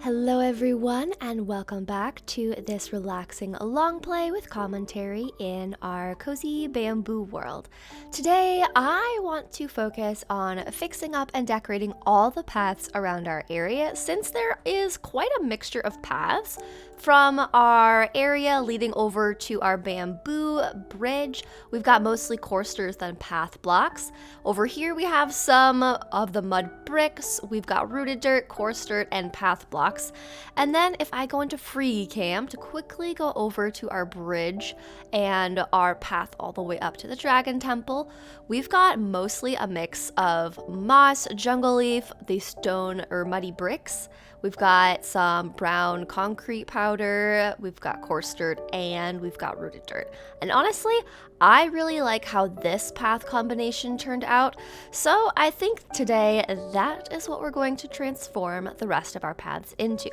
Hello everyone and welcome back to this relaxing long play with commentary in our cozy bamboo world. Today I want to focus on fixing up and decorating all the paths around our area since there is quite a mixture of paths from our area leading over to our bamboo bridge. We've got mostly coasters than path blocks. Over here we have some of the mud bricks. We've got rooted dirt, coarse dirt, and path blocks. And then if I go into free cam to quickly go over to our bridge and our path all the way up to the dragon temple, we've got mostly a mix of moss, jungle leaf, the stone or muddy bricks. We've got some brown concrete powder, we've got coarse dirt, and we've got rooted dirt. And honestly, I really like how this path combination turned out, so I think today that is what we're going to transform the rest of our paths into.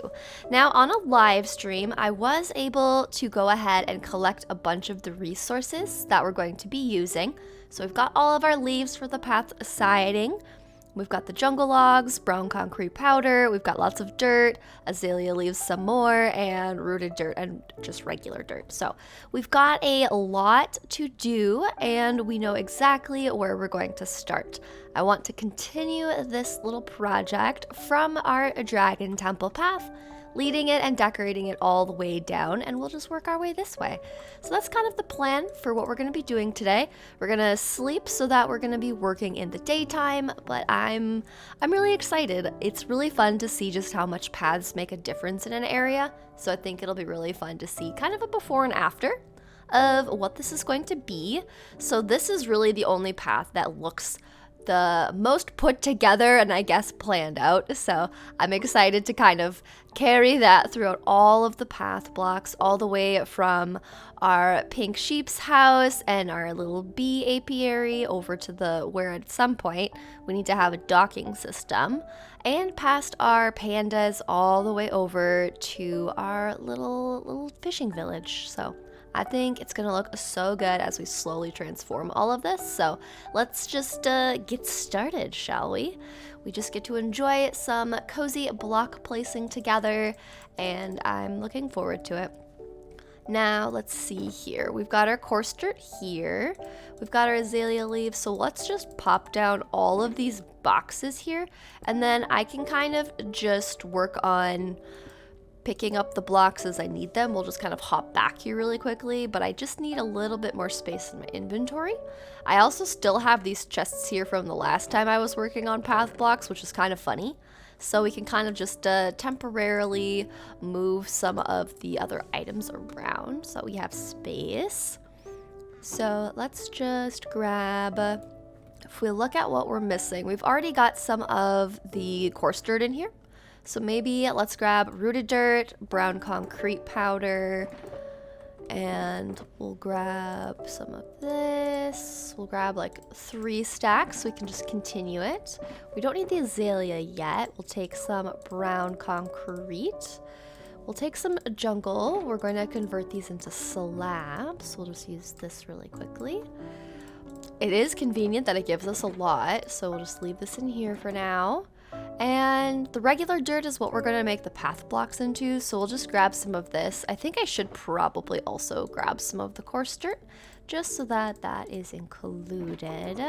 Now, on a live stream, I was able to go ahead and collect a bunch of the resources that we're going to be using. So we've got all of our leaves for the path siding. We've got the jungle logs, brown concrete powder, we've got lots of dirt, azalea leaves some more, and rooted dirt and just regular dirt. So we've got a lot to do and we know exactly where we're going to start. I want to continue this little project from our dragon temple path, leading it and decorating it all the way down, and we'll just work our way this way. So that's kind of the plan for what we're going to be doing today. We're going to sleep so that we're going to be working in the daytime, but I'm really excited. It's really fun to see just how much paths make a difference in an area, so I think it'll be really fun to see kind of a before and after of what this is going to be. So this is really the only path that looks the most put together and I guess planned out, so I'm excited to kind of carry that throughout all of the path blocks, all the way from our pink sheep's house and our little bee apiary over to the where at some point we need to have a docking system, and past our pandas all the way over to our little fishing village. So I think it's gonna look so good as we slowly transform all of this. So let's just get started, shall we? We just get to enjoy some cozy block placing together, and I'm looking forward to it. Now, let's see here. We've got our coarse dirt here. We've got our azalea leaves. So let's just pop down all of these boxes here, and then I can kind of just work on picking up the blocks as I need them. We'll just kind of hop back here really quickly, but I just need a little bit more space in my inventory. I also still have these chests here from the last time I was working on path blocks, which is kind of funny. So we can kind of just temporarily move some of the other items around so we have space. So let's just grab, if we look at what we're missing, we've already got some of the coarse dirt in here. So maybe let's grab rooted dirt, brown concrete powder, and we'll grab some of this. We'll grab like 3 stacks so we can just continue it. We don't need the azalea yet. We'll take some brown concrete. We'll take some jungle. We're going to convert these into slabs. We'll just use this really quickly. It is convenient that it gives us a lot, so we'll just leave this in here for now. And the regular dirt is what we're going to make the path blocks into, so we'll just grab some of this. I think I should probably also grab some of the coarse dirt, just so that that is included.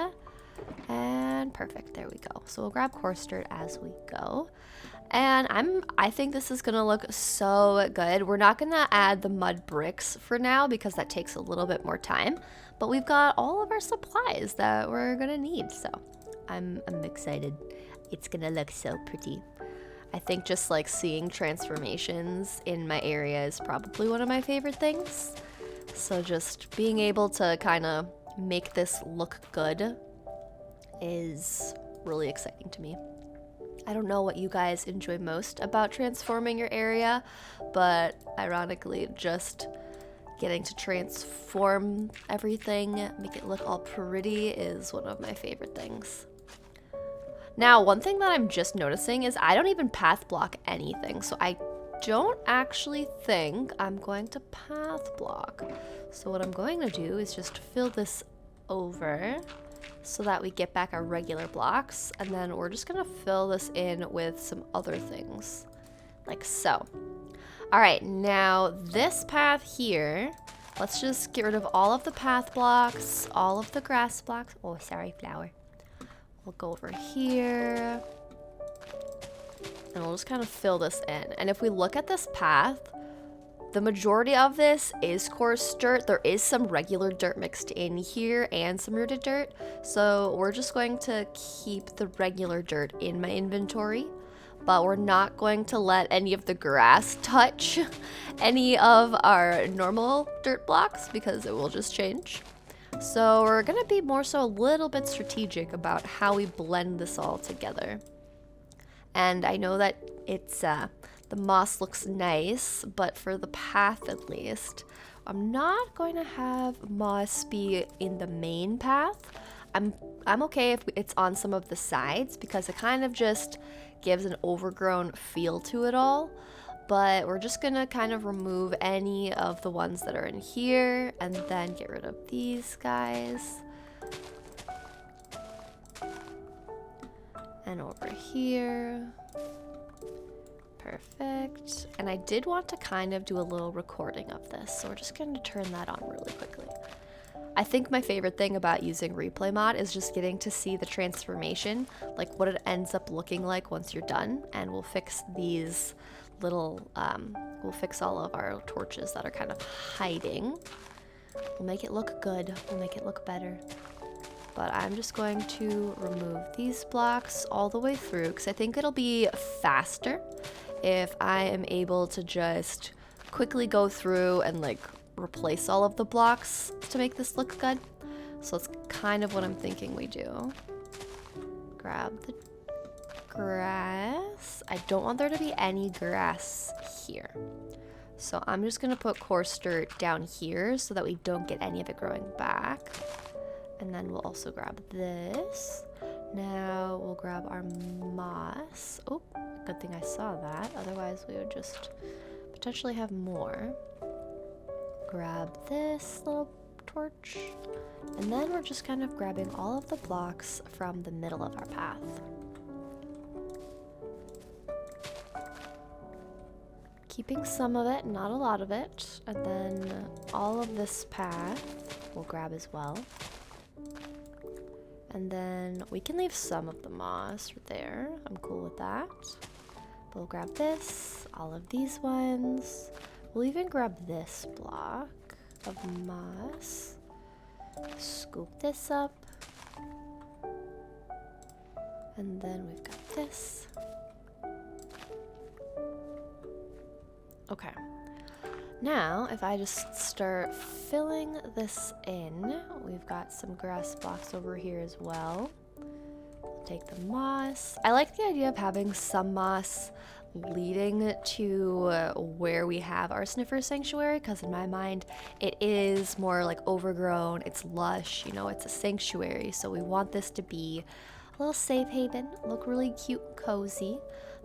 And perfect, there we go. So we'll grab coarse dirt as we go. And I think this is gonna look so good. We're not gonna add the mud bricks for now because that takes a little bit more time, but we've got all of our supplies that we're gonna need, so I'm excited. It's gonna look so pretty. I think just like seeing transformations in my area is probably one of my favorite things. So just being able to kind of make this look good is really exciting to me. I don't know what you guys enjoy most about transforming your area, but ironically, just getting to transform everything, make it look all pretty is one of my favorite things. Now, one thing that I'm just noticing is I don't even path block anything, so I don't actually think I'm going to path block. So what I'm going to do is just fill this over so that we get back our regular blocks, and then we're just gonna fill this in with some other things. like so. All right, now this path here, let's just get rid of all of the path blocks, all of the grass blocks. Oh, sorry, flower. We'll go over here and we'll just kind of fill this in. And if we look at this path, the majority of this is coarse dirt. There is some regular dirt mixed in here and some rooted dirt. So we're just going to keep the regular dirt in my inventory, but we're not going to let any of the grass touch any of our normal dirt blocks because it will just change. So we're gonna be more so a little bit strategic about how we blend this all together. And I know that it's the moss looks nice, but for the path at least, I'm not going to have moss be in the main path. I'm okay if it's on some of the sides because it kind of just gives an overgrown feel to it all. But we're just gonna kind of remove any of the ones that are in here and then get rid of these guys. And over here. Perfect. And I did want to kind of do a little recording of this, so we're just going to turn that on really quickly. I think my favorite thing about using replay mod is just getting to see the transformation, like what it ends up looking like once you're done. And we'll fix these little, we'll fix all of our torches that are kind of hiding. We'll make it look good. We'll make it look better. But I'm just going to remove these blocks all the way through because I think it'll be faster if I am able to just quickly go through and like replace all of the blocks to make this look good. So that's kind of what I'm thinking we do. Grab the grass. I don't want there to be any grass here. So I'm just gonna put coarse dirt down here so that we don't get any of it growing back. And then we'll also grab this. Now we'll grab our moss. Oh, good thing I saw that. Otherwise we would just potentially have more. Grab this little torch. And then we're just kind of grabbing all of the blocks from the middle of our path. Keeping some of it, not a lot of it. And then all of this path we'll grab as well. And then we can leave some of the moss right there. I'm cool with that. We'll grab this, all of these ones. We'll even grab this block of moss. Scoop this up. And then we've got this. Okay. Now, if I just start filling this in, we've got some grass blocks over here as well. Take the moss. I like the idea of having some moss leading to where we have our sniffer sanctuary, because in my mind, it is more like overgrown, it's lush, you know, it's a sanctuary, so we want this to be a little safe haven, look really cute and cozy,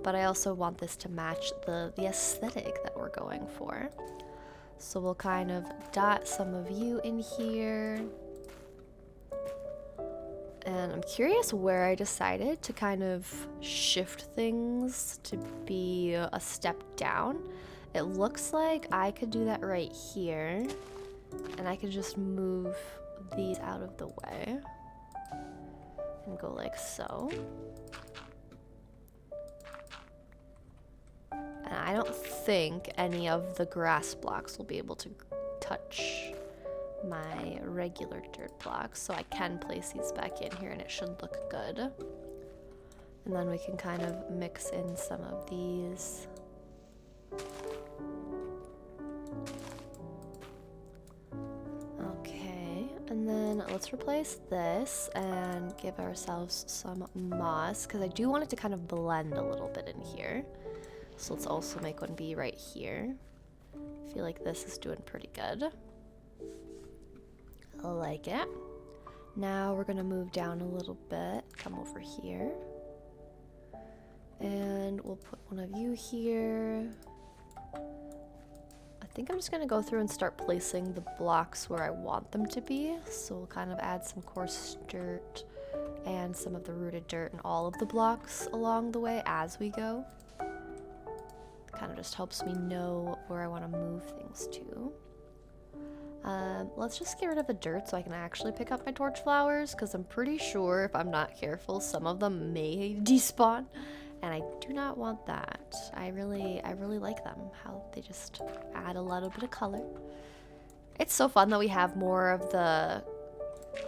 but I also want this to match the aesthetic that we're going for. So we'll kind of dot some of you in here. And I'm curious where I decided to kind of shift things to be a step down. It looks like I could do that right here. And I could just move these out of the way. And go like so. And I don't think any of the grass blocks will be able to touch my regular dirt blocks, so I can place these back in here and it should look good. And then we can kind of mix in some of these. Okay, and then let's replace this and give ourselves some moss, because I do want it to kind of blend a little bit in here. So let's also make one be right here. I feel like this is doing pretty good. I like it. Now we're gonna move down a little bit, come over here. And we'll put one of you here. I think I'm just gonna go through and start placing the blocks where I want them to be. So we'll kind of add some coarse dirt and some of the rooted dirt in all of the blocks along the way as we go. Kind of just helps me know where I want to move things to. Let's just get rid of the dirt so I can actually pick up my torch flowers, because I'm pretty sure if I'm not careful, some of them may despawn, and I do not want that. I really like them, how they just add a little bit of color. It's so fun that we have more of the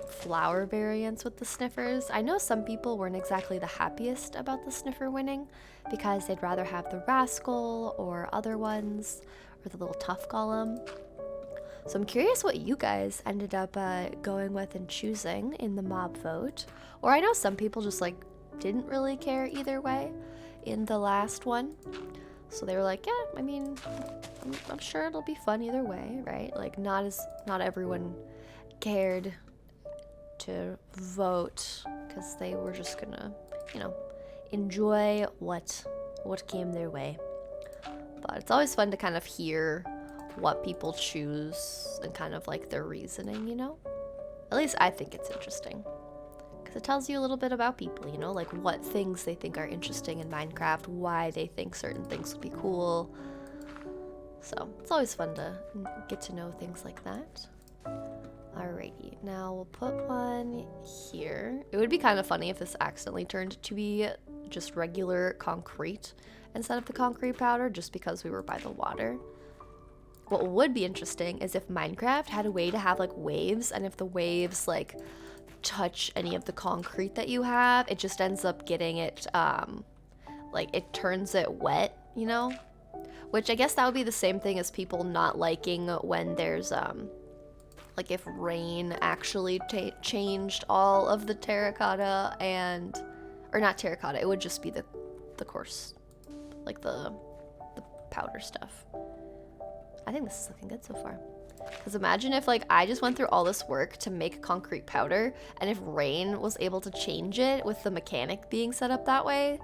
flower variants with the sniffers. I know some people weren't exactly the happiest about the sniffer winning because they'd rather have the rascal or other ones, or the little tough golem. So I'm curious what you guys ended up going with and choosing in the mob vote. Or I know some people just like didn't really care either way in the last one. So they were like, yeah, I mean, I'm sure it'll be fun either way, right? Like not everyone cared to vote because they were just gonna, you know, enjoy what came their way. But it's always fun to kind of hear what people choose and kind of like their reasoning, you know? At least I think it's interesting because it tells you a little bit about people, you know, like what things they think are interesting in Minecraft, why they think certain things would be cool. So it's always fun to get to know things like that. Alrighty, now we'll put one here. It would be kind of funny if this accidentally turned to be just regular concrete instead of the concrete powder, just because we were by the water. What would be interesting is if Minecraft had a way to have like waves, and if the waves like touch any of the concrete that you have, it just ends up getting it, like it turns it wet, you know? Which I guess that would be the same thing as people not liking when there's, like if rain actually changed all of the terracotta and, or not terracotta, it would just be the coarse, like the powder stuff. I think this is looking good so far. Because imagine if like I just went through all this work to make concrete powder, and if rain was able to change it with the mechanic being set up that way,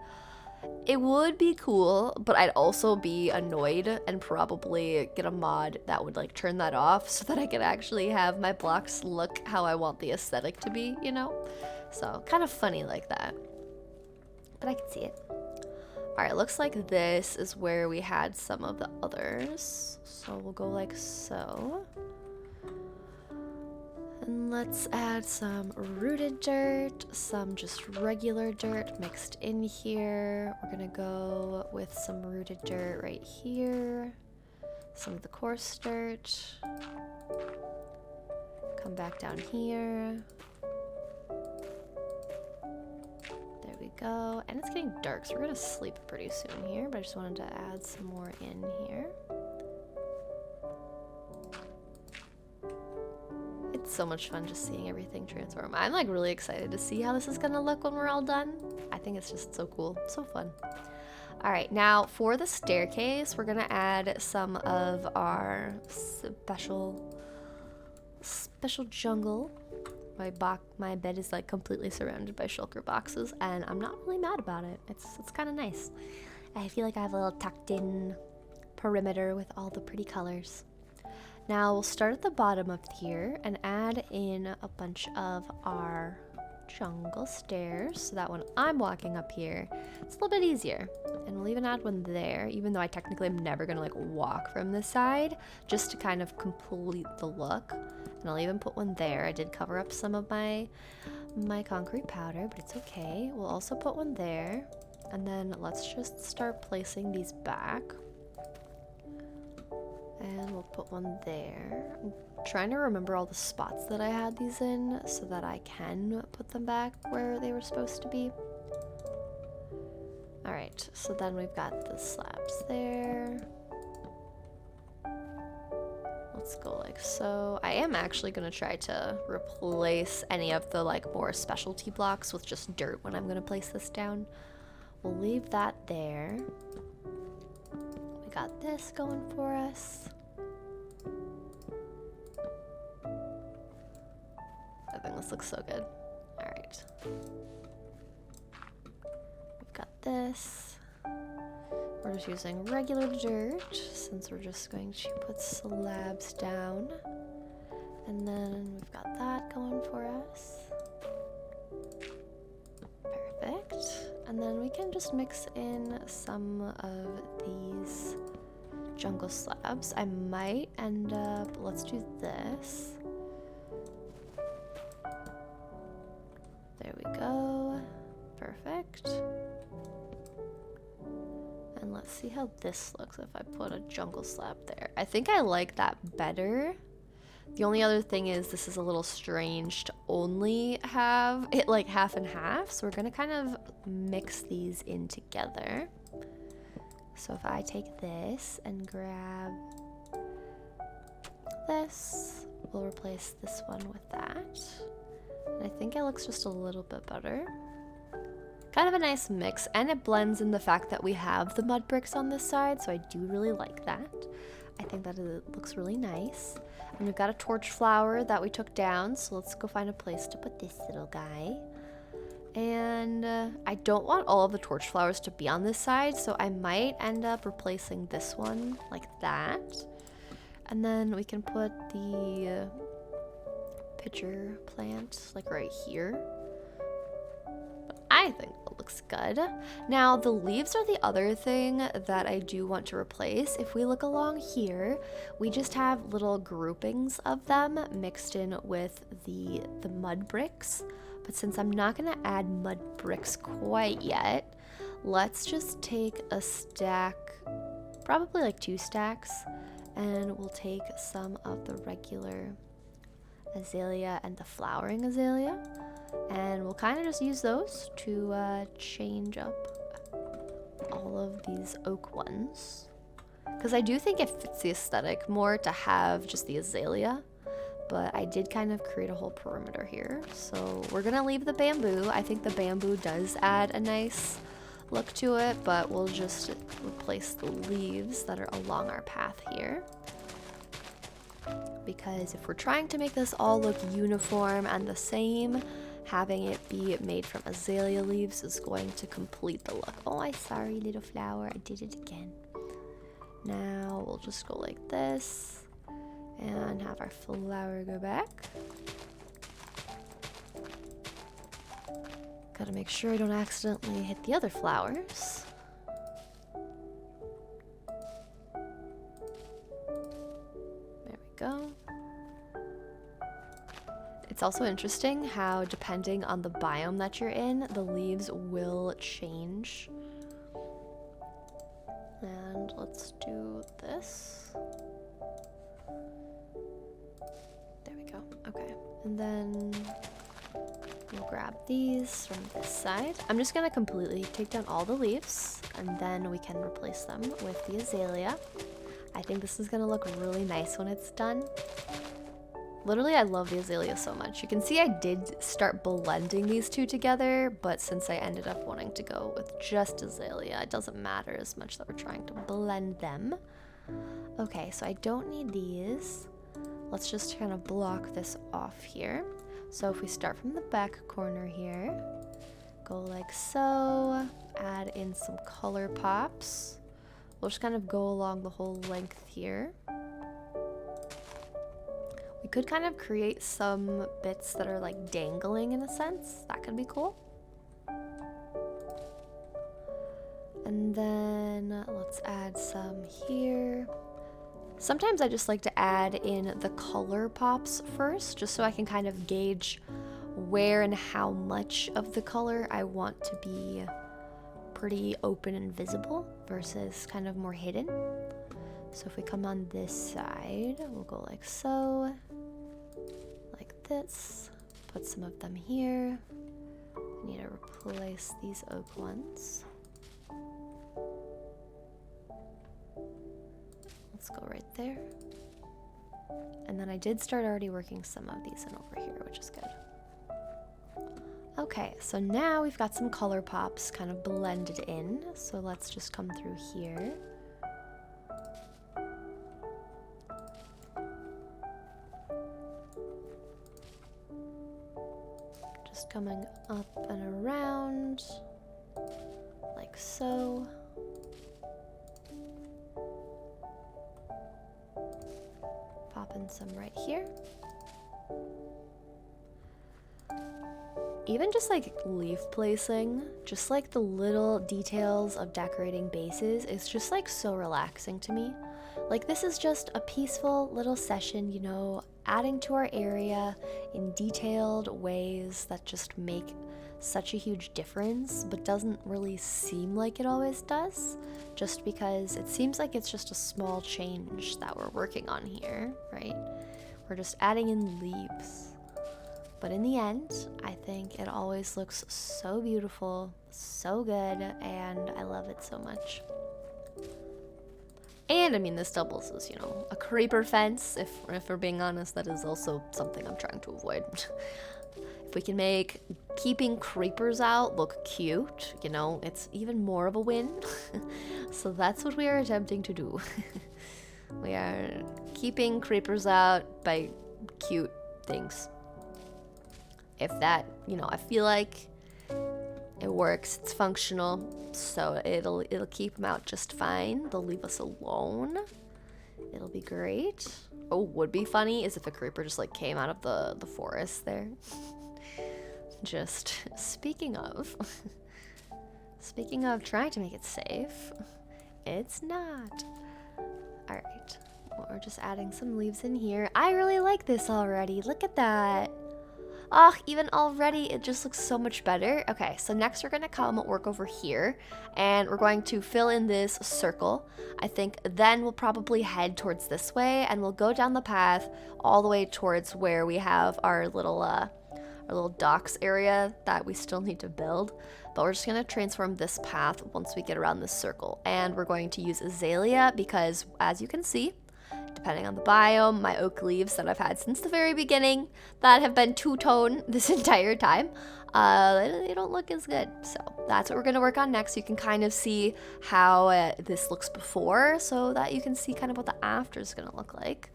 it would be cool, but I'd also be annoyed and probably get a mod that would like turn that off so that I could actually have my blocks look how I want the aesthetic to be, you know? So kind of funny like that. But I can see it. Alright, looks like this is where we had some of the others. So we'll go like so. And let's add some rooted dirt, some just regular dirt mixed in here. We're gonna go with some rooted dirt right here. Some of the coarse dirt. Come back down here. There we go. And it's getting dark, so we're gonna sleep pretty soon here, but I just wanted to add some more in here. It's so much fun just seeing everything transform. I'm like really excited to see how this is gonna look when we're all done. I think it's just so cool, so fun. All right, now for the staircase, we're gonna add some of our special jungle. My bed is like completely surrounded by shulker boxes, and I'm not really mad about it. It's kind of nice. I feel like I have a little tucked in perimeter with all the pretty colors. Now we'll start at the bottom of here and add in a bunch of our jungle stairs so that when I'm walking up here, it's a little bit easier. And we'll even add one there, even though I technically am never gonna like walk from this side, just to kind of complete the look. And I'll even put one there. I did cover up some of my concrete powder, but it's okay. We'll also put one there. And then let's just start placing these back. And we'll put one there. I'm trying to remember all the spots that I had these in so that I can put them back where they were supposed to be. Alright, so then we've got the slabs there. Let's go like so. I am actually going to try to replace any of the like more specialty blocks with just dirt when I'm going to place this down. We'll leave that there. We got this going for us. I think this looks so good. Alright. We've got this. We're just using regular dirt since we're just going to put slabs down. And then we've got that going for us. Perfect. And then we can just mix in some of these jungle slabs. I might end up, let's do this. There we go. Perfect. And let's see how this looks if I put a jungle slab there. I think I like that better. The only other thing is this is a little strange to only have it like half and half. So we're gonna kind of mix these in together. So if I take this and grab this, we'll replace this one with that. And I think it looks just a little bit better. Kind of a nice mix, and it blends in the fact that we have the mud bricks on this side, so I do really like that. I think that it looks really nice. And we've got a torch flower that we took down, so let's go find a place to put this little guy. And I don't want all of the torch flowers to be on this side, so I might end up replacing this one like that. And then we can put the pitcher plant like right here. I think it looks good. Now, the leaves are the other thing that I do want to replace. If we look along here, we just have little groupings of them mixed in with the mud bricks. But since I'm not going to add mud bricks quite yet, let's just take a stack, probably like 2 stacks, and we'll take some of the regular azalea and the flowering azalea. And we'll kind of just use those to change up all of these oak ones. Because I do think it fits the aesthetic more to have just the azalea. But I did kind of create a whole perimeter here. So we're going to leave the bamboo. I think the bamboo does add a nice look to it. But we'll just replace the leaves that are along our path here. Because if we're trying to make this all look uniform and the same, having it be made from azalea leaves is going to complete the look. Oh, I'm sorry, little flower. I did it again. Now we'll just go like this and have our flower go back. Gotta make sure I don't accidentally hit the other flowers. There we go. It's also interesting how, depending on the biome that you're in, the leaves will change. And let's do this. There we go. Okay. And then we'll grab these from this side. I'm just going to completely take down all the leaves, and then we can replace them with the azalea. I think this is going to look really nice when it's done. Literally, I love the azalea so much. You can see I did start blending these two together, but since I ended up wanting to go with just azalea, it doesn't matter as much that we're trying to blend them. Okay, so I don't need these. Let's just kind of block this off here. So if we start from the back corner here, go like so, add in some color pops. We'll just kind of go along the whole length here. We could kind of create some bits that are like dangling in a sense. That could be cool. And then let's add some here. Sometimes I just like to add in the color pops first, just so I can kind of gauge where and how much of the color I want to be pretty open and visible versus kind of more hidden. So if we come on this side, we'll go like so, like this, put some of them here. I need to replace these oak ones. Let's go right there. And then I did start already working some of these in over here, which is good. Okay, so now we've got some color pops kind of blended in. So let's just come through here. Just coming up and around, like so. Pop in some right here. even just like leaf placing, just like the little details of decorating bases is just like so relaxing to me. Like this is just a peaceful little session, you know, adding to our area in detailed ways that just make such a huge difference, but doesn't really seem like it always does, just because it seems like it's just a small change that we're working on here, right? We're just adding in leaves. But in the end, I think it always looks so beautiful, so good, and I love it so much. And I mean, this doubles as, you know, a creeper fence. If we're being honest, that is also something I'm trying to avoid. If we can make keeping creepers out look cute, you know, it's even more of a win. So that's what we are attempting to do. We are keeping creepers out by cute things. If that, you know, I feel like it works, it's functional, so it'll keep them out just fine. They'll leave us alone. It'll be great. Oh, would be funny is if a creeper just like came out of the forest there. Just speaking of trying to make it safe, it's not. All right, well, we're just adding some leaves in here. I really like this already. Look at that. Oh, even already, it just looks so much better. Okay, so next we're gonna come work over here, and we're going to fill in this circle. I think then we'll probably head towards this way, and we'll go down the path all the way towards where we have our little docks area that we still need to build. But we're just gonna transform this path once we get around this circle, and we're going to use azalea because, as you can see, depending on the biome, my oak leaves that I've had since the very beginning that have been two-tone this entire time, they don't look as good. So that's what we're going to work on next. You can kind of see how this looks before, so that you can see kind of what the after is going to look like.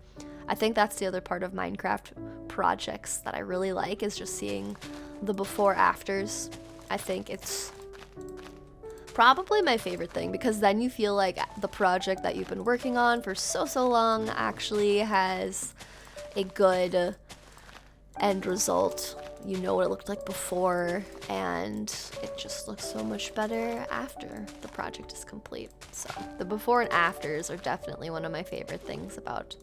I think that's the other part of Minecraft projects that I really like, is just seeing the before-afters. I think it's probably my favorite thing, because then you feel like the project that you've been working on for so long actually has a good end result. You know what it looked like before, and it just looks so much better after the project is complete. So the before and afters are definitely one of my favorite things about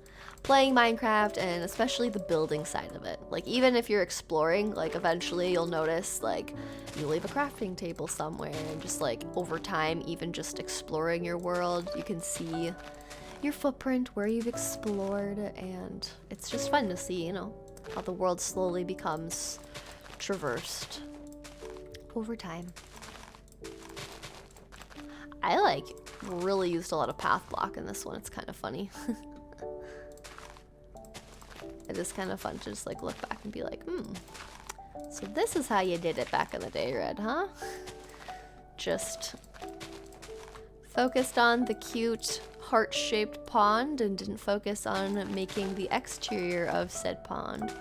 playing Minecraft, and especially the building side of it. Like, even if you're exploring, like, eventually you'll notice, like, you leave a crafting table somewhere, and just, like, over time, even just exploring your world, you can see your footprint, where you've explored, and it's just fun to see, you know, how the world slowly becomes traversed over time. I, like, really used a lot of path block in this one. It's kind of funny. It is kind of fun to just like look back and be like, so this is how you did it back in the day, Red, huh? Just focused on the cute heart-shaped pond and didn't focus on making the exterior of said pond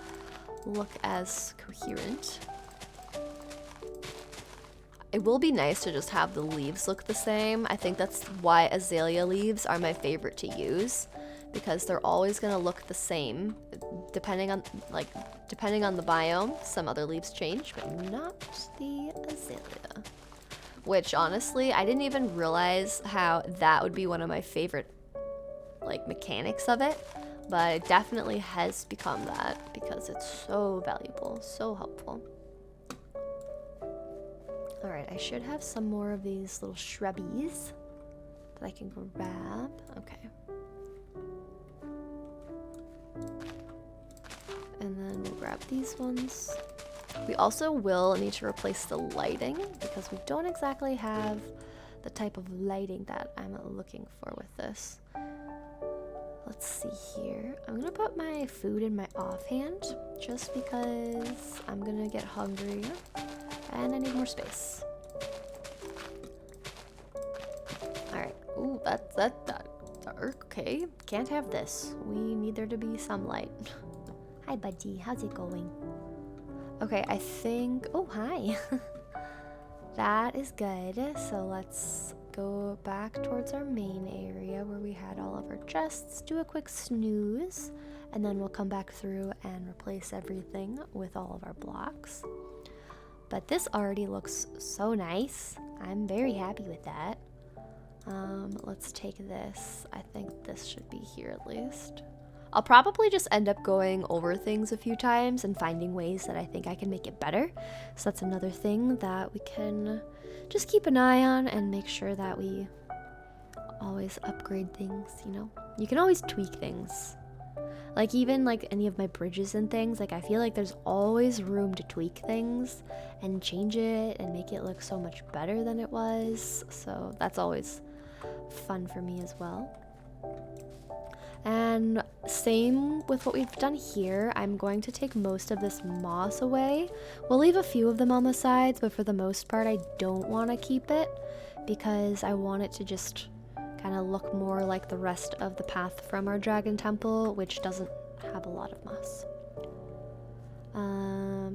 look as coherent. It will be nice to just have the leaves look the same. I think that's why azalea leaves are my favorite to use, because they're always gonna look the same, depending on the biome. Some other leaves change, but not the azalea. Which, honestly, I didn't even realize how that would be one of my favorite, like, mechanics of it, but it definitely has become that, because it's so valuable, so helpful. Alright, I should have some more of these little shrubbies that I can grab. Okay. And then we'll grab these ones. We also will need to replace the lighting, because we don't exactly have the type of lighting that I'm looking for with this. Let's see here. I'm gonna put my food in my offhand, just because I'm gonna get hungry and I need more space. Alright. Ooh, that's dark. Okay, can't have this. We need there to be some light. Hi, buddy. How's it going? Okay, I think... Oh, hi. That is good. So let's go back towards our main area where we had all of our chests, do a quick snooze, and then we'll come back through and replace everything with all of our blocks. But this already looks so nice. I'm very happy with that. Let's take this. I think this should be here at least. I'll probably just end up going over things a few times and finding ways that I think I can make it better. So that's another thing that we can just keep an eye on and make sure that we always upgrade things, you know? You can always tweak things. Like even like any of my bridges and things, like I feel like there's always room to tweak things and change it and make it look so much better than it was. So that's always fun for me as well. And same with what we've done here. I'm going to take most of this moss away. We'll leave a few of them on the sides, but for the most part I don't want to keep it because I want it to just kind of look more like the rest of the path from our dragon temple, which doesn't have a lot of moss.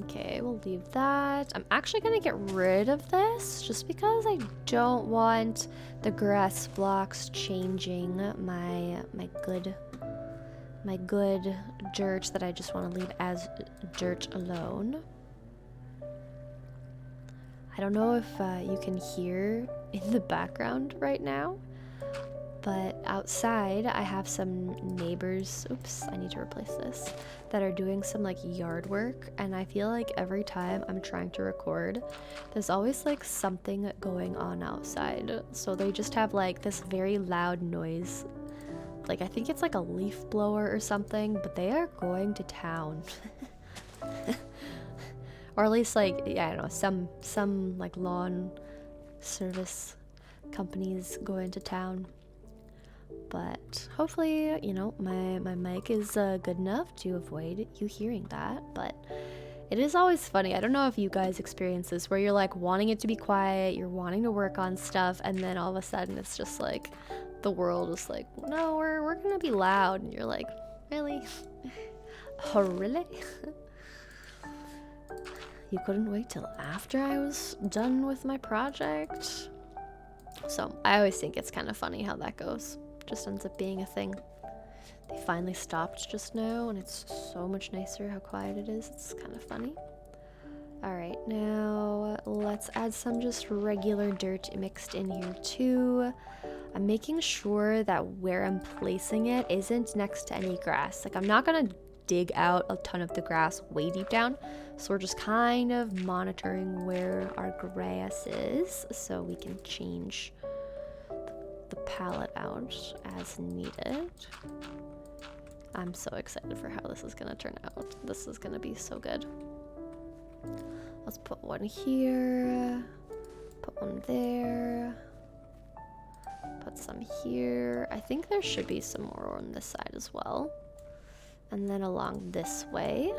Okay, we'll leave that. I'm actually gonna get rid of this just because I don't want the grass blocks changing my good dirt that I just want to leave as dirt alone. I don't know if you can hear in the background right now, but outside I have some neighbors, oops, I need to replace this, that are doing some like yard work, and I feel like every time I'm trying to record, there's always like something going on outside. So they just have like this very loud noise. Like I think it's like a leaf blower or something, but they are going to town. Or at least like, yeah, I don't know, some like lawn service companies going to town. But hopefully, you know, my mic is good enough to avoid you hearing that. But it is always funny. I don't know if you guys experience this, where you're like wanting it to be quiet, you're wanting to work on stuff, and then all of a sudden it's just like the world is like, no, we're gonna be loud, and you're like, really? Oh, really? You couldn't wait till after I was done with my project? So I always think it's kind of funny how that goes. Just ends up being a thing. They finally stopped just now, and it's so much nicer how quiet it is. It's kind of funny. Alright, now let's add some just regular dirt mixed in here too. I'm making sure that where I'm placing it isn't next to any grass. Like, I'm not gonna dig out a ton of the grass way deep down, so we're just kind of monitoring where our grass is so we can change the palette out as needed. I'm so excited for how this is gonna turn out. This is gonna be so good. Let's put one here, put one there, put some here. I think there should be some more on this side as well. And then along this way,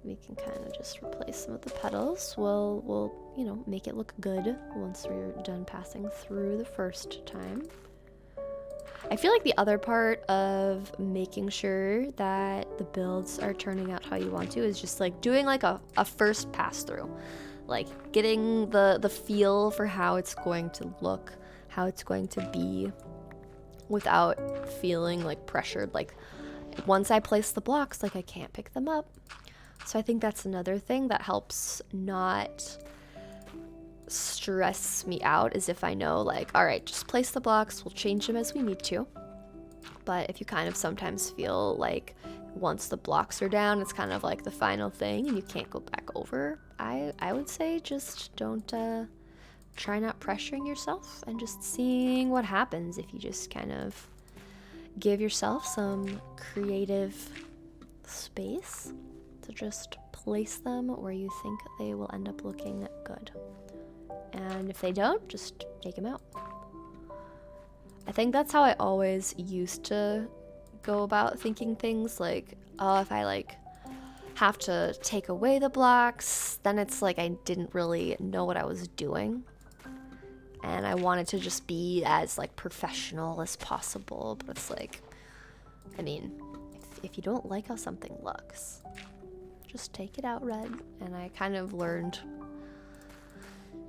we can kind of just replace some of the petals. We'll, you know, make it look good once we're done passing through the first time. I feel like the other part of making sure that the builds are turning out how you want to is just like doing like a first pass through. Like getting the feel for how it's going to look, how it's going to be, without feeling like pressured. Like once I place the blocks, like I can't pick them up. So I think that's another thing that helps not stress me out, is if I know like, all right, just place the blocks, we'll change them as we need to. But if you kind of sometimes feel like once the blocks are down, it's kind of like the final thing and you can't go back over, I would say just don't try not pressuring yourself and just seeing what happens if you just kind of give yourself some creative space to just place them where you think they will end up looking good. And if they don't, just take them out. I think that's how I always used to go about thinking things, like, oh, if I like have to take away the blocks, then it's like I didn't really know what I was doing. And I wanted to just be as like professional as possible, but it's like, I mean, if you don't like how something looks, just take it out red. And I kind of learned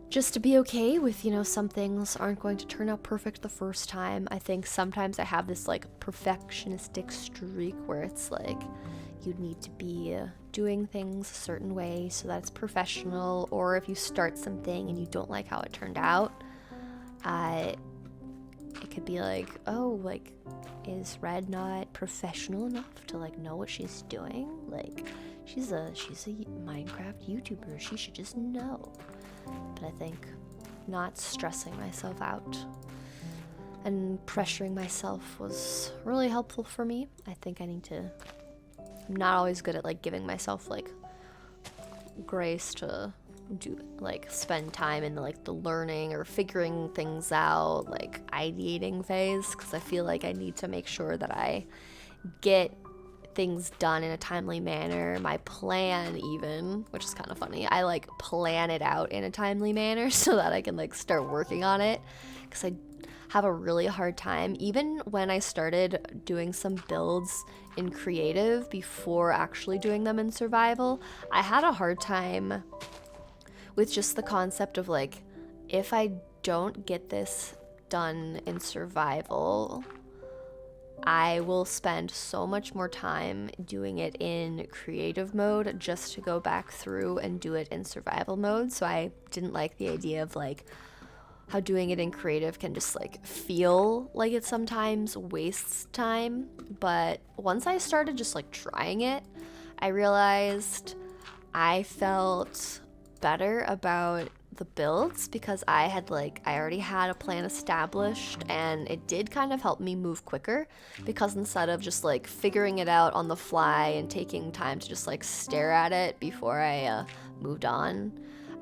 just to be okay with, you know, some things aren't going to turn out perfect the first time. I think sometimes I have this like perfectionistic streak where it's like, you need to be doing things a certain way so that it's professional, or if you start something and you don't like how it turned out, it could be like, oh, like, is Red not professional enough to like know what she's doing? Like, she's a Minecraft YouTuber, she should just know. But I think not stressing myself out and pressuring myself was really helpful for me. I think I'm not always good at like giving myself like grace to do like spend time in like the learning or figuring things out, like ideating phase, because I feel like I need to make sure that I get things done in a timely manner. My plan, even, which is kind of funny, I like plan it out in a timely manner so that I can like start working on it, because I have a really hard time, even when I started doing some builds in creative before actually doing them in survival, I had a hard time with just the concept of like, if I don't get this done in survival, I will spend so much more time doing it in creative mode just to go back through and do it in survival mode. So I didn't like the idea of like how doing it in creative can just like feel like it sometimes wastes time. But once I started just like trying it, I realized I felt better about the builds because I already had a plan established, and it did kind of help me move quicker, because instead of just like figuring it out on the fly and taking time to just like stare at it before I moved on,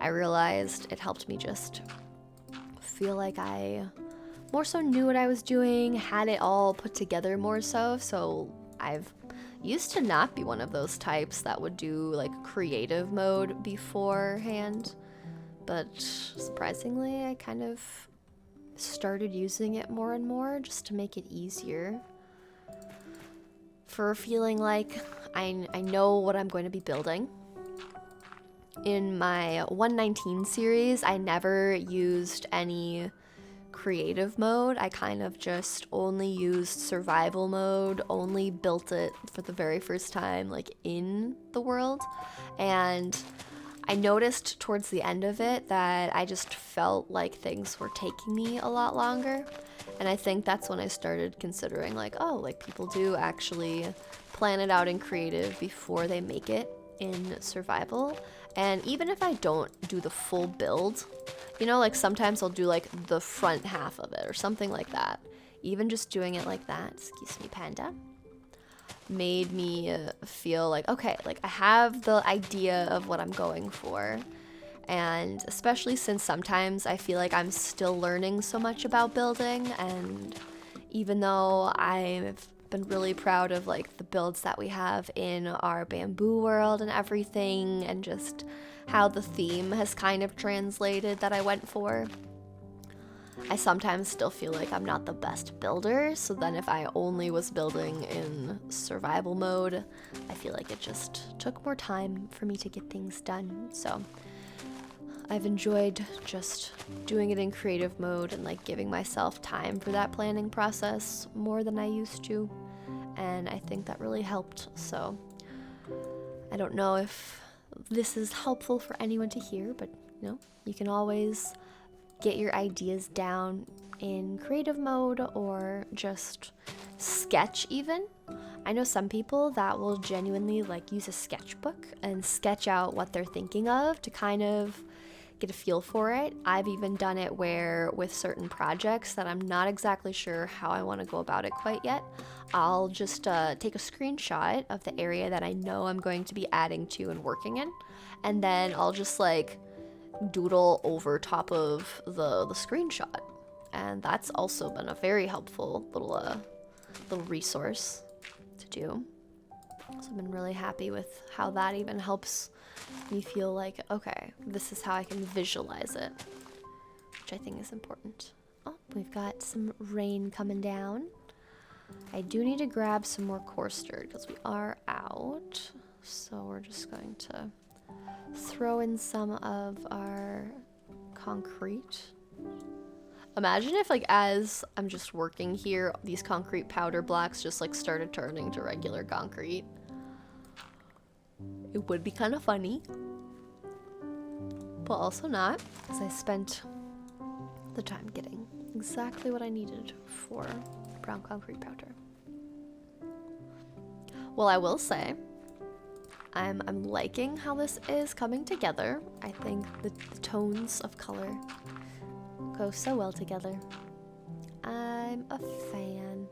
I realized it helped me just feel like I more so knew what I was doing, had it all put together more so. So I've used to not be one of those types that would do like creative mode beforehand, but surprisingly I kind of started using it more and more just to make it easier for feeling like I know what I'm going to be building. In my 119 series, I never used any creative mode. I kind of just only used survival mode, only built it for the very first time like in the world, and I noticed towards the end of it that I just felt like things were taking me a lot longer, and I think that's when I started considering like, oh, like people do actually plan it out in creative before they make it in survival. And even if I don't do the full build, you know, like sometimes I'll do like the front half of it or something like that. Even just doing it like that, excuse me, Panda, made me feel like, okay, like I have the idea of what I'm going for. And especially since sometimes I feel like I'm still learning so much about building, and even though I've been really proud of like the builds that we have in our bamboo world and everything, and just how the theme has kind of translated that I went for, I sometimes still feel like I'm not the best builder. So then if I only was building in survival mode, I feel like it just took more time for me to get things done. So I've enjoyed just doing it in creative mode and like giving myself time for that planning process more than I used to, and I think that really helped. So I don't know if this is helpful for anyone to hear, but you know, you can always get your ideas down in creative mode or just sketch even. I know some people that will genuinely like use a sketchbook and sketch out what they're thinking of to kind of get a feel for it. I've even done it where with certain projects that I'm not exactly sure how I want to go about it quite yet, I'll just take a screenshot of the area that I know I'm going to be adding to and working in, and then I'll just like doodle over top of the screenshot, and that's also been a very helpful little resource to do. So I've been really happy with how that even helps me feel like, okay, this is how I can visualize it, which I think is important. Oh, we've got some rain coming down. I do need to grab some more coarse dirt because we are out, so we're just going to throw in some of our concrete. Imagine if like as I'm just working here, these concrete powder blocks just like started turning to regular concrete. It would be kind of funny, but also not, because I spent the time getting exactly what I needed for brown concrete powder. Well, I will say, I'm liking how this is coming together. I think the tones of color go so well together. I'm a fan.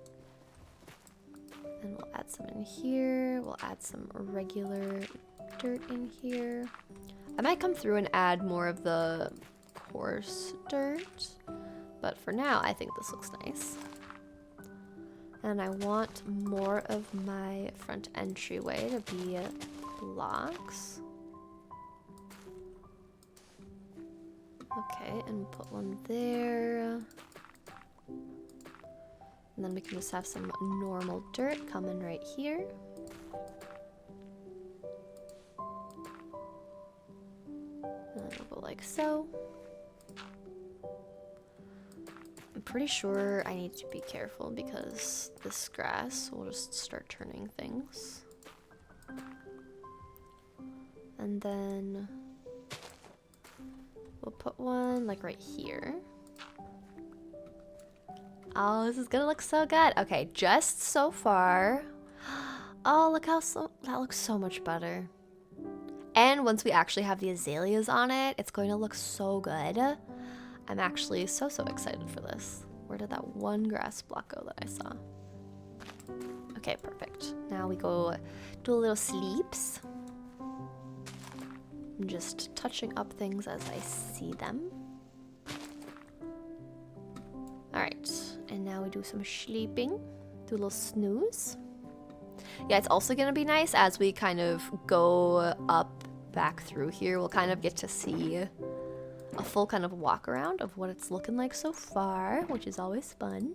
And we'll add some in here. We'll add some regular dirt in here. I might come through and add more of the coarse dirt, but for now I think this looks nice. And I want more of my front entryway to be blocks. Okay, and put one there. And then we can just have some normal dirt coming right here. And then we'll go like so. I'm pretty sure I need to be careful because this grass will just start turning things. And then we'll put one like right here. Oh, this is gonna look so good. Okay, just so far. Oh, look how that looks so much better. And once we actually have the azaleas on it, it's going to look so good. I'm actually so excited for this. Where did that one grass block go that I saw? Okay, perfect. Now we go do a little sleeps. I'm just touching up things as I see them. Alright, and now we do some sleeping. Do a little snooze. Yeah, it's also gonna be nice as we kind of go up back through here. We'll kind of get to see a full kind of walk around of what it's looking like so far, which is always fun.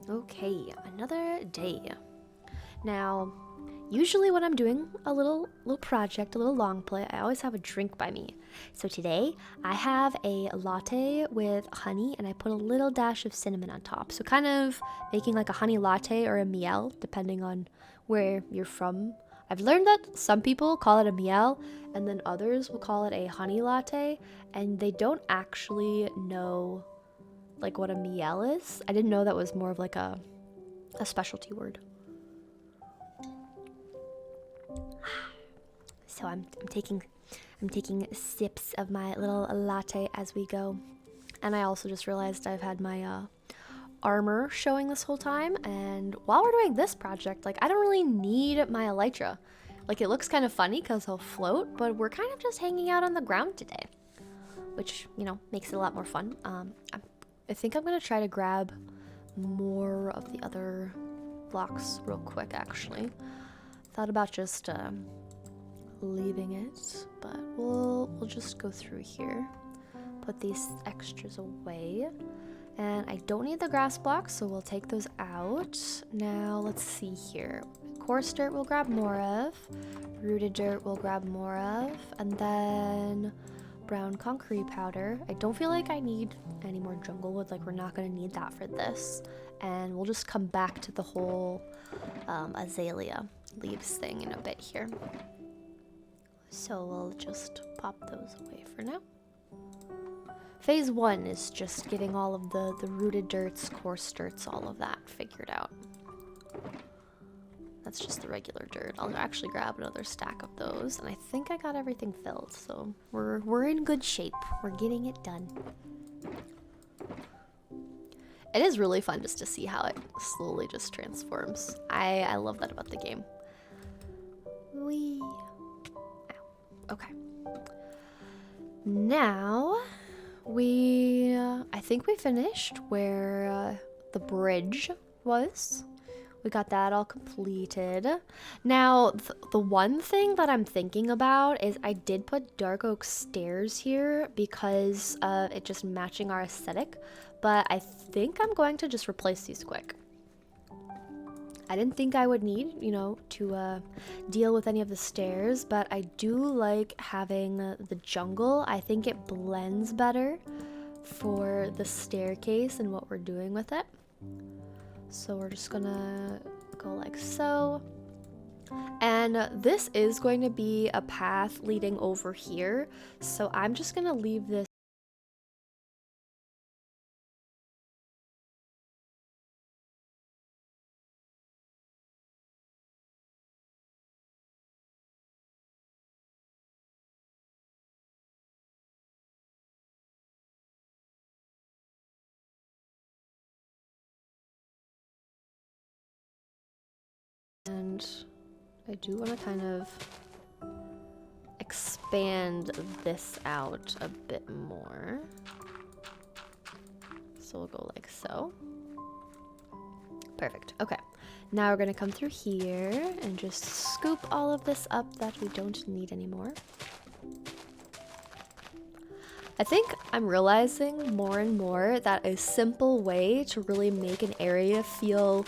Okay, another day. Now, usually when I'm doing a little project, a little long play, I always have a drink by me. So today, I have a latte with honey and I put a little dash of cinnamon on top. So kind of making like a honey latte or a miel, depending on where you're from. I've learned that some people call it a miel and then others will call it a honey latte, and they don't actually know like what a miel is. I didn't know that was more of like a specialty word. So I'm taking sips of my little latte as we go. And I also just realized I've had my armor showing this whole time, and while we're doing this project, like, I don't really need my elytra. Like, it looks kind of funny because he'll float, but we're kind of just hanging out on the ground today, which, you know, makes it a lot more fun. I think I'm gonna try to grab more of the other blocks real quick, actually. Thought about just leaving it, but we'll just go through here, put these extras away. And I don't need the grass blocks, so we'll take those out. Now, let's see here. Coarse dirt we'll grab more of. Rooted dirt we'll grab more of. And then brown concrete powder. I don't feel like I need any more jungle wood. Like, we're not going to need that for this. And we'll just come back to the whole azalea leaves thing in a bit here. So we'll just pop those away for now. Phase 1 is just getting all of the rooted dirts, coarse dirts, all of that figured out. That's just the regular dirt. I'll actually grab another stack of those, and I think I got everything filled, so we're in good shape. We're getting it done. It is really fun just to see how it slowly just transforms. I love that about the game. Whee! Ow. Okay. Now, I think we finished where the bridge was. We got that all completed. Now, the one thing that I'm thinking about is I did put dark oak stairs here because of it just matching our aesthetic, but I think I'm going to just replace these quick. I didn't think I would need, you know, to deal with any of the stairs, but I do like having the jungle. I think it blends better for the staircase and what we're doing with it. So we're just gonna go like so. And this is going to be a path leading over here. So I'm just gonna leave this. And I do want to kind of expand this out a bit more. So we'll go like so. Perfect. Okay. Now we're going to come through here and just scoop all of this up that we don't need anymore. I think I'm realizing more and more that a simple way to really make an area feel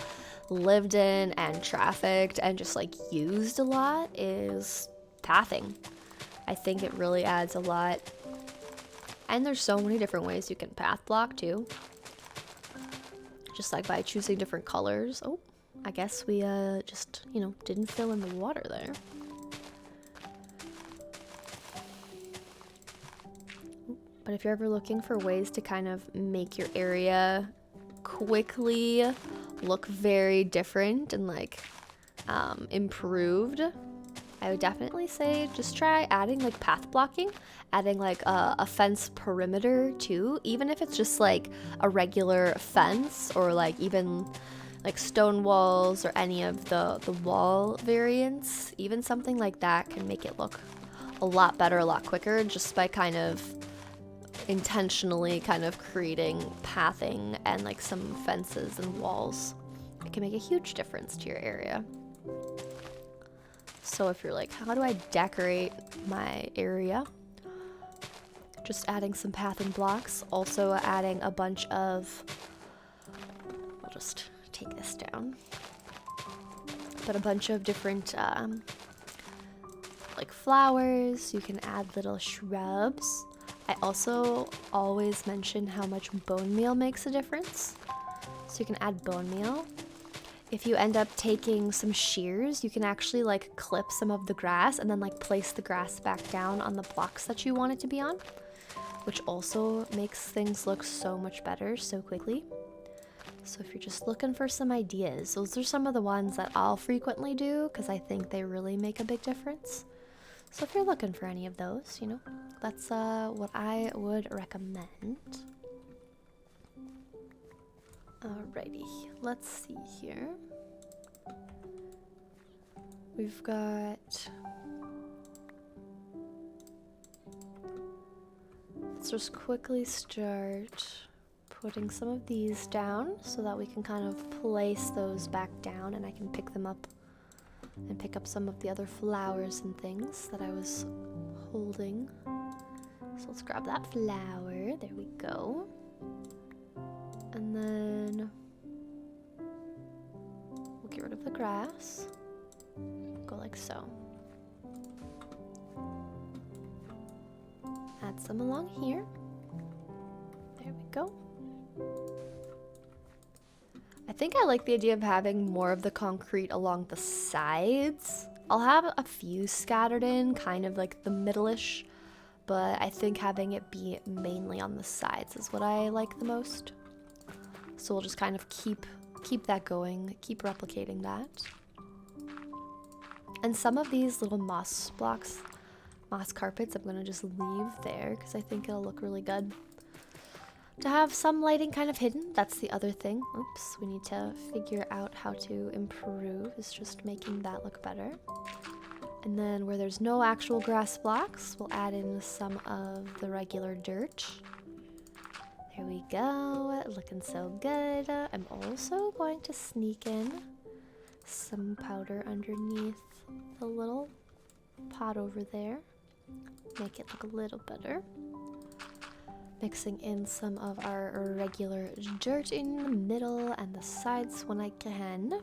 lived in and trafficked and just like used a lot is pathing. I think it really adds a lot. And there's so many different ways you can path block too. Just like by choosing different colors. Oh, I guess we just, you know, didn't fill in the water there. But if you're ever looking for ways to kind of make your area quickly look very different and like improved, I would definitely say just try adding like path blocking, adding like a fence perimeter too, even if it's just like a regular fence or like even like stone walls or any of the wall variants. Even something like that can make it look a lot better, a lot quicker, just by kind of intentionally kind of creating pathing and like some fences and walls. It can make a huge difference to your area. So if you're like, how do I decorate my area? Just adding some pathing blocks, also adding a bunch of, I'll just take this down, but a bunch of different like flowers. You can add little shrubs. I also always mention how much bone meal makes a difference. So you can add bone meal. If you end up taking some shears, you can actually like clip some of the grass and then like place the grass back down on the blocks that you want it to be on, which also makes things look so much better so quickly. So if you're just looking for some ideas, those are some of the ones that I'll frequently do because I think they really make a big difference. So if you're looking for any of those, you know, that's what I would recommend. Alrighty, let's see here. We've got... Let's just quickly start putting some of these down so that we can kind of place those back down and I can pick them up and pick up some of the other flowers and things that I was holding. So let's grab that flower. There we go. And then we'll get rid of the grass. Go like so. Add some along here. There we go. I think I like the idea of having more of the concrete along the sides. I'll have a few scattered in, kind of like the middle-ish, but I think having it be mainly on the sides is what I like the most. So we'll just kind of keep that going, keep replicating that. And some of these little moss blocks, moss carpets, I'm gonna just leave there because I think it'll look really good. To have some lighting kind of hidden, that's the other thing. Oops, we need to figure out how to improve, is just making that look better. And then where there's no actual grass blocks, we'll add in some of the regular dirt. There we go, looking so good. I'm also going to sneak in some powder underneath the little pot over there. Make it look a little better. Mixing in some of our regular dirt in the middle and the sides when I can.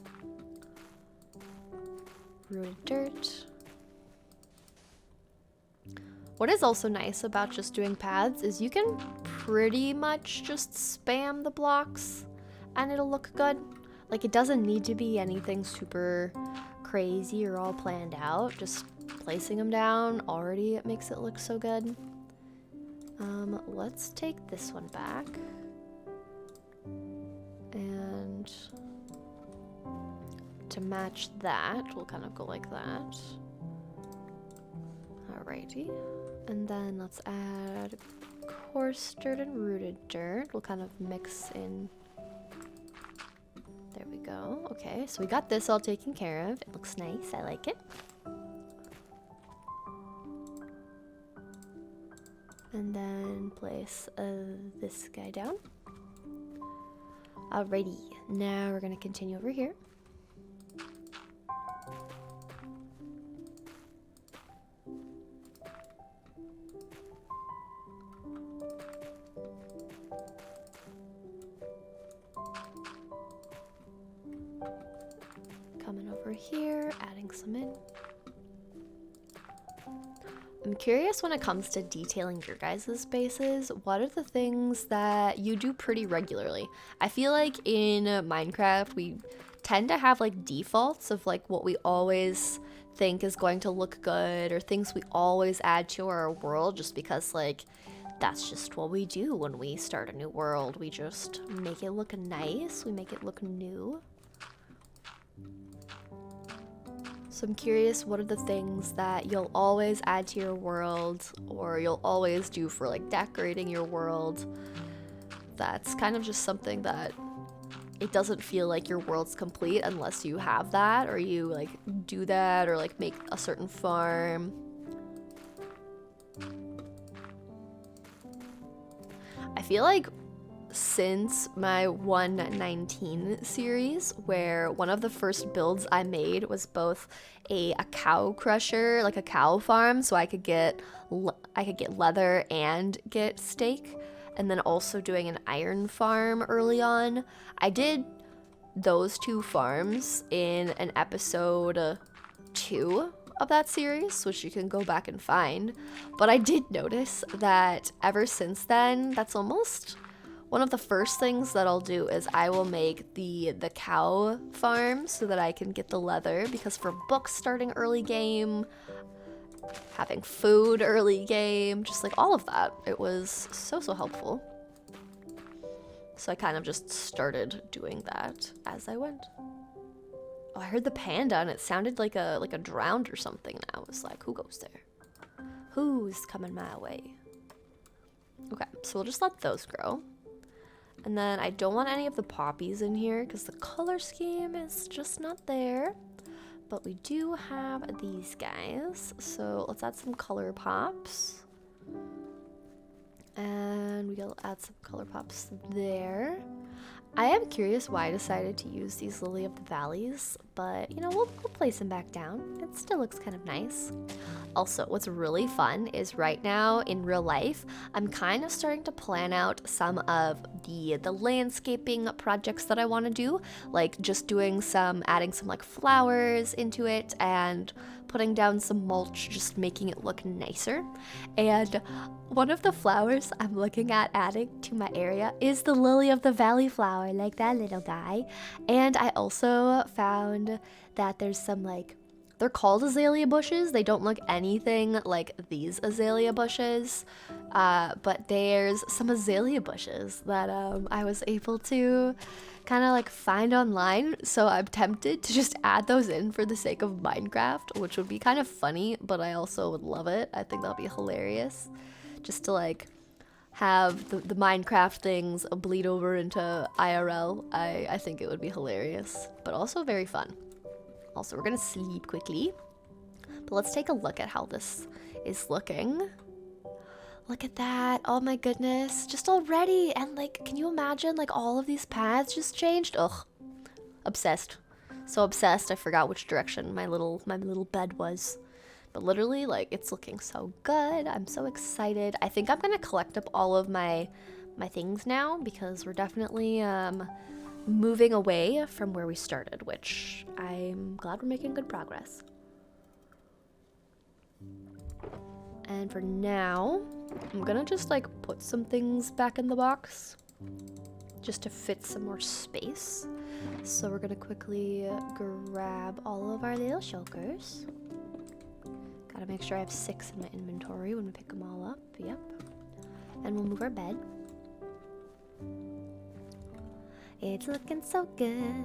Rooted dirt. What is also nice about just doing paths is you can pretty much just spam the blocks and it'll look good. Like, it doesn't need to be anything super crazy or all planned out. Just placing them down already, it makes it look so good. Let's take this one back. And to match that, we'll kind of go like that. Alrighty. And then let's add coarse dirt and rooted dirt. We'll kind of mix in. There we go. Okay, so we got this all taken care of. It looks nice. I like it. And then place this guy down. Alrighty, now we're gonna continue over here. Coming over here, adding some in. I'm curious when it comes to detailing your guys' spaces, what are the things that you do pretty regularly? I feel like in Minecraft, we tend to have like defaults of like what we always think is going to look good or things we always add to our world just because like that's just what we do when we start a new world. We just make it look nice, we make it look new. So I'm curious, what are the things that you'll always add to your world or you'll always do for like decorating your world? That's kind of just something that it doesn't feel like your world's complete unless you have that or you like do that or like make a certain farm. I feel like since my 119 series, where one of the first builds I made was both a cow crusher, like a cow farm, so I could get leather and get steak, and then also doing an iron farm early on. I did those two farms in an episode 2 of that series, which you can go back and find, but I did notice that ever since then, that's almost one of the first things that I'll do is I will make the cow farm so that I can get the leather, because for books starting early game, having food early game, just like all of that, it was so helpful. So I kind of just started doing that as I went. Oh, I heard the panda and it sounded like a drowned or something, and I was like, who goes there? Who's coming my way? Okay, so we'll just let those grow. And then I don't want any of the poppies in here because the color scheme is just not there. But we do have these guys. So let's add some color pops. And we'll add some color pops there. I am curious why I decided to use these Lily of the Valleys, but you know, we'll place them back down. It still looks kind of nice. Also, what's really fun is right now in real life, I'm kind of starting to plan out some of the landscaping projects that I want to do, like just doing adding some like flowers into it and putting down some mulch, just making it look nicer. And one of the flowers I'm looking at adding to my area is the Lily of the Valley flower, like that little guy. And I also found that there's some like, they're called azalea bushes. They don't look anything like these azalea bushes, but there's some azalea bushes that I was able to kind of like find online. So I'm tempted to just add those in for the sake of Minecraft, which would be kind of funny, but I also would love it. I think that'll be hilarious. Just to like have the Minecraft things bleed over into IRL. I think it would be hilarious, but also very fun. Also, we're gonna sleep quickly, but let's take a look at how this is looking. Look at that. Oh my goodness, just already. And like, can you imagine like all of these paths just changed? Ugh, obsessed. So obsessed, I forgot which direction my little bed was. But literally, like, it's looking so good. I'm so excited. I think I'm gonna collect up all of my things now because we're definitely moving away from where we started, which I'm glad we're making good progress. And for now, I'm gonna just like put some things back in the box just to fit some more space. So we're gonna quickly grab all of our little shulkers. Gotta make sure I have 6 in my inventory when we pick them all up. Yep. And we'll move our bed. It's looking so good.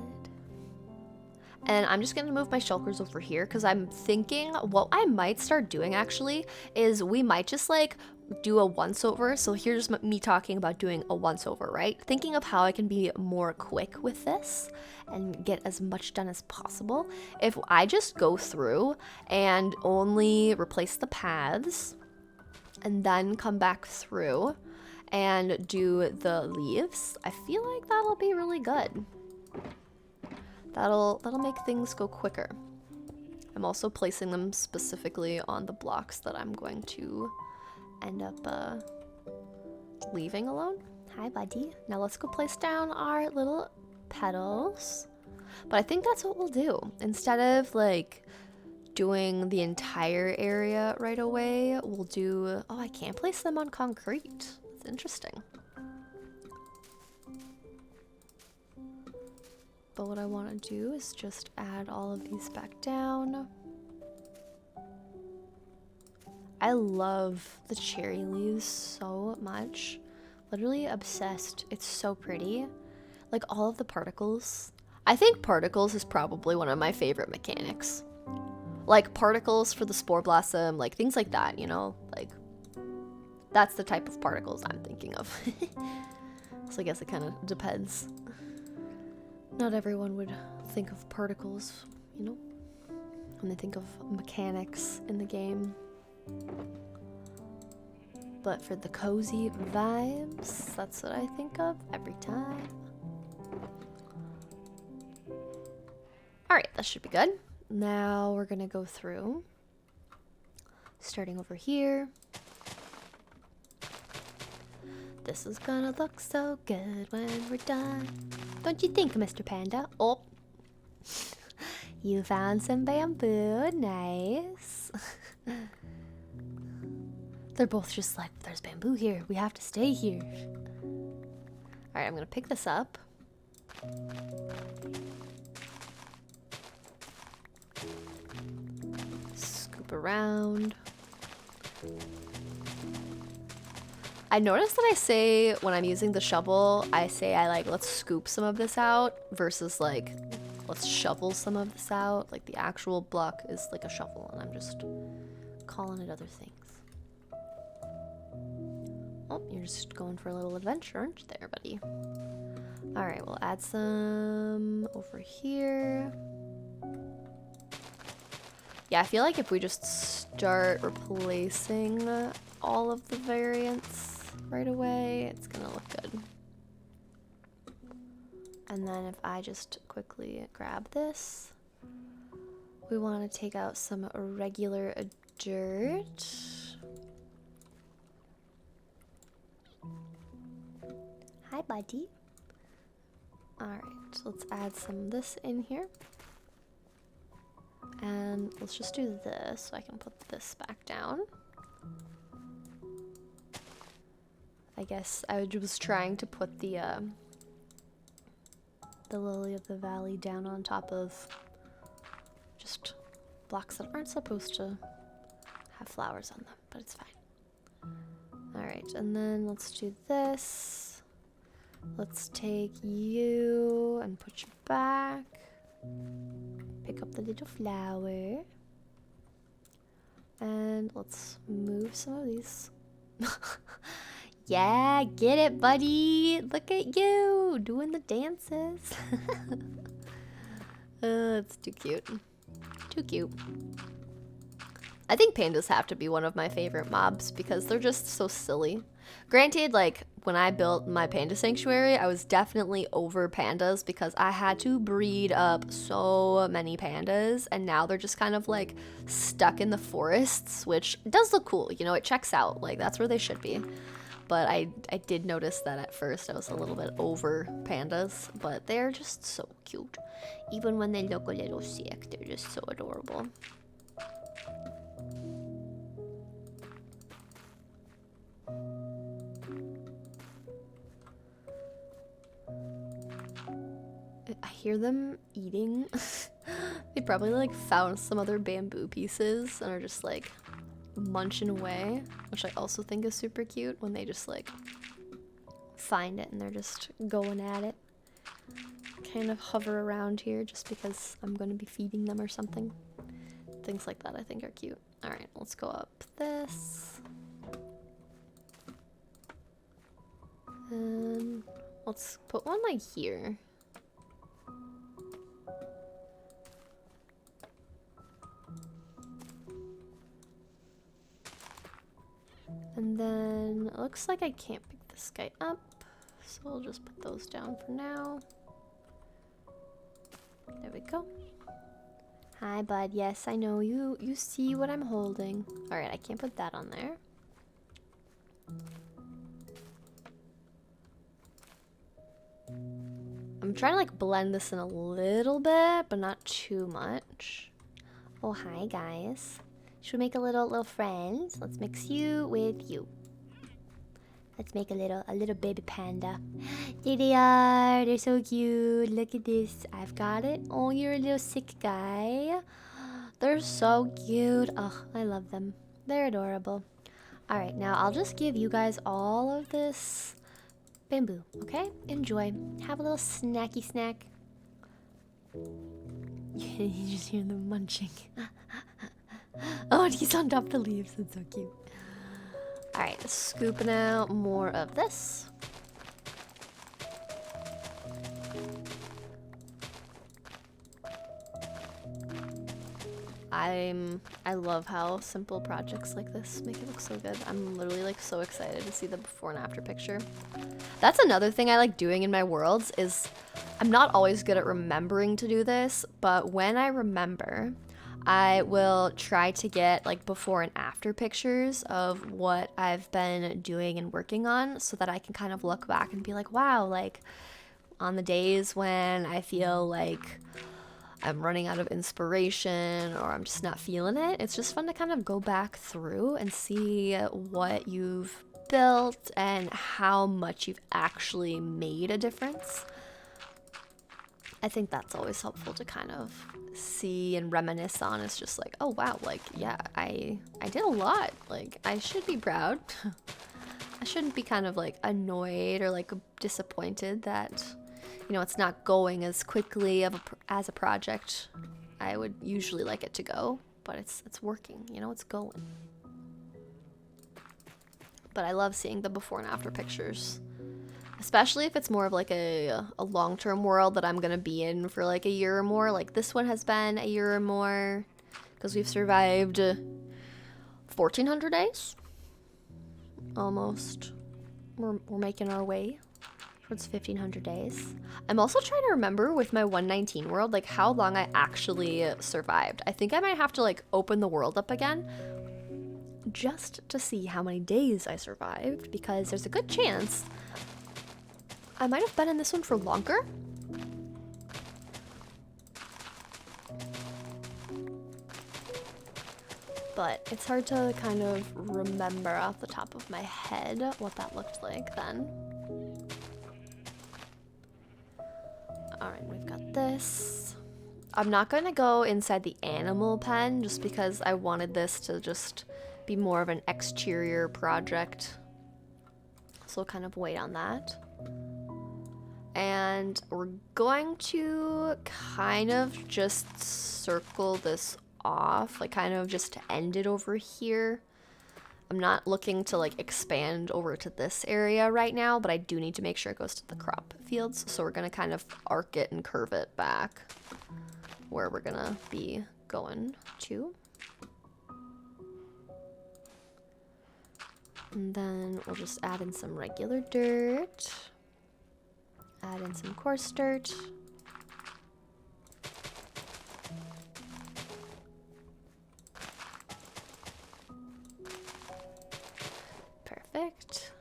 And I'm just gonna move my shulkers over here because I'm thinking what I might start doing actually is we might just like do a once over. So here's me talking about doing a once over, right? Thinking of how I can be more quick with this and get as much done as possible. If I just go through and only replace the paths and then come back through and do the leaves, I feel like that'll be really good. That'll make things go quicker. I'm also placing them specifically on the blocks that I'm going to end up leaving alone. Hi, buddy. Now let's go place down our little petals. But I think that's what we'll do. Instead of like doing the entire area right away, we'll do... Oh, I can't place them on concrete. It's interesting. But what I want to do is just add all of these back down. I love the cherry leaves so much. Literally obsessed. It's so pretty. Like all of the particles. I think particles is probably one of my favorite mechanics. Like particles for the spore blossom, like things like that, you know? Like that's the type of particles I'm thinking of. So I guess it kind of depends. Not everyone would think of particles, you know, when they think of mechanics in the game. But for the cozy vibes, that's what I think of every time. Alright, that should be good. Now we're gonna go through, starting over here. This is gonna look so good when we're done. Don't you think, Mr. Panda? Oh, you found some bamboo. Nice. They're both just like, there's bamboo here. We have to stay here. All right, I'm gonna pick this up. Scoop around. I noticed that I say when I'm using the shovel, I say I like, let's scoop some of this out versus like, let's shovel some of this out. Like the actual block is like a shovel and I'm just calling it other things. Oh, you're just going for a little adventure, aren't you there, buddy? All right, we'll add some over here. Yeah, I feel like if we just start replacing all of the variants right away, it's gonna look good. And then if I just quickly grab this, we want to take out some regular dirt. Hi, buddy. Alright, let's add some of this in here. And let's just do this so I can put this back down. I guess I was trying to put the lily of the valley down on top of just blocks that aren't supposed to have flowers on them, but it's fine. Alright, and then let's do this. Let's take you and put you back. Pick up the little flower. And let's move some of these. Yeah, get it, buddy. Look at you doing the dances. It's too cute. Too cute. I think pandas have to be one of my favorite mobs because they're just so silly. Granted, like, when I built my panda sanctuary, I was definitely over pandas because I had to breed up so many pandas, and now they're just kind of, like, stuck in the forests, which does look cool. You know, it checks out. Like, that's where they should be. But I did notice that at first I was a little bit over pandas, but they're just so cute. Even when they look a little sick, they're just so adorable. I hear them eating. They probably like found some other bamboo pieces and are just like munching away, which I also think is super cute when they just like find it and they're just going at it. Kind of hover around here just because I'm going to be feeding them or something. Things like that I think are cute. Alright, let's go up this. And let's put one like here. And then it looks like I can't pick this guy up, so I'll just put those down for now. There we go. Hi, bud. Yes, I know you. You see what I'm holding. All right, I can't put that on there. I'm trying to like blend this in a little bit, but not too much. Oh, hi, guys. Should we make a little friends? Let's mix you with you. Let's make a little baby panda. There they are. They're so cute. Look at this. I've got it. Oh, you're a little sick guy. They're so cute. Oh, I love them. They're adorable. All right, now I'll just give you guys all of this bamboo, okay? Enjoy. Have a little snacky snack. You just hear them munching. Oh, and he's on top of the leaves. That's so cute. Alright, scooping out more of this. I love how simple projects like this make it look so good. I'm literally like so excited to see the before and after picture. That's another thing I like doing in my worlds is I'm not always good at remembering to do this, but when I remember, I will try to get like before and after pictures of what I've been doing and working on so that I can kind of look back and be like, wow, like on the days when I feel like I'm running out of inspiration or I'm just not feeling it, it's just fun to kind of go back through and see what you've built and how much you've actually made a difference. I think that's always helpful to kind of see and reminisce on. It's just like, oh wow, like yeah, I did a lot. Like I should be proud. I shouldn't be kind of like annoyed or like disappointed that, you know, it's not going as quickly as a project I would usually like it to go, but it's working, you know, it's going. But I love seeing the before and after pictures. Especially if it's more of like a long-term world that I'm gonna be in for like a year or more. Like this one has been a year or more because we've survived 1,400 days. Almost. We're making our way towards 1,500 days. I'm also trying to remember with my 119 world, like how long I actually survived. I think I might have to like open the world up again just to see how many days I survived because there's a good chance I might have been in this one for longer. But it's hard to kind of remember off the top of my head what that looked like then. Alright, we've got this. I'm not going to go inside the animal pen just because I wanted this to just be more of an exterior project. So we'll kind of wait on that. And we're going to kind of just circle this off, like kind of just to end it over here. I'm not looking to like expand over to this area right now, but I do need to make sure it goes to the crop fields. So we're going to kind of arc it and curve it back where we're going to be going to. And then we'll just add in some regular dirt. Add in some coarse dirt. Perfect.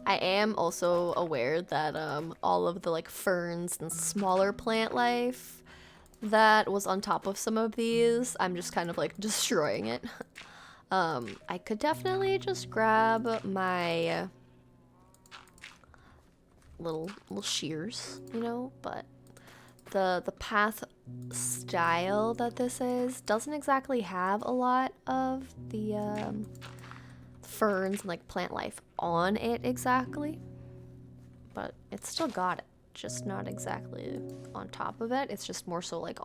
I am also aware that all of the like ferns and smaller plant life that was on top of some of these, I'm just kind of like destroying it. I could definitely just grab my little shears, you know, but the path style that this is doesn't exactly have a lot of the ferns and like plant life on it exactly, but it's still got it, just not exactly on top of it. It's just more so like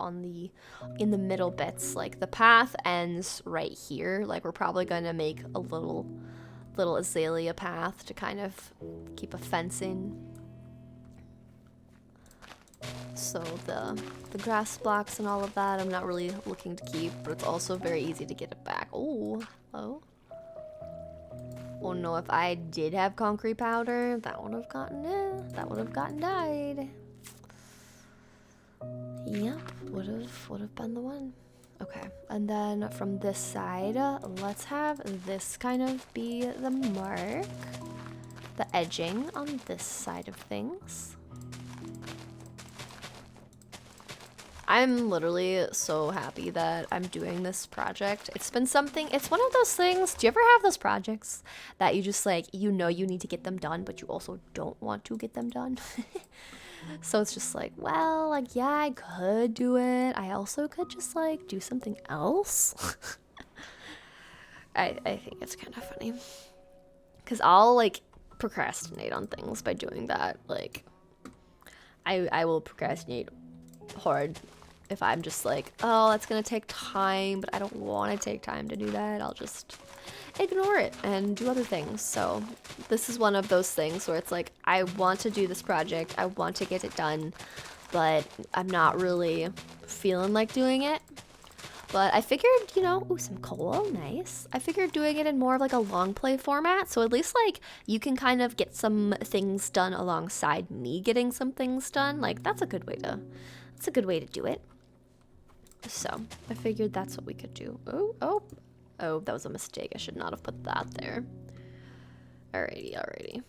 in the middle bits. Like the path ends right here. Like we're probably gonna make a little azalea path to kind of keep a fence in. So the grass blocks and all of that I'm not really looking to keep, but it's also very easy to get it back. Oh no, if I did have concrete powder, that would have gotten died. Yep, would have been the one. Okay, and then from this side, let's have this kind of be the mark, the edging on this side of things. I'm literally so happy that I'm doing this project. It's been something, it's one of those things, do you ever have those projects that you just like, you know you need to get them done, but you also don't want to get them done? So it's just like, well, like, yeah, I could do it. I also could just like do something else. I think it's kind of funny. Because I'll like procrastinate on things by doing that. Like, I will procrastinate hard if I'm just like, oh, that's gonna take time, but I don't want to take time to do that. I'll just ignore it and do other things. So this is one of those things where it's like, I want to do this project, I want to get it done, but I'm not really feeling like doing it. But I figured, you know, ooh, some coal, nice. I figured doing it in more of like a long play format, so at least like you can kind of get some things done alongside me getting some things done. Like that's a good way to do it. So I figured that's what we could do. Oh, that was a mistake. I should not have put that there. Alrighty.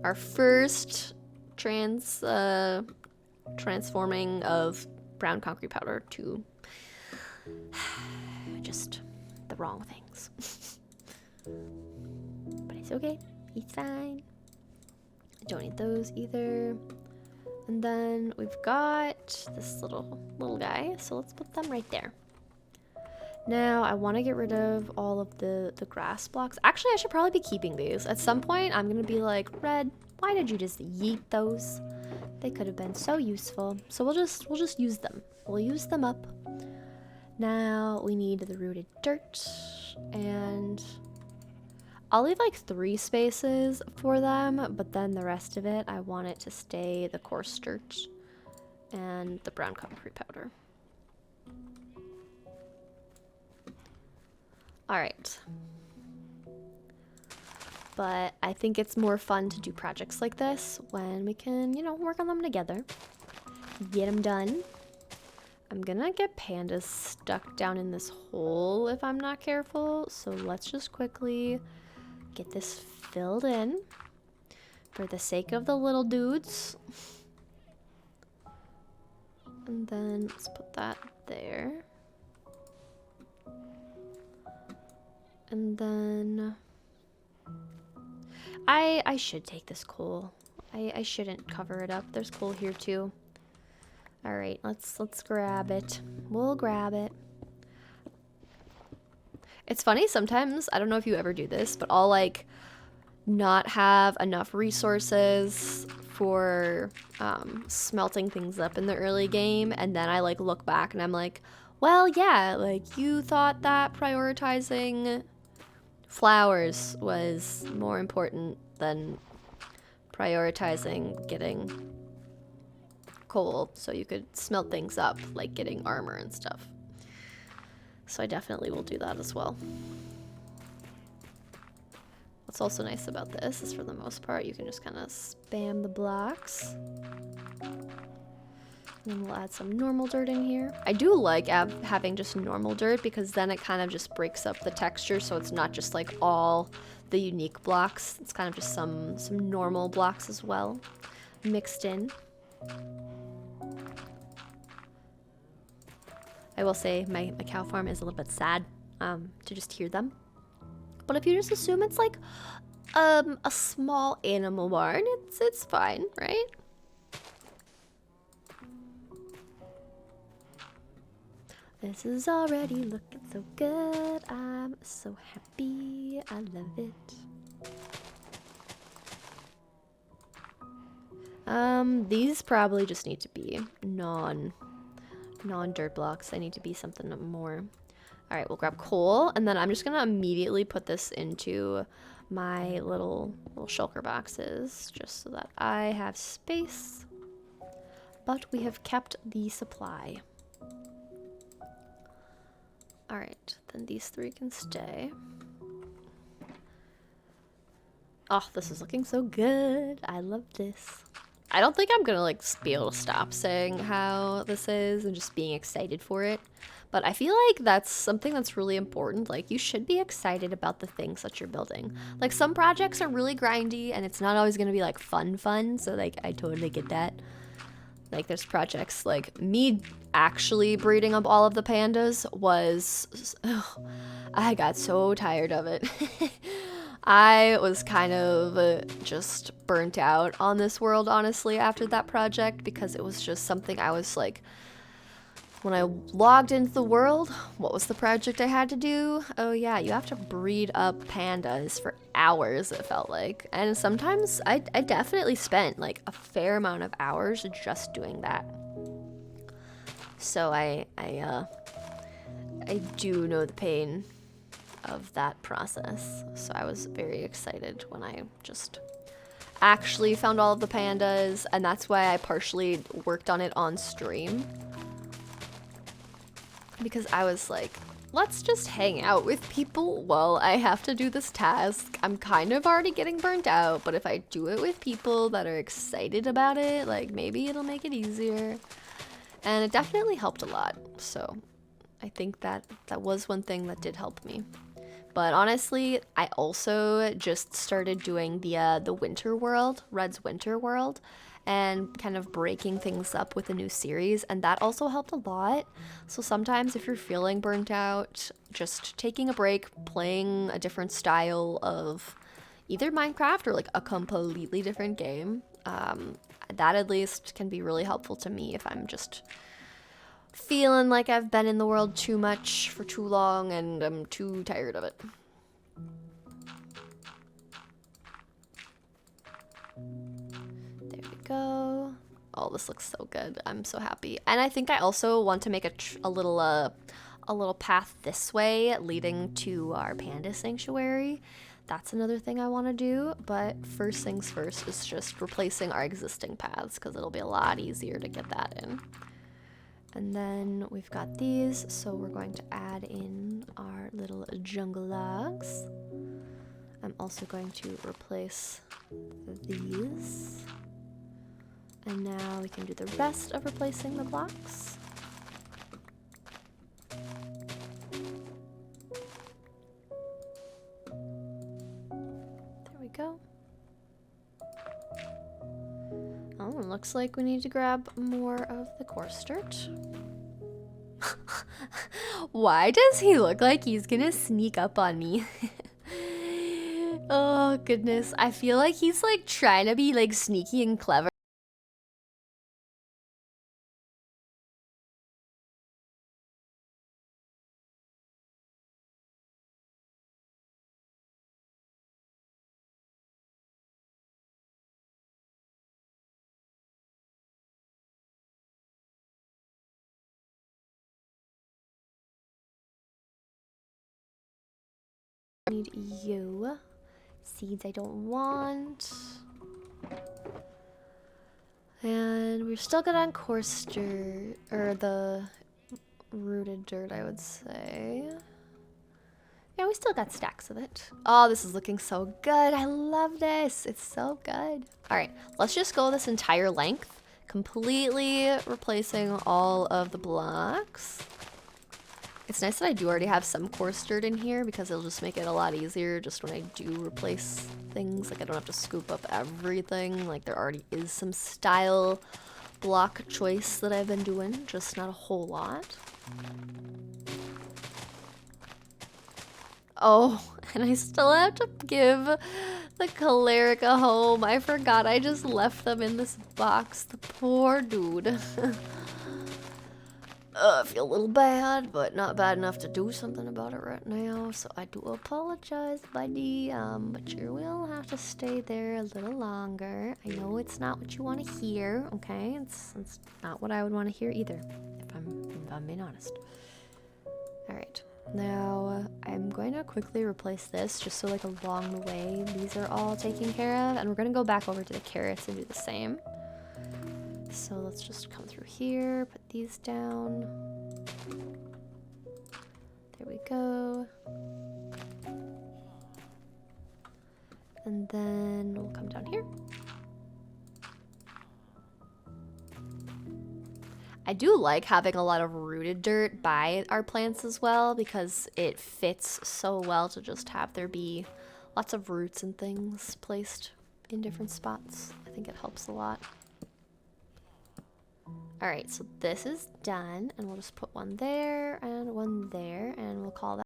Our first transforming of brown concrete powder to just the wrong things. But it's okay. It's fine. I don't need those either. And then we've got this little guy, so let's put them right there. Now I want to get rid of all of the grass blocks. Actually, I should probably be keeping these. At some point, I'm gonna be like, Red, why did you just yeet those? They could have been so useful. So we'll just use them. We'll use them up. Now we need the rooted dirt, and I'll leave like 3 spaces for them, but then the rest of it, I want it to stay the coarse dirt and the brown concrete powder. All right. But I think it's more fun to do projects like this when we can, you know, work on them together. Get them done. I'm gonna get pandas stuck down in this hole if I'm not careful, so let's just quickly get this filled in for the sake of the little dudes. And then let's put that there. And then I should take this coal. I shouldn't cover it up. There's coal here too. All right, let's grab it. We'll grab it. It's funny sometimes, I don't know if you ever do this, but I'll like not have enough resources for smelting things up in the early game, and then I like look back and I'm like, well, yeah, like you thought that prioritizing flowers was more important than prioritizing getting coal so you could smelt things up, like getting armor and stuff. So I definitely will do that as well. What's also nice about this is for the most part you can just kind of spam the blocks. And then we'll add some normal dirt in here. I do like having just normal dirt because then it kind of just breaks up the texture, so it's not just like all the unique blocks. It's kind of just some normal blocks as well mixed in. I will say my cow farm is a little bit sad to just hear them. But if you just assume it's like a small animal barn, it's fine, right? This is already looking so good. I'm so happy. I love it. These probably just need to be non-dirt blocks. They need to be something more. All right, we'll grab coal, and then I'm just gonna immediately put this into my little shulker boxes, just so that I have space. But we have kept the supply. All right, then these three can stay. Oh, this is looking so good. I love this. I don't think I'm gonna like be able to stop saying how this is and just being excited for it. But I feel like that's something that's really important. Like, you should be excited about the things that you're building. Like, some projects are really grindy and it's not always gonna be like fun. So like, I totally get that. Like, there's projects like me actually breeding up all of the pandas was, I got so tired of it. I was kind of just burnt out on this world, honestly, after that project, because it was just something I was like, when I logged into the world, what was the project I had to do? Oh yeah, you have to breed up pandas for hours, it felt like. And sometimes I definitely spent like a fair amount of hours just doing that. So I do know the pain of that process. So I was very excited when I just actually found all of the pandas, and that's why I partially worked on it on stream. Because I was like, let's just hang out with people while I have to do this task. I'm kind of already getting burnt out, but if I do it with people that are excited about it, like maybe it'll make it easier. And it definitely helped a lot. So I think that was one thing that did help me. But honestly, I also just started doing the winter world, Red's winter world, and kind of breaking things up with a new series, and that also helped a lot. So sometimes if you're feeling burnt out, just taking a break, playing a different style of either Minecraft or like a completely different game, that at least can be really helpful to me if I'm just feeling like I've been in the world too much for too long and I'm too tired of it. There we go. Oh, this looks so good. I'm so happy. And I think I also want to make a little path this way leading to our panda sanctuary. That's another thing I want to do, but first things first is just replacing our existing paths because it'll be a lot easier to get that in. And then we've got these, so we're going to add in our little jungle logs. I'm also going to replace these. And now we can do the rest of replacing the blocks. There we go. Oh, looks like we need to grab more of the coarse dirt. Why does he look like he's gonna sneak up on me? Oh goodness, I feel like he's like trying to be like sneaky and clever. I need you. Seeds I don't want. And we're still good on coarse dirt, or the rooted dirt, I would say. Yeah, we still got stacks of it. Oh, this is looking so good. I love this. It's so good. All right, let's just go this entire length, completely replacing all of the blocks. It's nice that I do already have some coarse dirt in here because it'll just make it a lot easier just when I do replace things. Like I don't have to scoop up everything. Like there already is some style block choice that I've been doing, just not a whole lot. Oh, and I still have to give the cleric a home. I forgot I just left them in this box. The poor dude. I feel a little bad, but not bad enough to do something about it right now, so I do apologize, buddy, but you will have to stay there a little longer. I know it's not what you want to hear, okay? It's not what I would want to hear either, if I'm being honest. Alright, now I'm going to quickly replace this, just so like along the way these are all taken care of, and we're going to go back over to the carrots and do the same. So let's just come through here, put these down. There we go. And then we'll come down here. I do like having a lot of rooted dirt by our plants as well, because it fits so well to just have there be lots of roots and things placed in different spots. I think it helps a lot. Alright, so this is done, and we'll just put one there, and we'll call that.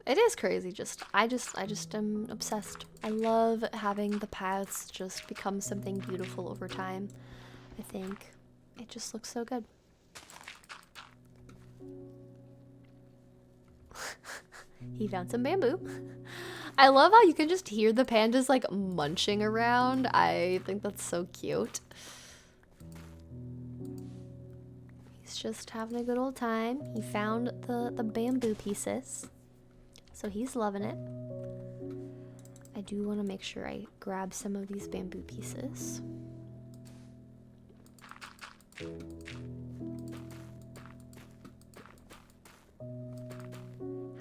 It is crazy, I just am obsessed. I love having the paths just become something beautiful over time. I think it just looks so good. He found some bamboo. I love how you can just hear the pandas like munching around. I think that's so cute. He's just having a good old time. He found the bamboo pieces. So he's loving it. I do want to make sure I grab some of these bamboo pieces.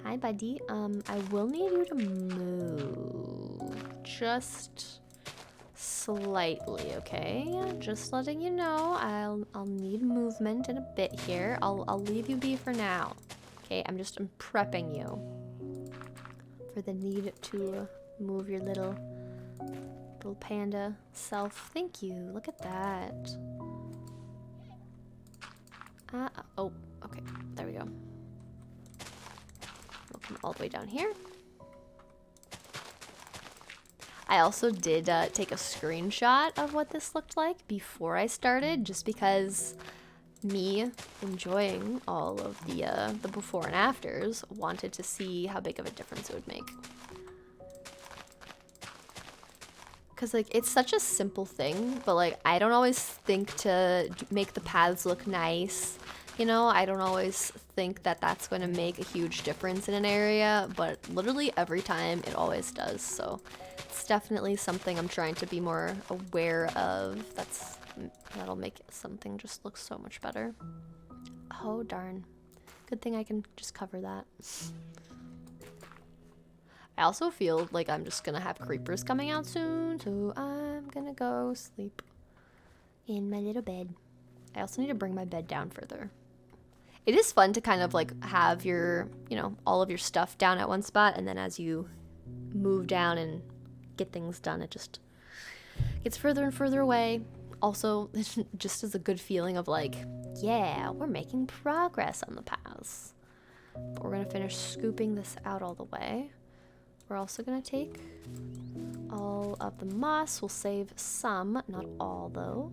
Hi, buddy. I will need you to move just slightly, okay? Just letting you know. I'll need movement in a bit here. I'll leave you be for now. Okay, I'm prepping you for the need to move your little panda self. Thank you. Look at that. Oh, okay. There we go. We'll come all the way down here. I also did take a screenshot of what this looked like before I started, just because me enjoying all of the before and afters wanted to see how big of a difference it would make. Because like it's such a simple thing, but like I don't always think to make the paths look nice, you know. I don't always think that that's going to make a huge difference in an area, but literally every time it always does. So it's definitely something I'm trying to be more aware of. That'll make something just look so much better. Oh darn. Good thing I can just cover that. I also feel like I'm just gonna have creepers coming out soon, so I'm gonna go sleep in my little bed. I also need to bring my bed down further. It is fun to kind of like have your, you know, all of your stuff down at one spot, and then as you move down and get things done, it just gets further and further away. Also, it just is a good feeling of like, yeah, we're making progress on the paths. But we're gonna finish scooping this out all the way. We're also gonna take all of the moss. We'll save some, not all though.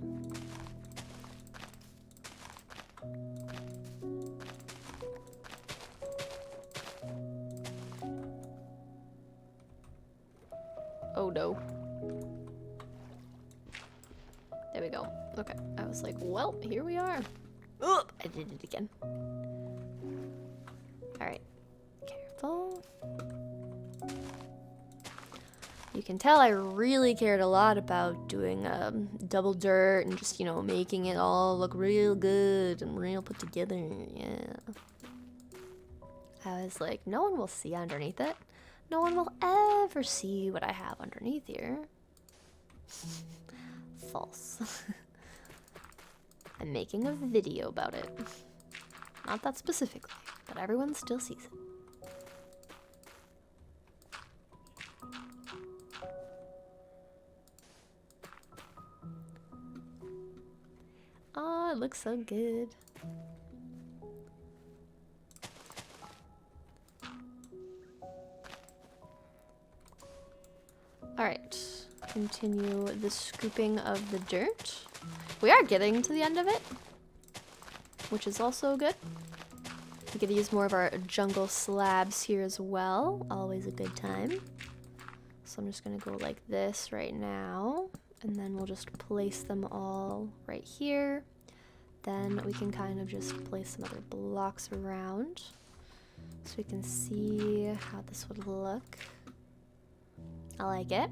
Oh no. There we go. Okay, I was like, well, here we are. Oop, I did it again. Alright, careful. You can tell I really cared a lot about doing double dirt and just, you know, making it all look real good and real put together, yeah. I was like, no one will see underneath it. No one will ever see what I have underneath here. False. I'm making a video about it. Not that specifically, but everyone still sees it. looks so good. Alright, continue the scooping of the dirt. We are getting to the end of it, which is also good. We could use more of our jungle slabs here as well. Always a good time. So I'm just gonna go like this right now, and then we'll just place them all right here. Then we can kind of just place some other blocks around so we can see how this would look. I like it.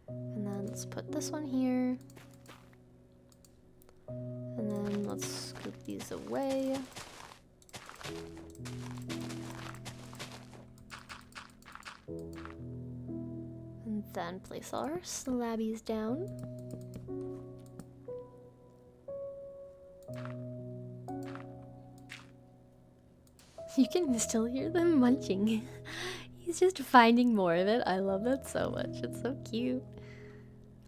And then let's put this one here. And then let's scoop these away. And then place all our slabbies down. You can still hear them munching. He's just finding more of it. I love that so much. It's so cute.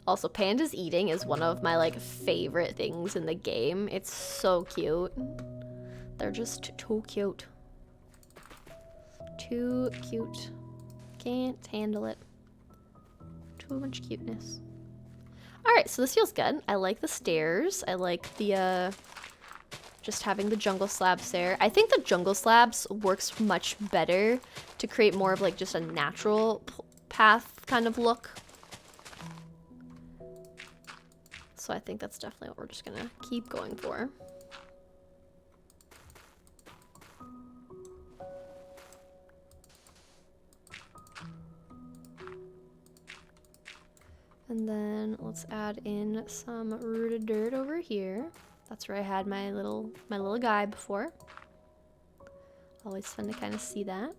Also, Panda's eating is one of my like favorite things in the game. It's so cute. They're just too cute. Too cute. Can't handle it. Too much cuteness. Alright, so this feels good. I like the stairs. I like the just having the jungle slabs there. I think the jungle slabs works much better to create more of like just a natural path kind of look. So I think that's definitely what we're just gonna keep going for. And then let's add in some rooted dirt over here. That's where I had my little guy before. Always fun to kind of see that.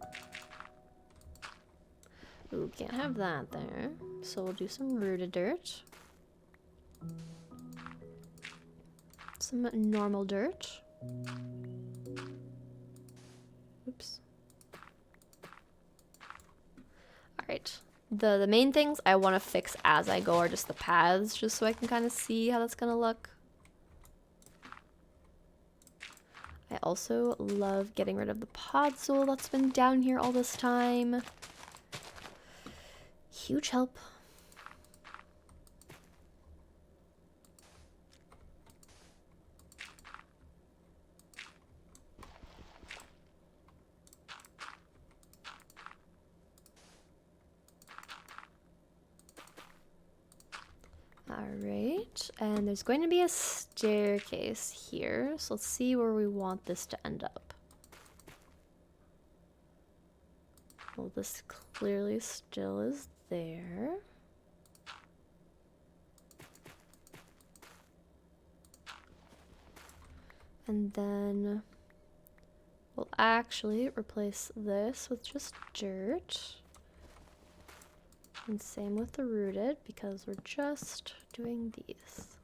Ooh, can't have that there. So we'll do some rooted dirt. Some normal dirt. Oops. Alright. The main things I want to fix as I go are just the paths, just so I can kind of see how that's going to look. I also love getting rid of the podzol that's been down here all this time. Huge help. Alright, and there's going to be a staircase here, so let's see where we want this to end up. Well, this clearly still is there. And then we'll actually replace this with just dirt. And same with the rooted, because we're just doing these.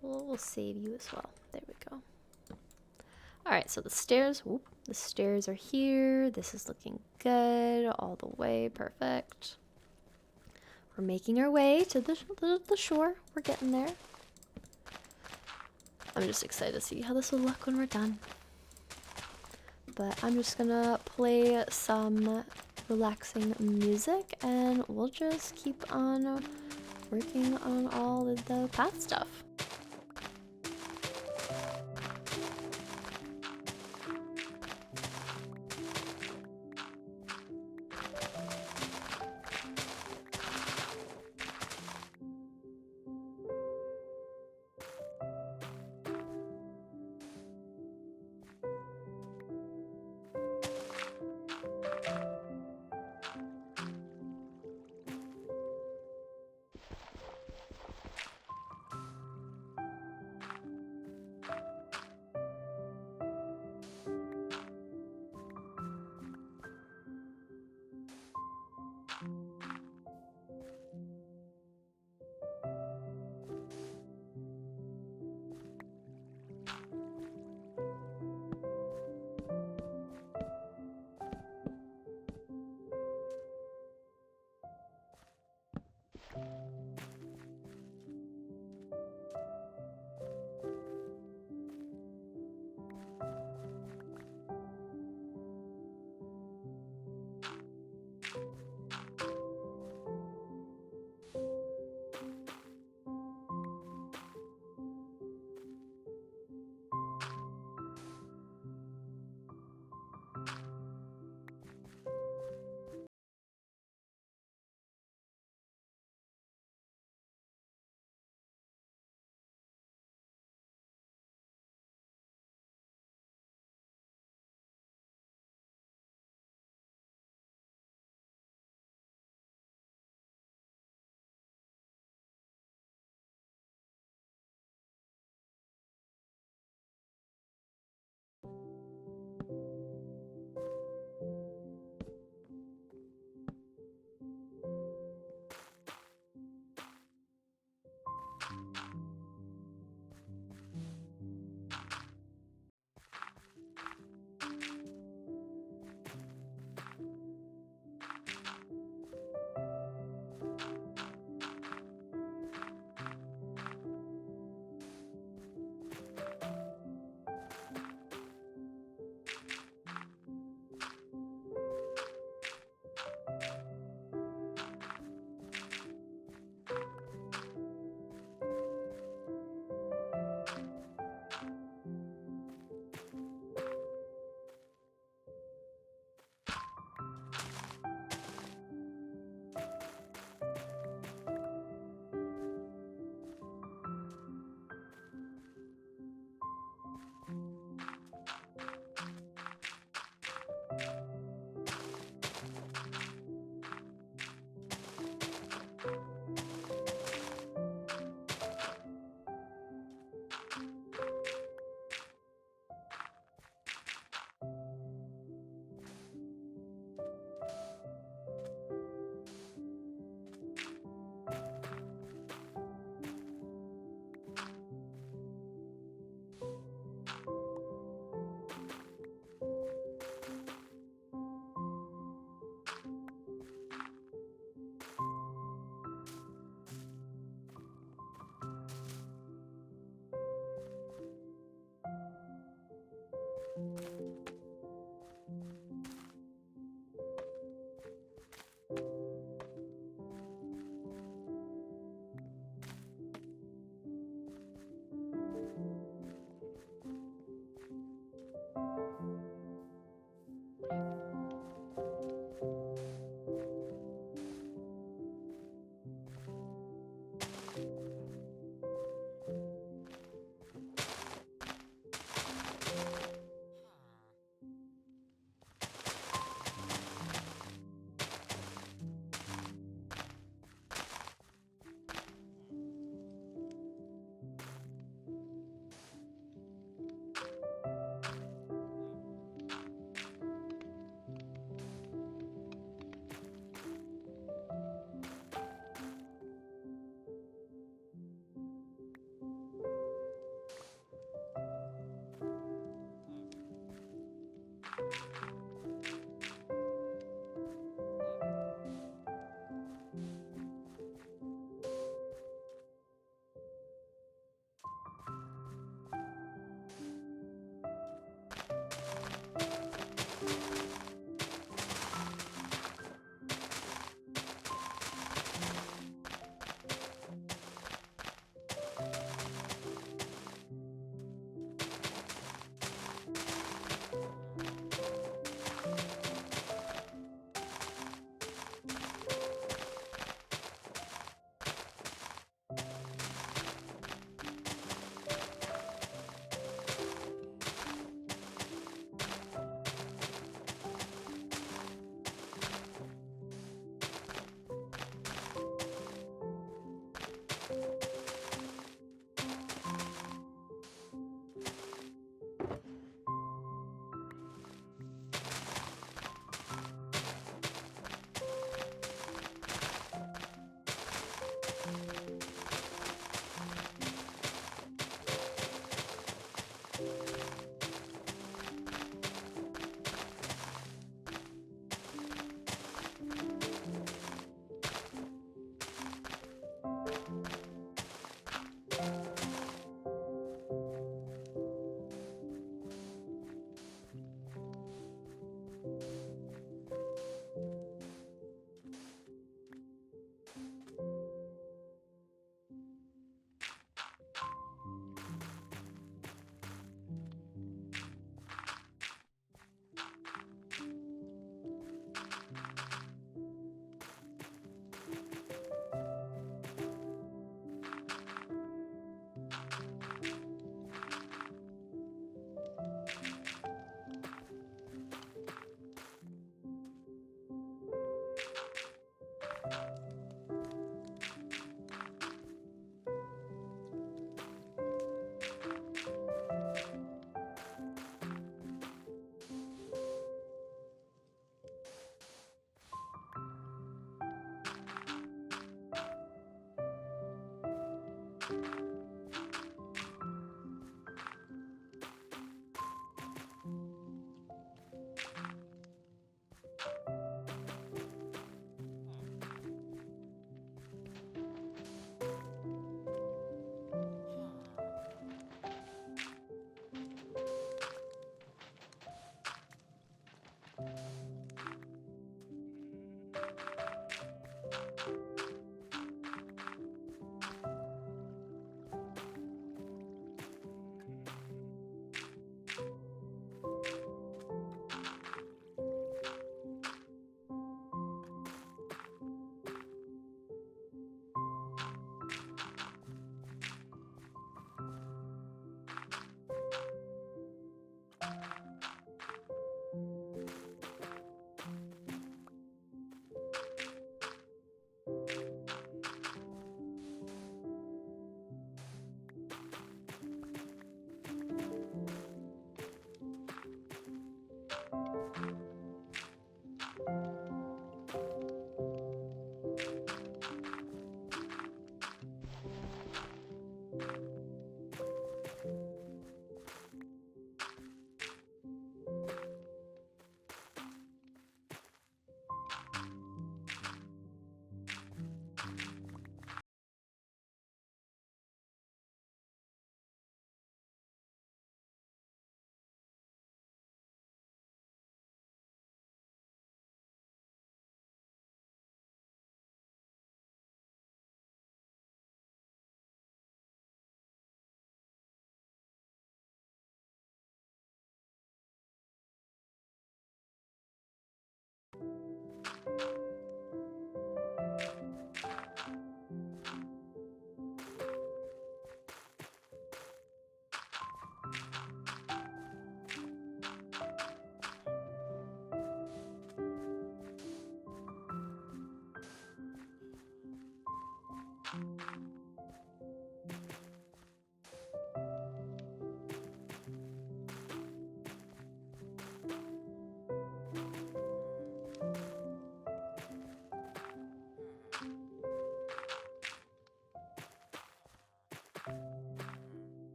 We'll save you as well. There we go. Alright, so the stairs, the stairs are here. This is looking good all the way. Perfect. We're making our way to the shore. We're getting there. I'm just excited to see how this will look when we're done. But I'm just gonna play some relaxing music and we'll just keep on working on all of the path stuff.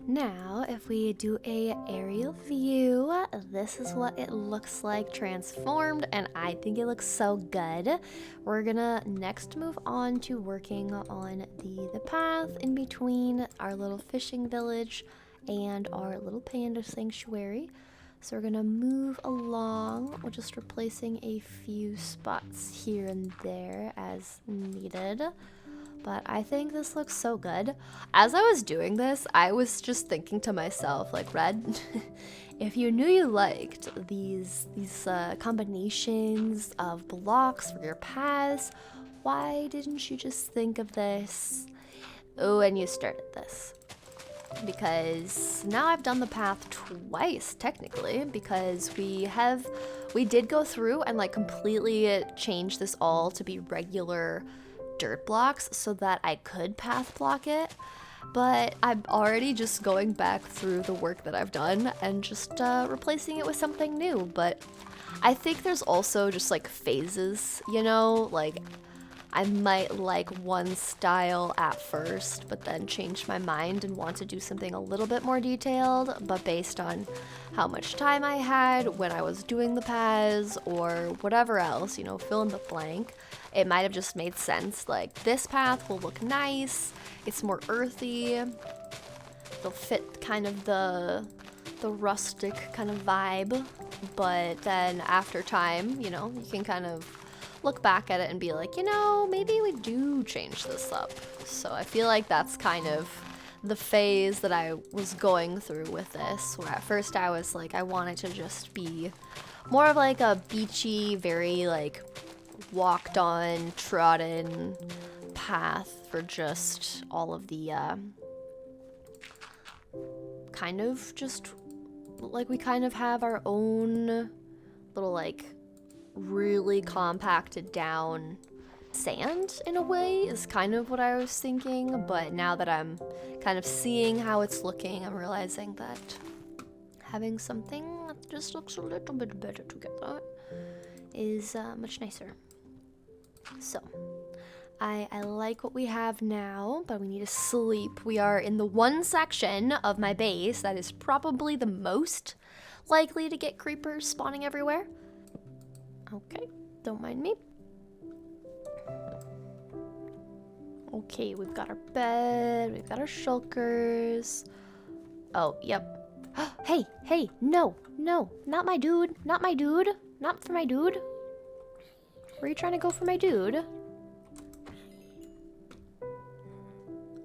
Now, if we do a aerial view, this is what it looks like transformed, and I think it looks so good. We're gonna next move on to working on the path in between our little fishing village and our little panda sanctuary. So we're gonna move along. We're just replacing a few spots here and there as needed. But I think this looks so good. As I was doing this, I was just thinking to myself, like, Red, if you knew you liked these combinations of blocks for your paths, why didn't you just think of this when you started this? Because now I've done the path twice, technically, because we did go through and like completely change this all to be regular dirt blocks so that I could path block it, but I'm already just going back through the work that I've done and just replacing it with something new. But I think there's also just like phases, you know, like I might like one style at first, but then change my mind and want to do something a little bit more detailed, but based on how much time I had when I was doing the paths or whatever else, you know, fill in the blank. It might have just made sense, like this path will look nice, it's more earthy, it'll fit kind of the rustic kind of vibe, but then after time, you know, you can kind of look back at it and be like, you know, maybe we do change this up. So I feel like that's kind of the phase that I was going through with this, where at first I was like, I wanted to just be more of like a beachy, very like walked on, trodden path for just all of the kind of just like we kind of have our own little like really compacted down sand in a way is kind of what I was thinking, but now that I'm kind of seeing how it's looking, I'm realizing that having something that just looks a little bit better together is much nicer. So I like what we have now, but we need to sleep. We are in the one section of my base that is probably the most likely to get creepers spawning everywhere. Okay, don't mind me. Okay, we've got our bed, we've got our shulkers. Oh, yep. Hey, no, not my dude, not for my dude. Were you trying to go for my dude?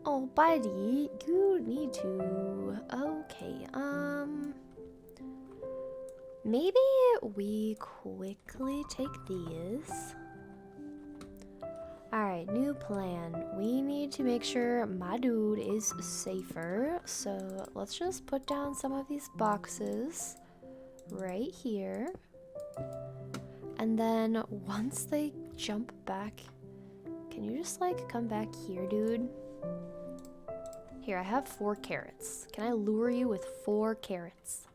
Oh, buddy, you need to. Okay, maybe we quickly take these. Alright, new plan. We need to make sure my dude is safer. So let's just put down some of these boxes right here. And then once they jump back, can you just like come back here, dude? Here, I have 4 carrots. Can I lure you with 4 carrots?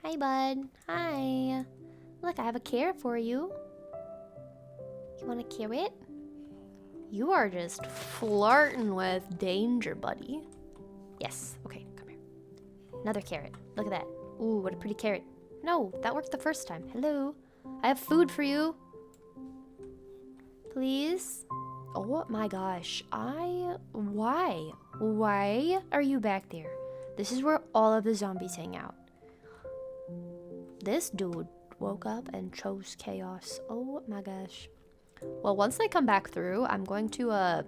Hi, bud. Hi. Look, I have a carrot for you. You want a carrot? You are just flirting with danger, buddy. Yes. Okay, come here. Another carrot. Look at that. Ooh, what a pretty carrot. No, that worked the first time. Hello. I have food for you. Please? Oh my gosh. Why? Why are you back there? This is where all of the zombies hang out. This dude woke up and chose chaos. Oh my gosh. Well, once they come back through, I'm going to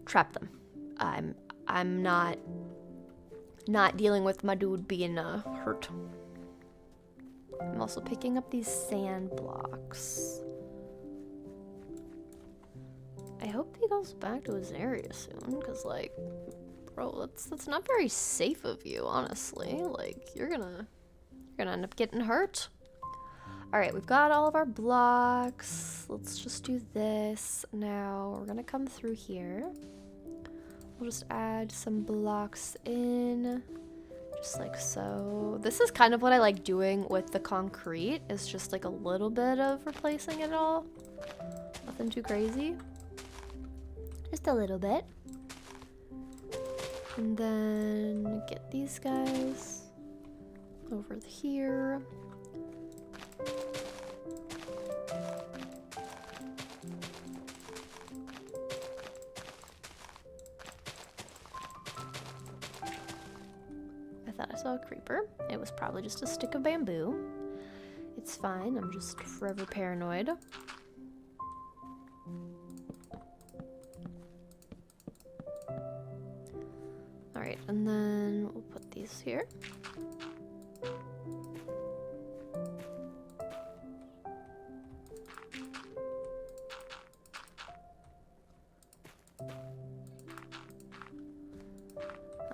trap them. I'm not dealing with my dude being hurt. I'm also picking up these sand blocks. I hope he goes back to his area soon, because, like, bro, that's not very safe of you, honestly. Like, you're gonna end up getting hurt. Alright, we've got all of our blocks. Let's just do this. Now, we're gonna come through here. We'll just add some blocks in, just like so. This is kind of what I like doing with the concrete, is just like a little bit of replacing it all. Nothing too crazy. Just a little bit. And then get these guys over here. I thought I saw a creeper. It was probably just a stick of bamboo. It's fine, I'm just forever paranoid. Alright, and then we'll put these here.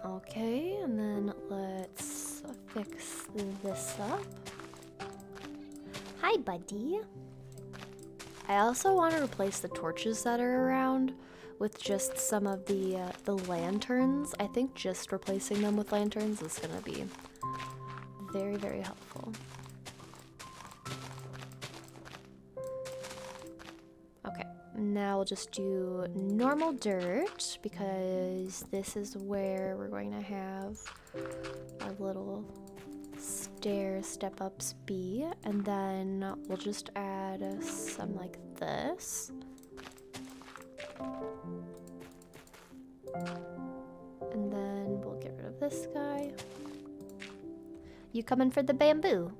Okay, and then let's fix this up. Hi, buddy. I also want to replace the torches that are around with just some of the lanterns. I think just replacing them with lanterns is gonna be very, very helpful. Okay, now we'll just do normal dirt, because this is where we're going to have our little step ups be, and then we'll just add some like this. And then we'll get rid of this guy. You coming for the bamboo?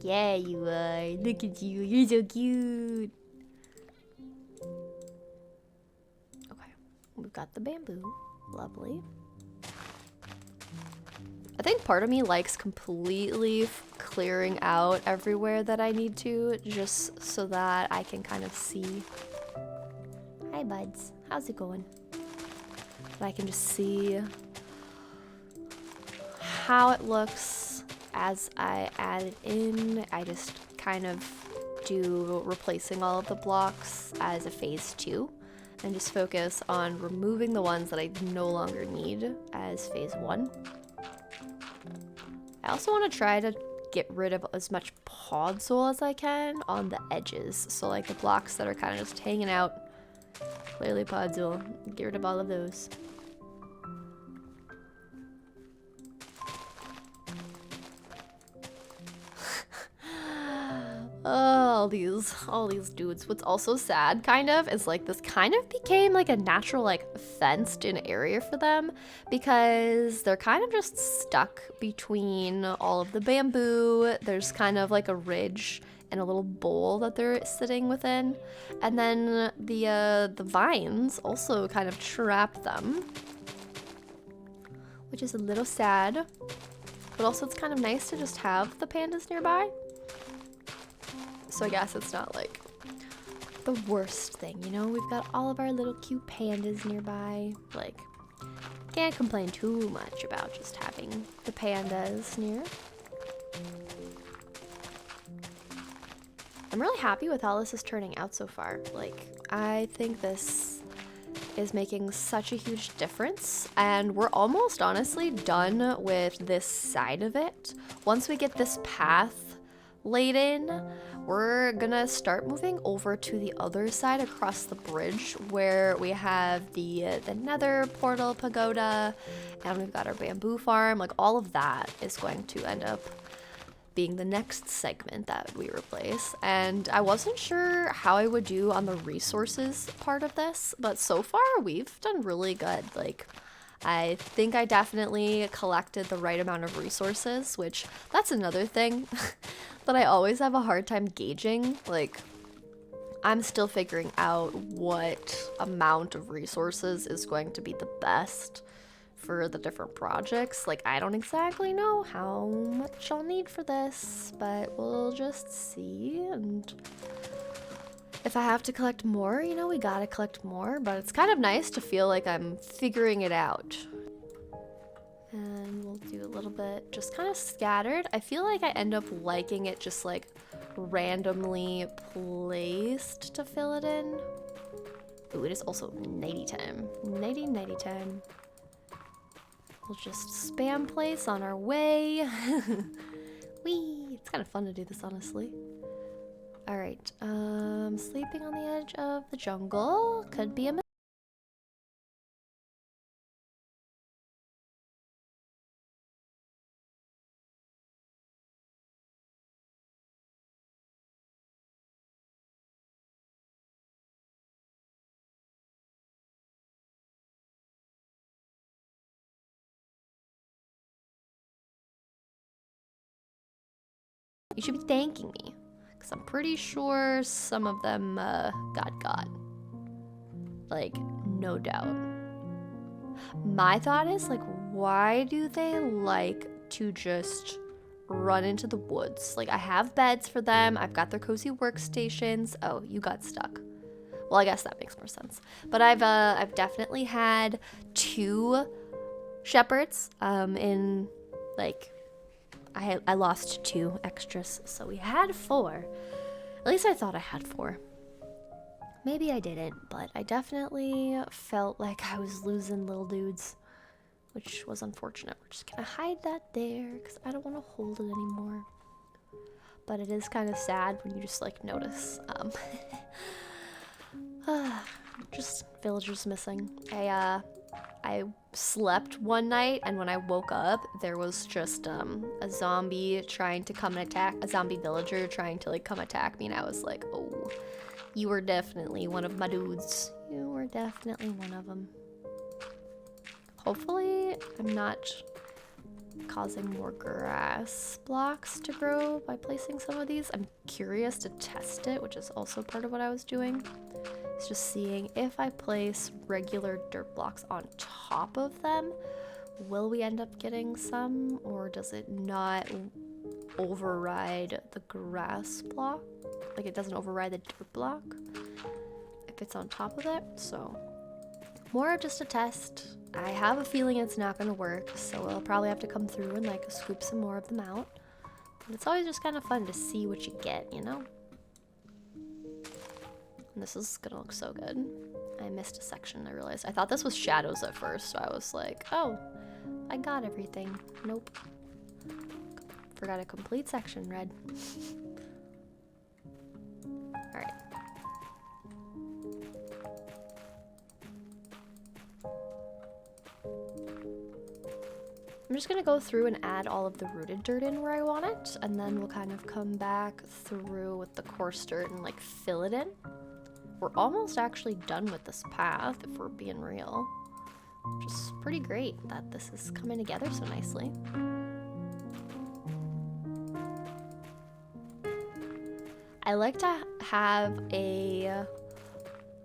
Yeah, you are. Look at you. You're so cute. Okay. We've got the bamboo. Lovely. I think part of me likes completely clearing out everywhere that I need to, just so that I can kind of see. Hi, buds. How's it going? I can just see how it looks as I add it in. I just kind of do replacing all of the blocks as a phase 2 and just focus on removing the ones that I no longer need as phase 1. I also want to try to get rid of as much podzol as I can on the edges. So like the blocks that are kind of just hanging out. Clearly podzol. Get rid of all of those. all these dudes. What's also sad, kind of, is like this kind of became like a natural like fenced in area for them, because they're kind of just stuck between all of the bamboo. There's kind of like a ridge and a little bowl that they're sitting within, and then the vines also kind of trap them, which is a little sad, but also it's kind of nice to just have the pandas nearby. So I guess it's not like the worst thing, you know? We've got all of our little cute pandas nearby. Like, can't complain too much about just having the pandas near. I'm really happy with how this is turning out so far. Like, I think this is making such a huge difference, and we're almost honestly done with this side of it. Once we get this path laid in, we're gonna start moving over to the other side across the bridge where we have the nether portal pagoda, and we've got our bamboo farm. Like, all of that is going to end up being the next segment that we replace. And I wasn't sure how I would do on the resources part of this, but so far we've done really good. Like, I think I definitely collected the right amount of resources, which that's another thing that I always have a hard time gauging. Like, I'm still figuring out what amount of resources is going to be the best for the different projects. Like, I don't exactly know how much I'll need for this, but we'll just see. And if I have to collect more, you know, we gotta collect more, but it's kind of nice to feel like I'm figuring it out. And we'll do a little bit just kind of scattered. I feel like I end up liking it just like randomly placed to fill it in. Ooh, it is also nighty time. Nighty time. We'll just spam place on our way. Whee! It's kind of fun to do this, honestly. Alright, sleeping on the edge of the jungle. Could be a mistake. You should be thanking me, because I'm pretty sure some of them got. Like, no doubt. My thought is, like, why do they like to just run into the woods? Like, I have beds for them. I've got their cozy workstations. Oh, you got stuck. Well, I guess that makes more sense. But I've definitely had 2 shepherds in, like, I lost 2 extras, so we had 4. At least I thought I had 4. Maybe I didn't, but I definitely felt like I was losing little dudes, which was unfortunate. We're just gonna hide that there because I don't want to hold it anymore. But it is kind of sad when you just like notice. Just villagers missing. I slept one night, and when I woke up, there was just a zombie trying to come and attack, a zombie villager trying to like come attack me, and I was like, oh, you were definitely one of my dudes. You were definitely one of them. Hopefully, I'm not causing more grass blocks to grow by placing some of these. I'm curious to test it, which is also part of what I was doing. It's just seeing if I place regular dirt blocks on top of them, will we end up getting some, or does it not override the grass block? Like, it doesn't override the dirt block if it's on top of it. So more of just a test. I have a feeling it's not going to work, so I'll probably have to come through and like scoop some more of them out. But it's always just kind of fun to see what you get, you know? And this is gonna look so good. I missed a section, I realized. I thought this was shadows at first, so I was like, oh, I got everything. Nope. Forgot a complete section, red. Alright. I'm just gonna go through and add all of the rooted dirt in where I want it, and then we'll kind of come back through with the coarse dirt and like fill it in. We're almost actually done with this path, if we're being real. Which is pretty great that this is coming together so nicely. I like to have a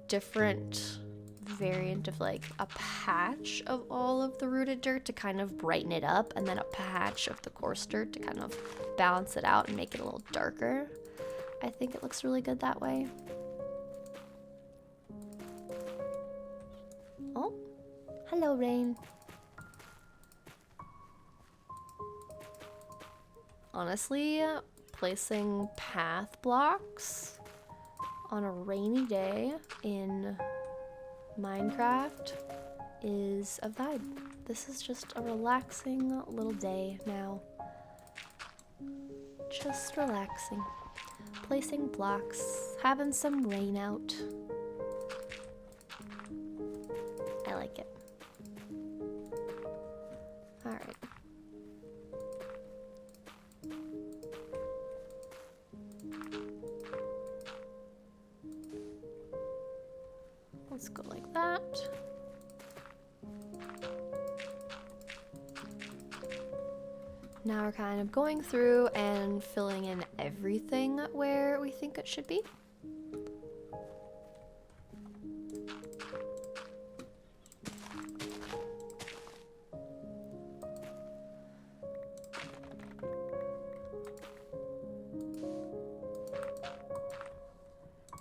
different variant of like a patch of all of the rooted dirt to kind of brighten it up, and then a patch of the coarse dirt to kind of balance it out and make it a little darker. I think it looks really good that way. Oh, hello, rain. Honestly, placing path blocks on a rainy day in Minecraft is a vibe. This is just a relaxing little day now. Just relaxing. Placing blocks, having some rain out. I like it. Alright. Let's go like that. Now we're kind of going through and filling in everything where we think it should be.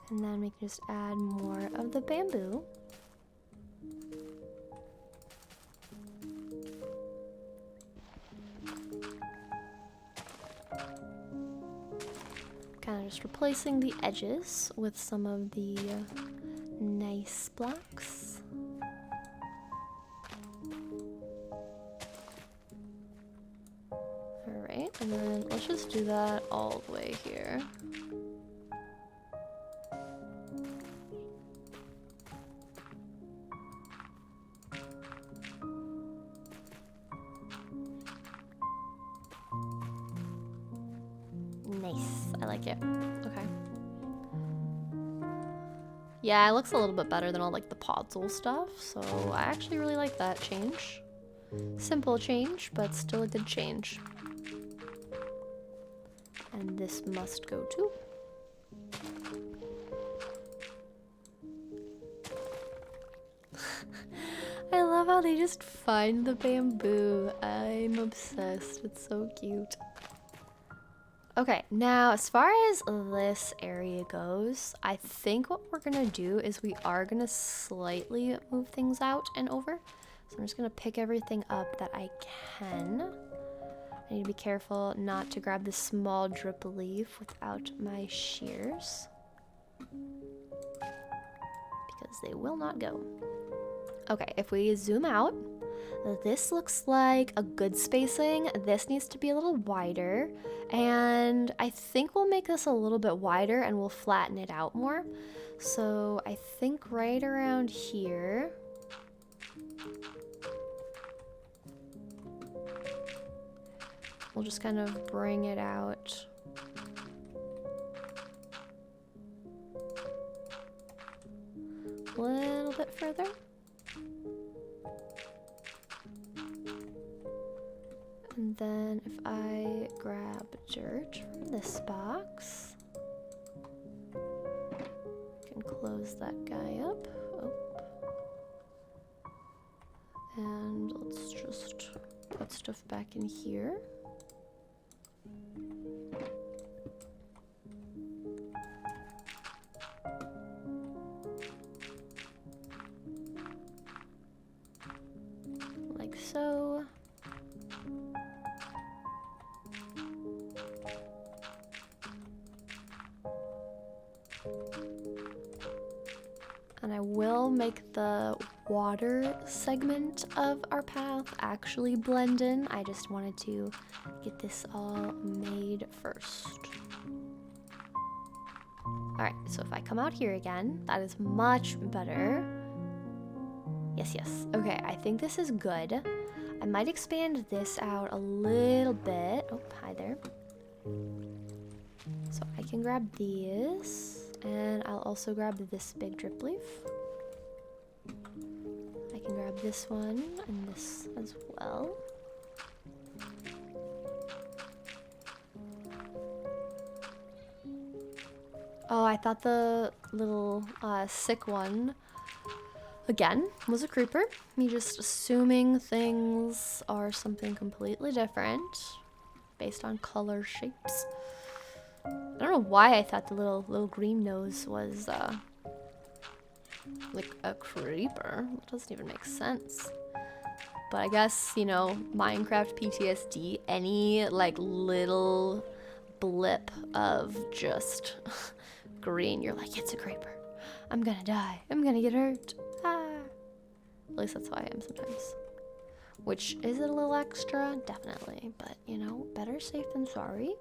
And then we can just add more of the bamboo. Kind of just replacing the edges with some of the nice blocks. Alright, and then let's just do that all the way here. Nice, I like it. Okay. Yeah, it looks a little bit better than all like the podzol stuff, so I actually really like that change. Simple change, but still a good change. And this must go too. I love how they just find the bamboo. I'm obsessed. It's so cute. Okay, now as far as this area goes, I think what we're gonna do is we are gonna slightly move things out and over. So I'm just gonna pick everything up that I can. I need to be careful not to grab this small drip leaf without my shears, because they will not go. Okay, if we zoom out, this looks like a good spacing. This needs to be a little wider, and I think we'll make this a little bit wider and we'll flatten it out more. So I think right around here. We'll just kind of bring it out. A little bit further. And then if I grab dirt from this box, I can close that guy up. Oh. And let's just put stuff back in here. Like so. And I will make the water segment of our path actually blend in. I just wanted to get this all made first. Alright, so if I come out here again, that is much better. Yes, yes. Okay, I think this is good. I might expand this out a little bit. Oh, hi there. So I can grab these. And I'll also grab this big drip leaf. I can grab this one and this as well. Oh, I thought the little sick one, again, was a creeper. Me just assuming things are something completely different based on color shapes. I don't know why I thought the little green nose was like a creeper. It doesn't even make sense. But I guess, you know, Minecraft PTSD, any like little blip of just green, you're like, it's a creeper. I'm gonna die. I'm gonna get hurt. Ah. At least that's how I am sometimes. Which, is it a little extra? Definitely. But, you know, better safe than sorry.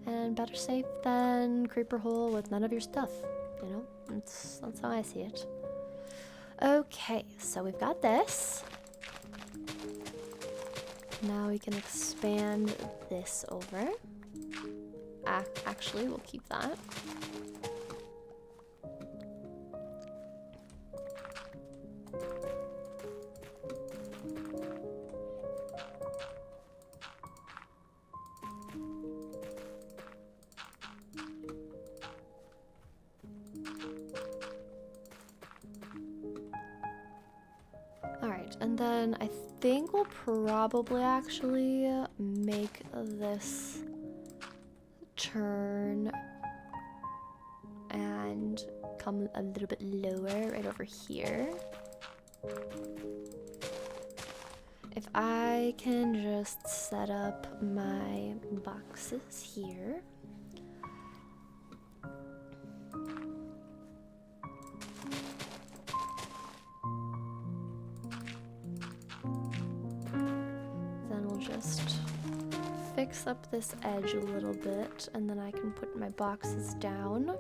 And better safe than creeper hole with none of your stuff, you know? That's how I see it. Okay, so we've got this. Now we can expand this over. Actually, we'll keep that. Alright, and then I think we'll probably actually make this turn and come a little bit lower right over here. If I can just set up my boxes here. Then we'll just fix up this edge a little bit, and then I can put my boxes down.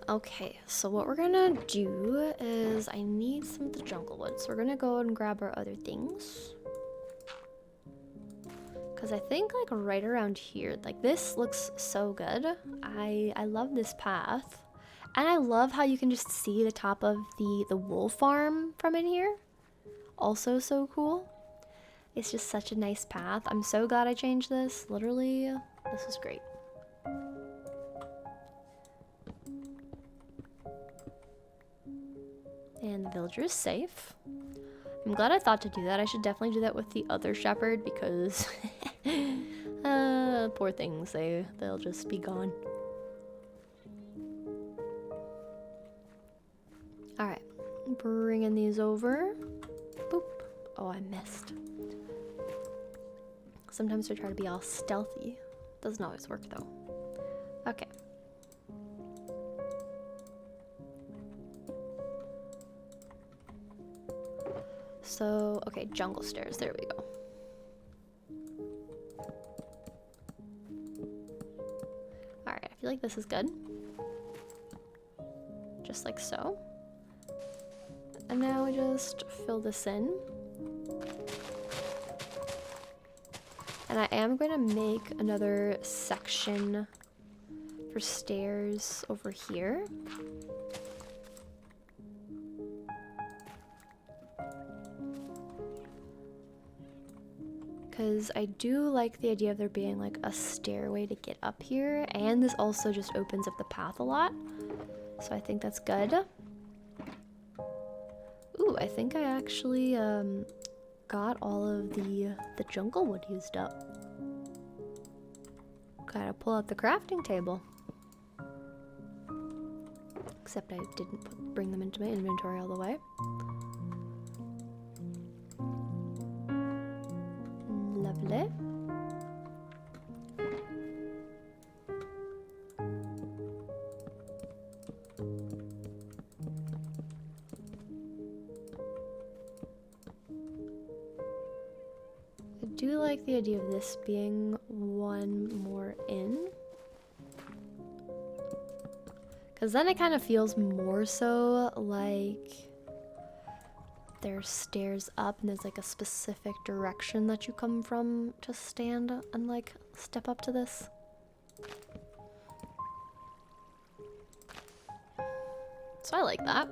Okay, so what we're gonna do is I need some of the jungle wood, so we're gonna go and grab our other things. Because I think like right around here, like this looks so good. I love this path. And I love how you can just see the top of the wool farm from in here. Also so cool. It's just such a nice path. I'm so glad I changed this. Literally, this is great. And the villager is safe. I'm glad I thought to do that. I should definitely do that with the other shepherd because poor things, they'll just be gone. Alright, bringing these over. Boop. Oh, I missed. Sometimes I try to be all stealthy. Doesn't always work though. Okay. So, okay, jungle stairs, there we go. Alright, I feel like this is good. Just like so. And now we just fill this in. And I am going to make another section for stairs over here. Because I do like the idea of there being like a stairway to get up here, and this also just opens up the path a lot, so I think that's good. Ooh, I think I actually got all of the jungle wood used up. Gotta pull out the crafting table. Except I didn't bring them into my inventory all the way. Lovely. I do like the idea of this being one more in. Because then it kind of feels more so like there's stairs up and there's like a specific direction that you come from to stand and like step up to this. So I like that.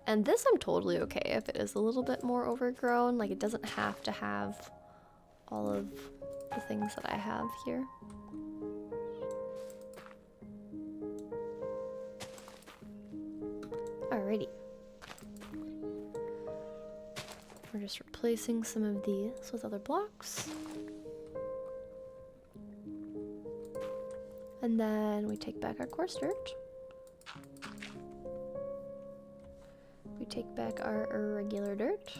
And this I'm totally okay if it is a little bit more overgrown. Like it doesn't have to have all of the things that I have here. Alrighty. We're just replacing some of these with other blocks. And then we take back our coarse dirt. We take back our irregular dirt.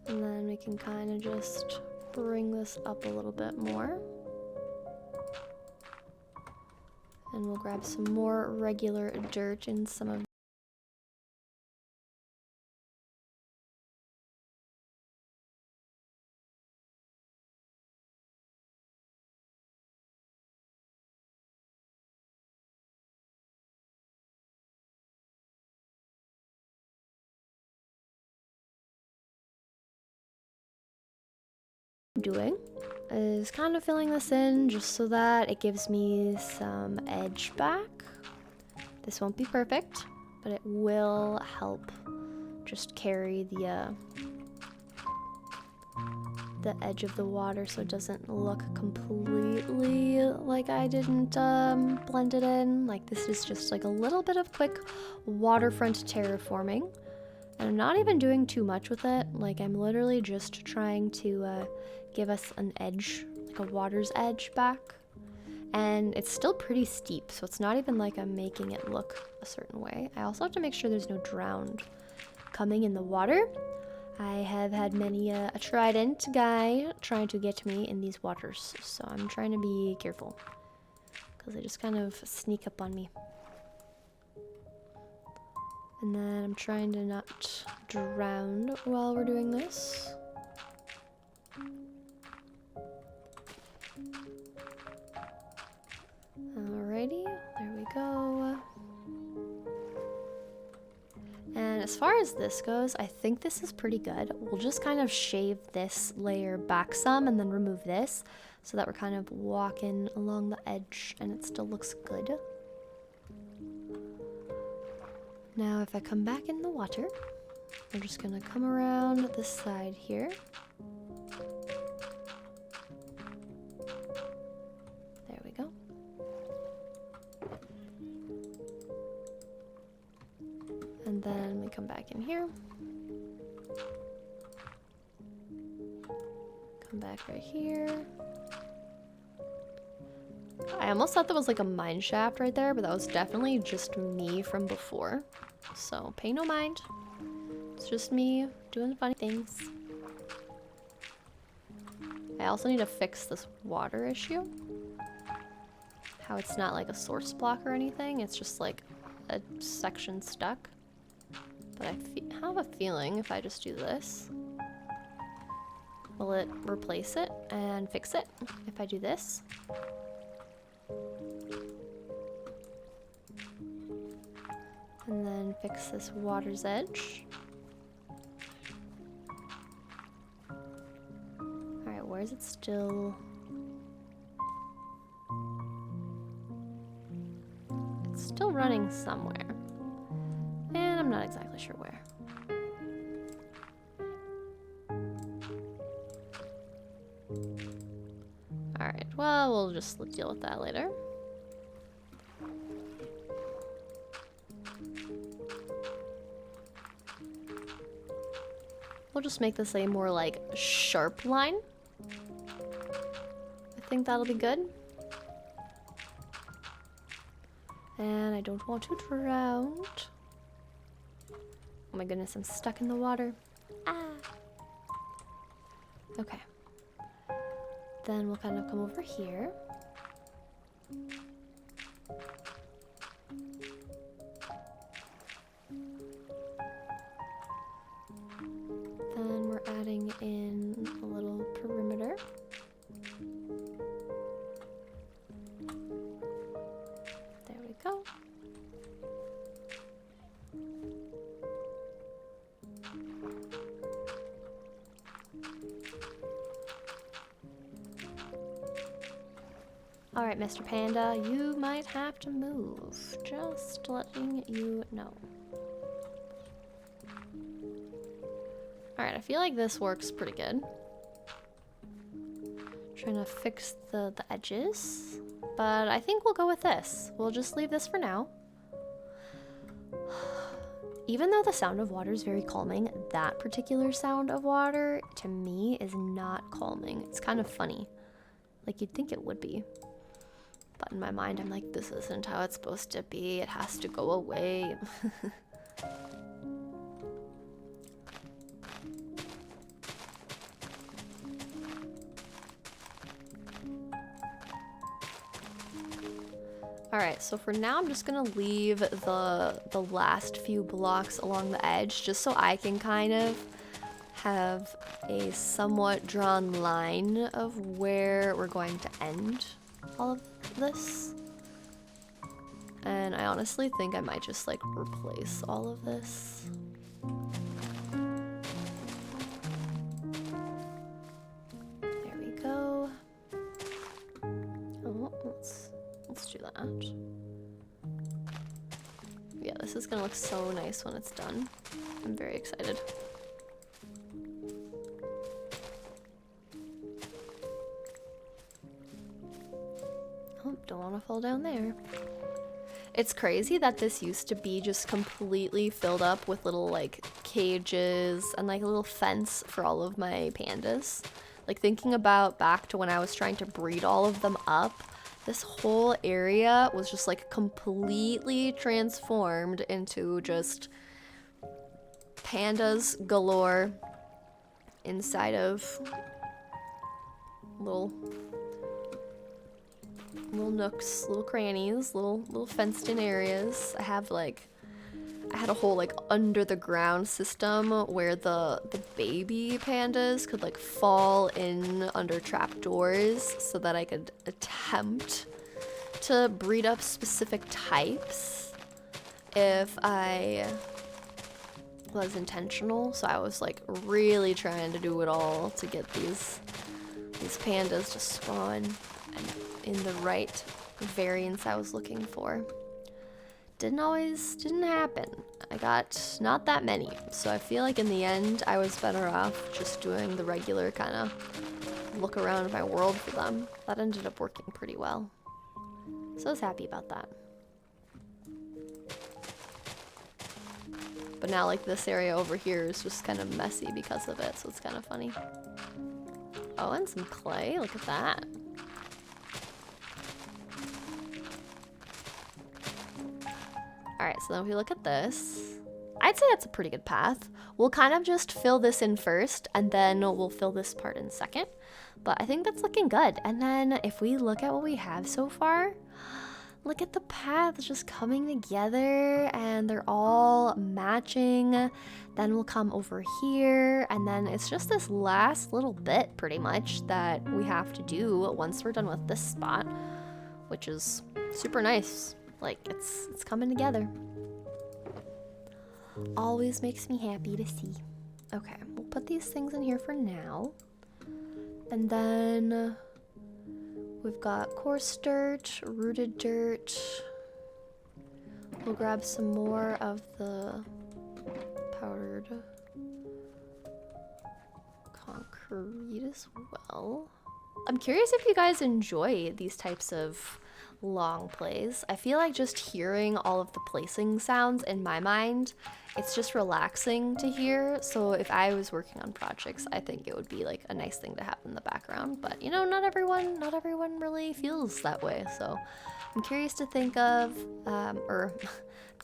And then we can kind of just bring this up a little bit more. And we'll grab some more regular dirt in some of doing is kind of filling this in just so that it gives me some edge back. This won't be perfect, but it will help just carry the edge of the water so it doesn't look completely like I didn't blend it in. Like, this is just like a little bit of quick waterfront terraforming. And I'm not even doing too much with it. Like, I'm literally just trying to give us an edge, like a water's edge back. And it's still pretty steep, so it's not even like I'm making it look a certain way. I also have to make sure there's no drowned coming in the water. I have had many a trident guy trying to get me in these waters, so I'm trying to be careful because they just kind of sneak up on me. And then I'm trying to not drown while we're doing this. Alrighty, there we go. And as far as this goes, I think this is pretty good. We'll just kind of shave this layer back some and then remove this so that we're kind of walking along the edge and it still looks good. Now if I come back in the water, I'm just gonna come around this side here. There we go. And then we come back in here. Come back right here. I almost thought that was like a mine shaft right there, but that was definitely just me from before. So pay no mind. It's just me doing funny things. I also need to fix this water issue. How it's not like a source block or anything. It's just like a section stuck. But I have a feeling if I just do this, will it replace it and fix it if I do this? And then fix this water's edge. Alright, where is it still? It's still running somewhere. And I'm not exactly sure where. Alright, well, we'll just deal with that later. We'll just make this a more like sharp line. I think that'll be good. And I don't want to drown. Oh my goodness, I'm stuck in the water. Ah. Okay. Then we'll kind of come over here. Then we're adding in a little perimeter. There we go. Alright, Mr. Panda, you might have to move. Just letting you know. Alright, I feel like this works pretty good. Trying to fix the edges. But I think we'll go with this. We'll just leave this for now. Even though the sound of water is very calming, that particular sound of water, to me, is not calming. It's kind of funny. Like, you'd think it would be. But in my mind, I'm like, this isn't how it's supposed to be. It has to go away. All right, so for now, I'm just gonna leave the last few blocks along the edge just so I can kind of have a somewhat drawn line of where we're going to end all of this. And I honestly think I might just like replace all of this. There we go. Oh, let's do that. Yeah, this is gonna look so nice when it's done. I'm very excited. Oh, don't want to fall down there. It's crazy that this used to be just completely filled up with little like cages and like a little fence for all of my pandas. Like thinking about back to when I was trying to breed all of them up, this whole area was just like completely transformed into just pandas galore inside of little nooks, little crannies, little fenced in areas. I had a whole like under the ground system where the baby pandas could like fall in under trapdoors so that I could attempt to breed up specific types if I was intentional. So I was like really trying to do it all to get these pandas to spawn and in the right variance I was looking for. Didn't happen. I got not that many, so I feel like in the end I was better off just doing the regular kind of look around my world for them. That ended up working pretty well, so I was happy about that. But now like this area over here is just kind of messy because of it, so it's kind of funny. Oh, and some clay, look at that. Alright, so then if we look at this, I'd say that's a pretty good path. We'll kind of just fill this in first, and then we'll fill this part in second. But I think that's looking good. And then if we look at what we have so far, look at the paths just coming together, and they're all matching. Then we'll come over here, and then it's just this last little bit, pretty much, that we have to do once we're done with this spot, which is super nice. Like, it's coming together. Always makes me happy to see. Okay, we'll put these things in here for now. And then we've got coarse dirt, rooted dirt. We'll grab some more of the powdered concrete as well. I'm curious if you guys enjoy these types of long plays. I feel like just hearing all of the placing sounds in my mind, it's just relaxing to hear. So if I was working on projects, I think it would be like a nice thing to have in the background. But you know, not everyone really feels that way. So I'm curious to think of, or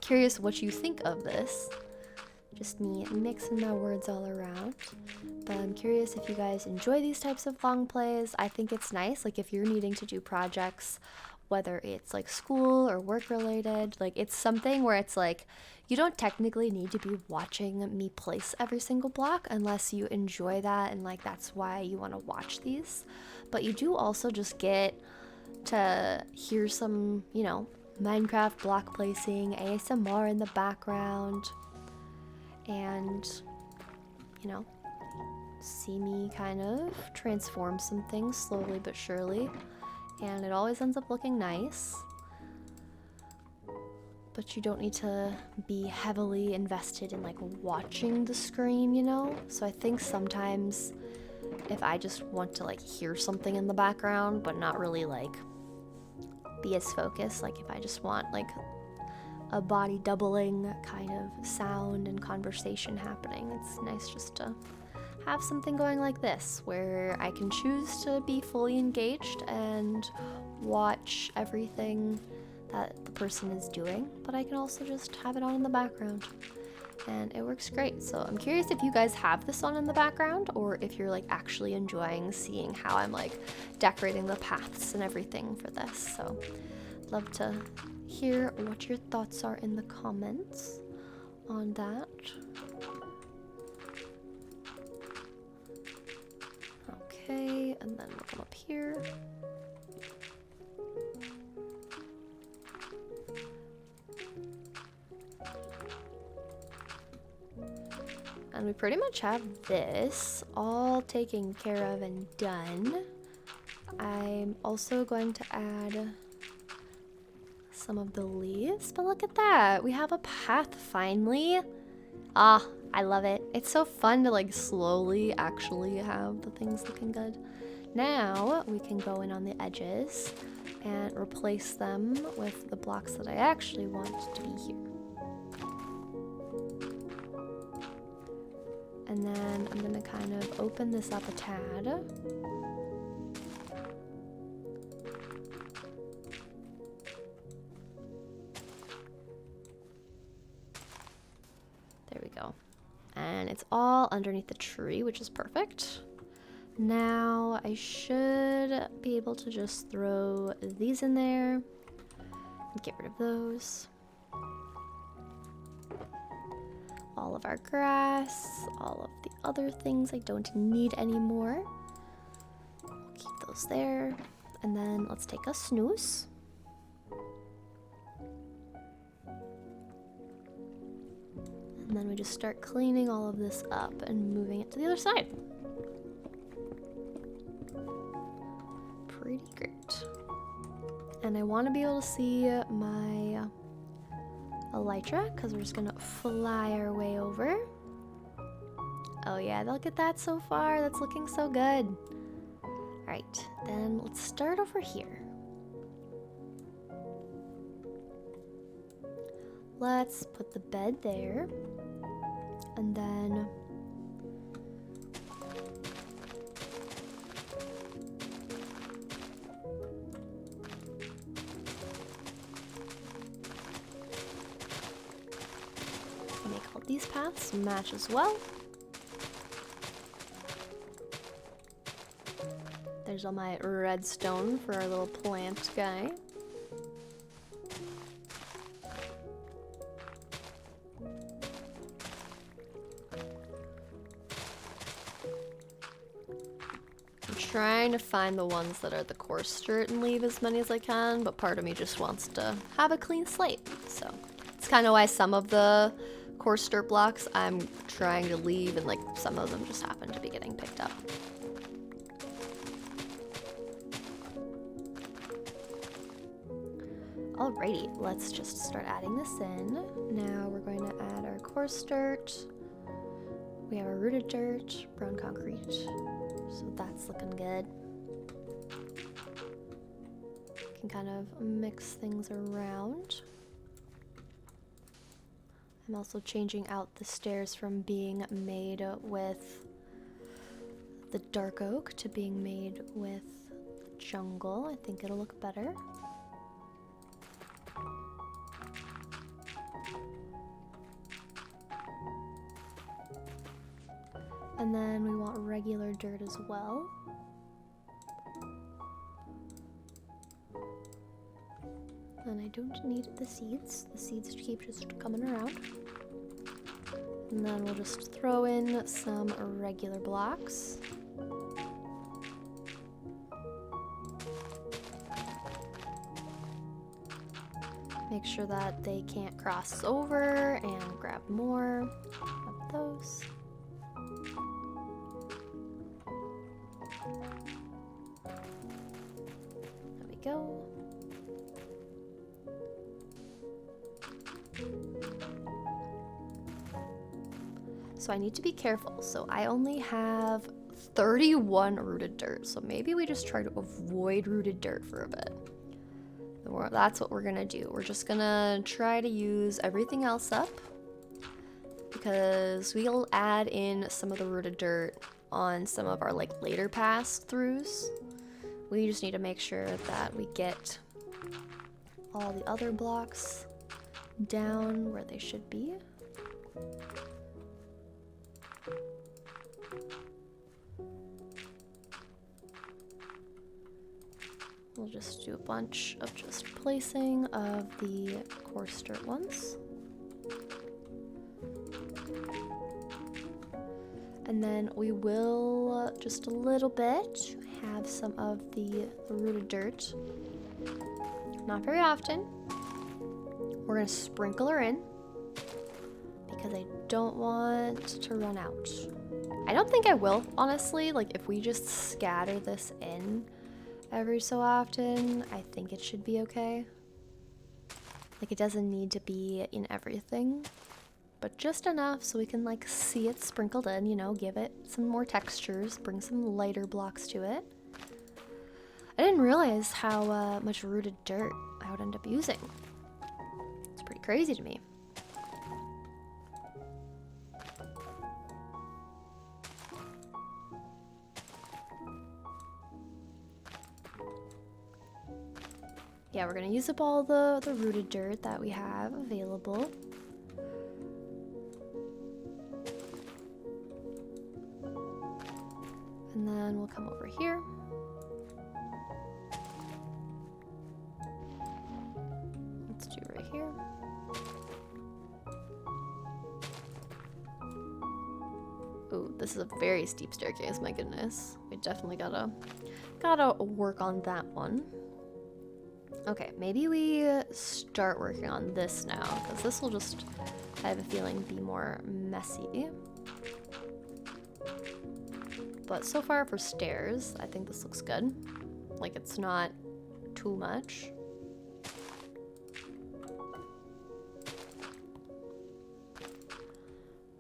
curious what you think of this. Just me mixing my words all around. But I'm curious if you guys enjoy these types of long plays. I think it's nice, like if you're needing to do projects, whether it's like school or work related, like it's something where it's like you don't technically need to be watching me place every single block unless you enjoy that and like that's why you want to watch these. But you do also just get to hear some, you know, Minecraft block placing, ASMR in the background, and you know, see me kind of transform some things slowly but surely. And it always ends up looking nice, but you don't need to be heavily invested in like watching the screen, you know? So I think sometimes if I just want to like hear something in the background but not really like be as focused, like if I just want like a body doubling kind of sound and conversation happening, it's nice just to have something going like this where I can choose to be fully engaged and watch everything that the person is doing, but I can also just have it on in the background and it works great. So I'm curious if you guys have this on in the background or if you're like actually enjoying seeing how I'm like decorating the paths and everything for this. So Love to hear what your thoughts are in the comments on that. Okay, and then we'll come up here. And we pretty much have this all taken care of and done. I'm also going to add some of the leaves, but look at that. We have a path finally. Ah, I love it. It's so fun to like slowly actually have the things looking good. Now we can go in on the edges and replace them with the blocks that I actually want to be here. And then I'm gonna kind of open this up a tad. There we go. And it's all underneath the tree, which is perfect. Now I should be able to just throw these in there and get rid of those. All of our grass, all of the other things I don't need anymore. We'll keep those there. And then let's take a snooze. And then we just start cleaning all of this up and moving it to the other side. Pretty great. And I want to be able to see my elytra, because we're just gonna fly our way over. Oh yeah, look at that so far. That's looking so good. Alright, then let's start over here. Let's put the bed there. And then make all these paths match as well. There's all my redstone for our little plant guy. I'm trying to find the ones that are the coarse dirt and leave as many as I can, but part of me just wants to have a clean slate. So it's kind of why some of the coarse dirt blocks I'm trying to leave, and like some of them just happen to be getting picked up. Alrighty, let's just start adding this in. Now we're going to add our coarse dirt. We have our rooted dirt, brown concrete, so that's looking good. Can kind of mix things around. I'm also changing out the stairs from being made with the dark oak to being made with jungle. I think it'll look better. And then we want regular dirt as well. And I don't need the seeds. The seeds keep just coming around. And then we'll just throw in some regular blocks. Make sure that they can't cross over, and grab more of those. There we go. So I need to be careful. So I only have 31 rooted dirt. So maybe we just try to avoid rooted dirt for a bit. That's what we're gonna do. We're just gonna try to use everything else up, because we'll add in some of the rooted dirt on some of our like later pass-throughs. We just need to make sure that we get all the other blocks down where they should be. We'll just do a bunch of just placing of the coarse dirt ones. And then we will, just a little bit, have some of the rooted dirt. Not very often. We're gonna sprinkle her in because I don't want to run out. I don't think I will, honestly. Like, if we just scatter this in every so often, I think it should be okay. Like, it doesn't need to be in everything, but just enough so we can like see it sprinkled in, you know, give it some more textures, bring some lighter blocks to it. I didn't realize how much rooted dirt I would end up using. It's pretty crazy to me. Yeah, we're gonna use up all the rooted dirt that we have available. And then we'll come over here. Let's do right here. Ooh, this is a very steep staircase, my goodness. We definitely gotta work on that one. Okay, maybe we start working on this now, because this will just, I have a feeling, be more messy. But so far for stairs, I think this looks good. Like, it's not too much.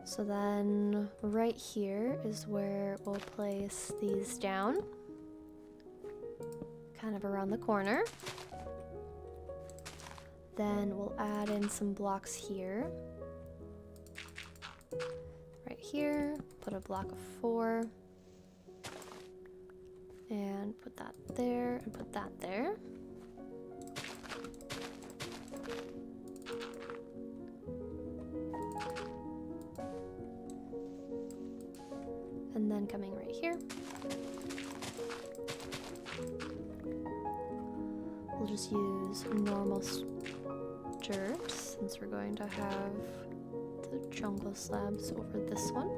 So then right here is where we'll place these down, kind of around the corner. Then we'll add in some blocks here. Right here, put a block of 4. And put that there, and put that there. And then coming right here. We'll just use normal dirt, since we're going to have the jungle slabs over this one.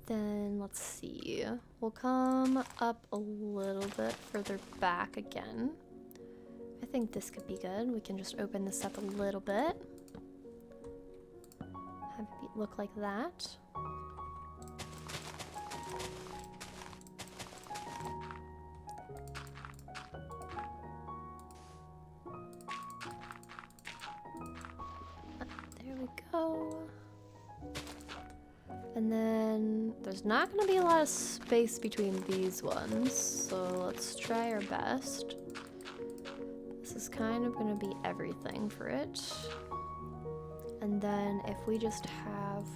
Then let's see, we'll come up a little bit further back again. I think this could be good. We can just open this up a little bit. Have it look like that. There we go. And then there's not going to be a lot of space between these ones, so let's try our best. This is kind of going to be everything for it. And then if we just have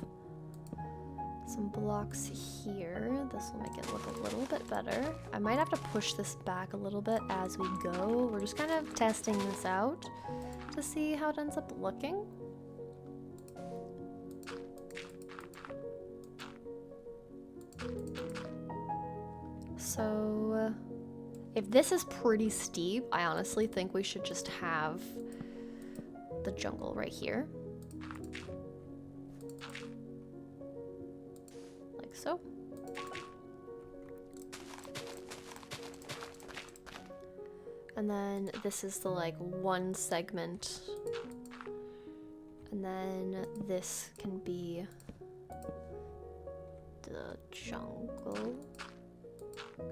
some blocks here, this will make it look a little bit better. I might have to push this back a little bit as we go. We're just kind of testing this out to see how it ends up looking. So if this is pretty steep, I honestly think we should just have the jungle right here. Like so. And then this is the like one segment. And then this can be the jungle.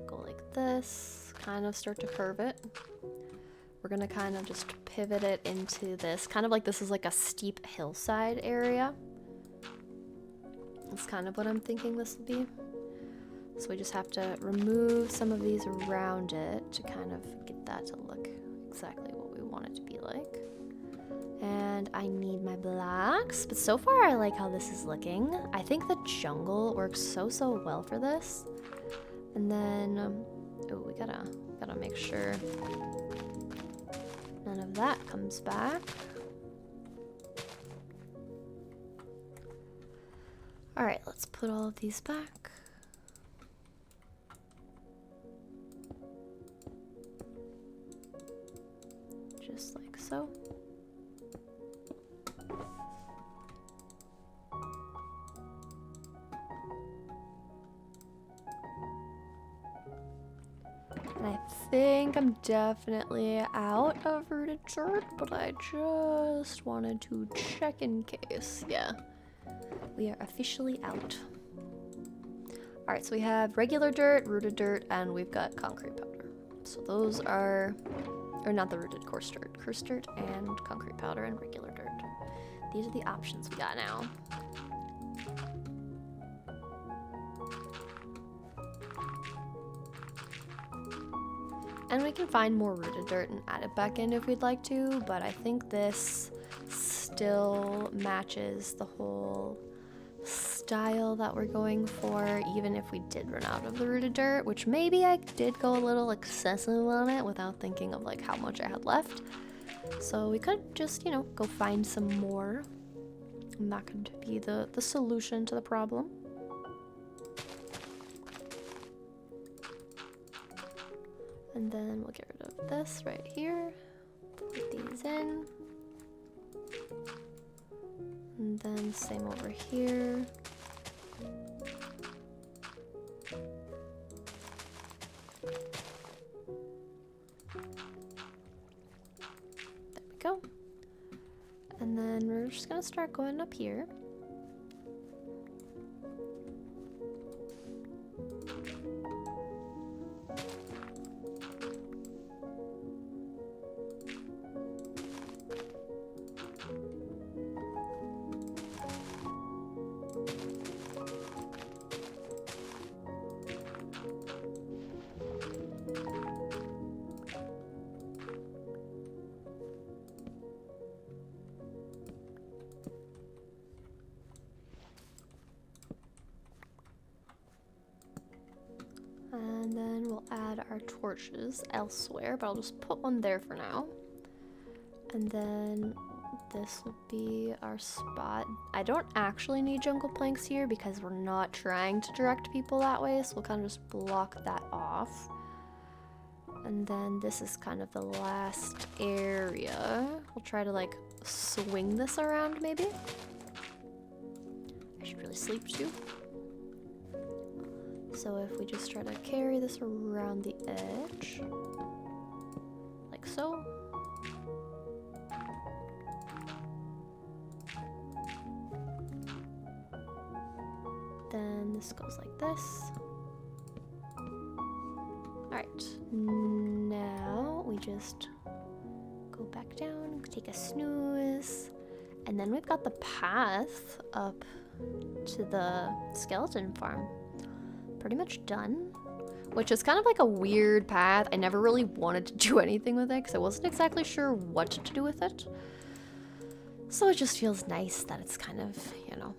Go like this, kind of start to curve it. We're gonna kind of just pivot it into this, kind of like this is like a steep hillside area. That's kind of what I'm thinking this will be. So we just have to remove some of these around it to kind of get that to look exactly what we want it to be like. And I need my blocks, but so far I like how this is looking. I think the jungle works so well for this. And then, oh, we gotta make sure none of that comes back. All right, let's put all of these back. Just like so. And I think I'm definitely out of rooted dirt, but I just wanted to check in case. Yeah, we are officially out. All right, so we have regular dirt, rooted dirt, and we've got concrete powder. So those are, or not the rooted, coarse dirt and concrete powder and regular dirt. These are the options we got now. And we can find more rooted dirt and add it back in if we'd like to, but I think this still matches the whole style that we're going for, even if we did run out of the rooted dirt, which maybe I did go a little excessive on it without thinking of like how much I had left. So we could just, you know, go find some more, and that could be the solution to the problem. And then we'll get rid of this right here, put these in, and then same over here. There we go. And then we're just gonna start going up here. And then we'll add our torches elsewhere, but I'll just put one there for now. And then this will be our spot. I don't actually need jungle planks here because we're not trying to direct people that way, so we'll kind of just block that off. And then this is kind of the last area. We'll try to like swing this around maybe. I should really sleep too. So if we just try to carry this around the edge, like so. Then this goes like this. Alright, now we just go back down, take a snooze, and then we've got the path up to the skeleton farm. Pretty much done, which is kind of like a weird path. I never really wanted to do anything with it because I wasn't exactly sure what to do with it. So it just feels nice that it's kind of, you know,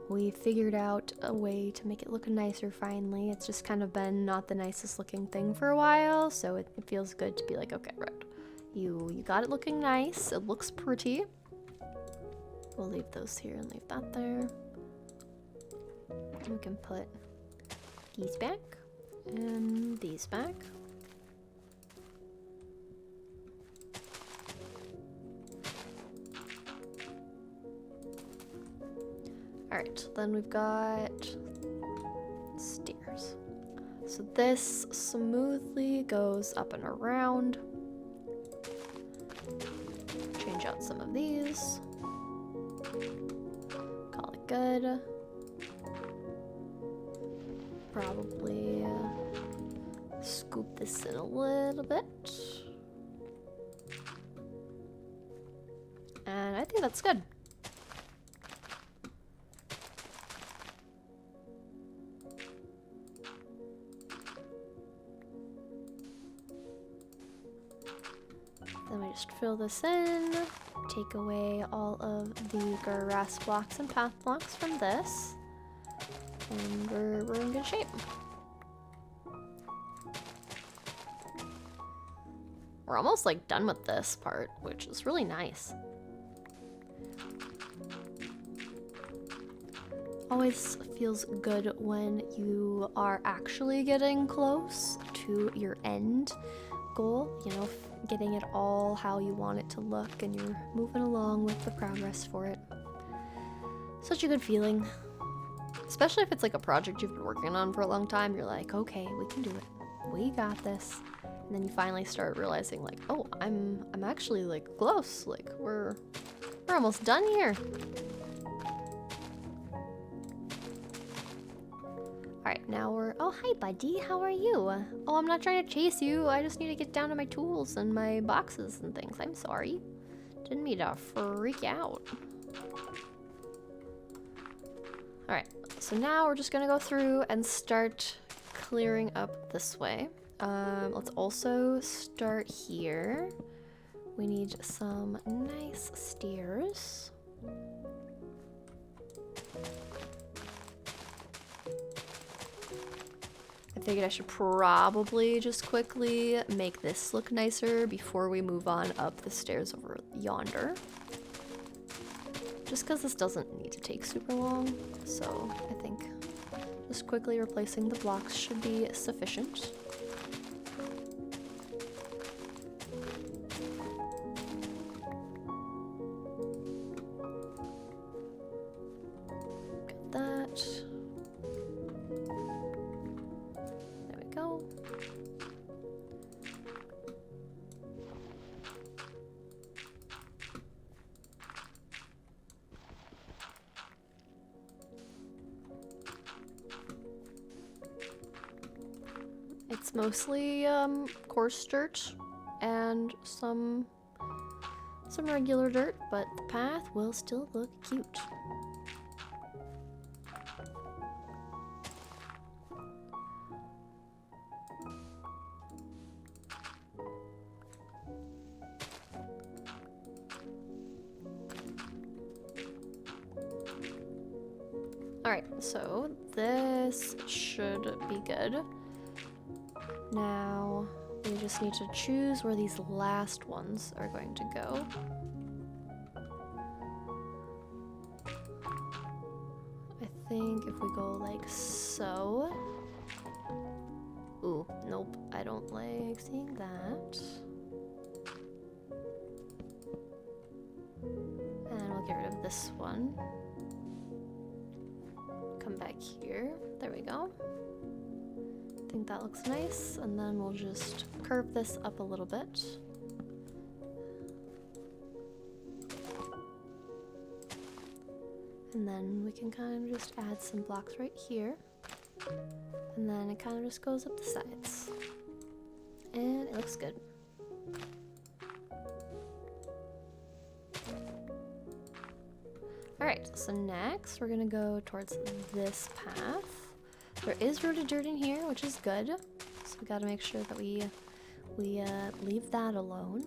we figured out a way to make it look nicer finally. It's just kind of been not the nicest looking thing for a while, so it feels good to be like, okay, right, you got it looking nice. It looks pretty. We'll leave those here and leave that there. We can put these back and these back. Alright, then we've got stairs. So this smoothly goes up and around. Change out some of these. Call it good. Probably scoop this in a little bit. And I think that's good. Then we just fill this in, take away all of the grass blocks and path blocks from this. And we're in good shape. We're almost like done with this part, which is really nice. Always feels good when you are actually getting close to your end goal, you know, getting it all how you want it to look, and you're moving along with the progress for it. Such a good feeling. Especially if it's like a project you've been working on for a long time. You're like, okay, we can do it. We got this. And then you finally start realizing like, oh, I'm actually like close. Like we're almost done here. Alright, now we're... Oh, hi, buddy. How are you? Oh, I'm not trying to chase you. I just need to get down to my tools and my boxes and things. I'm sorry. Didn't mean to freak out. Alright, so now we're just gonna go through and start clearing up this way. Let's also start here. We need some nice stairs. I figured I should probably just quickly make this look nicer before we move on up the stairs over yonder. Just because this doesn't need to take super long, so I think just quickly replacing the blocks should be sufficient. Got that. There we go. It's mostly coarse dirt and some regular dirt, but the path will still look cute. Alright, so this should be good. Now, we just need to choose where these last ones are going to go. I think if we go like so. Ooh, nope, I don't like seeing that. And we'll get rid of this one. Come back here. There we go. I think that looks nice, and then we'll just curve this up a little bit. And then we can kind of just add some blocks right here. And then it kind of just goes up the sides. And it looks good. Alright, so next we're gonna go towards this path. There is rooted dirt in here, which is good. So we gotta make sure that we leave that alone.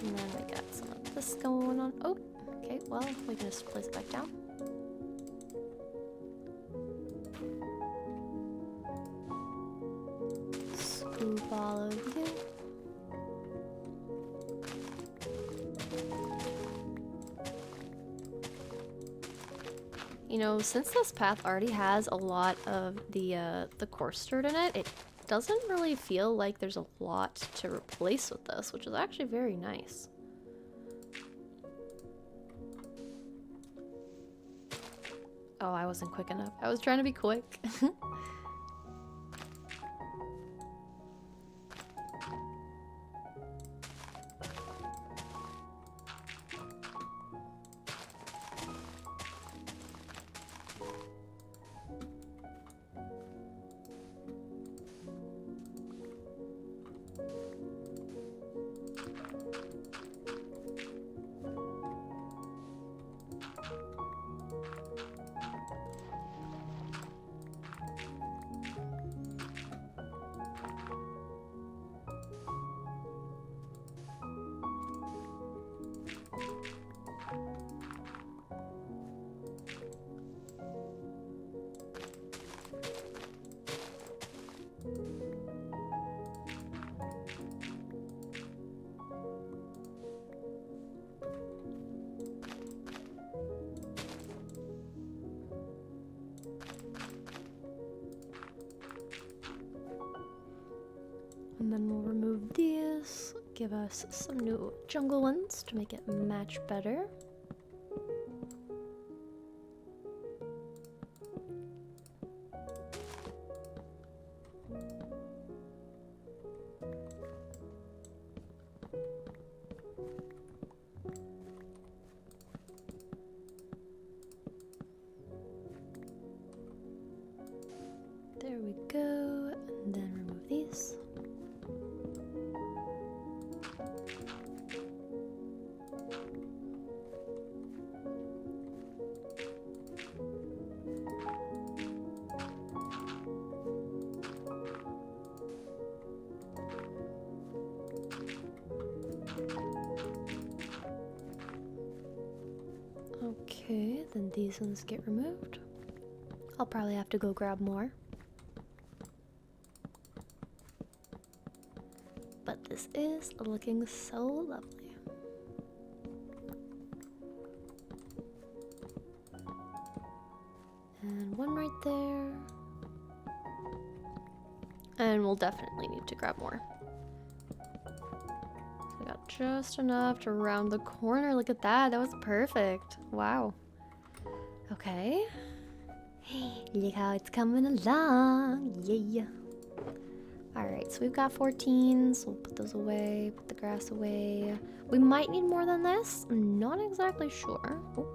And then we got some of this going on. Oh, okay, well, we can just place it back down. Scoop all of you. You know, since this path already has a lot of the coarse dirt in it, it doesn't really feel like there's a lot to replace with this, which is actually very nice. Oh, I wasn't quick enough. I was trying to be quick. And then we'll remove these, give us some new jungle ones to make it match better. There we go, and then remove these. Okay, then these ones get removed. I'll probably have to go grab more. But this is looking so lovely. And one right there. And we'll definitely need to grab more. So we got just enough to round the corner. Look at that. That was perfect. Wow. Okay. Look how it's coming along. Yeah. Alright, so we've got 14, so we'll put those away, put the grass away. We might need more than this. I'm not exactly sure. Oh,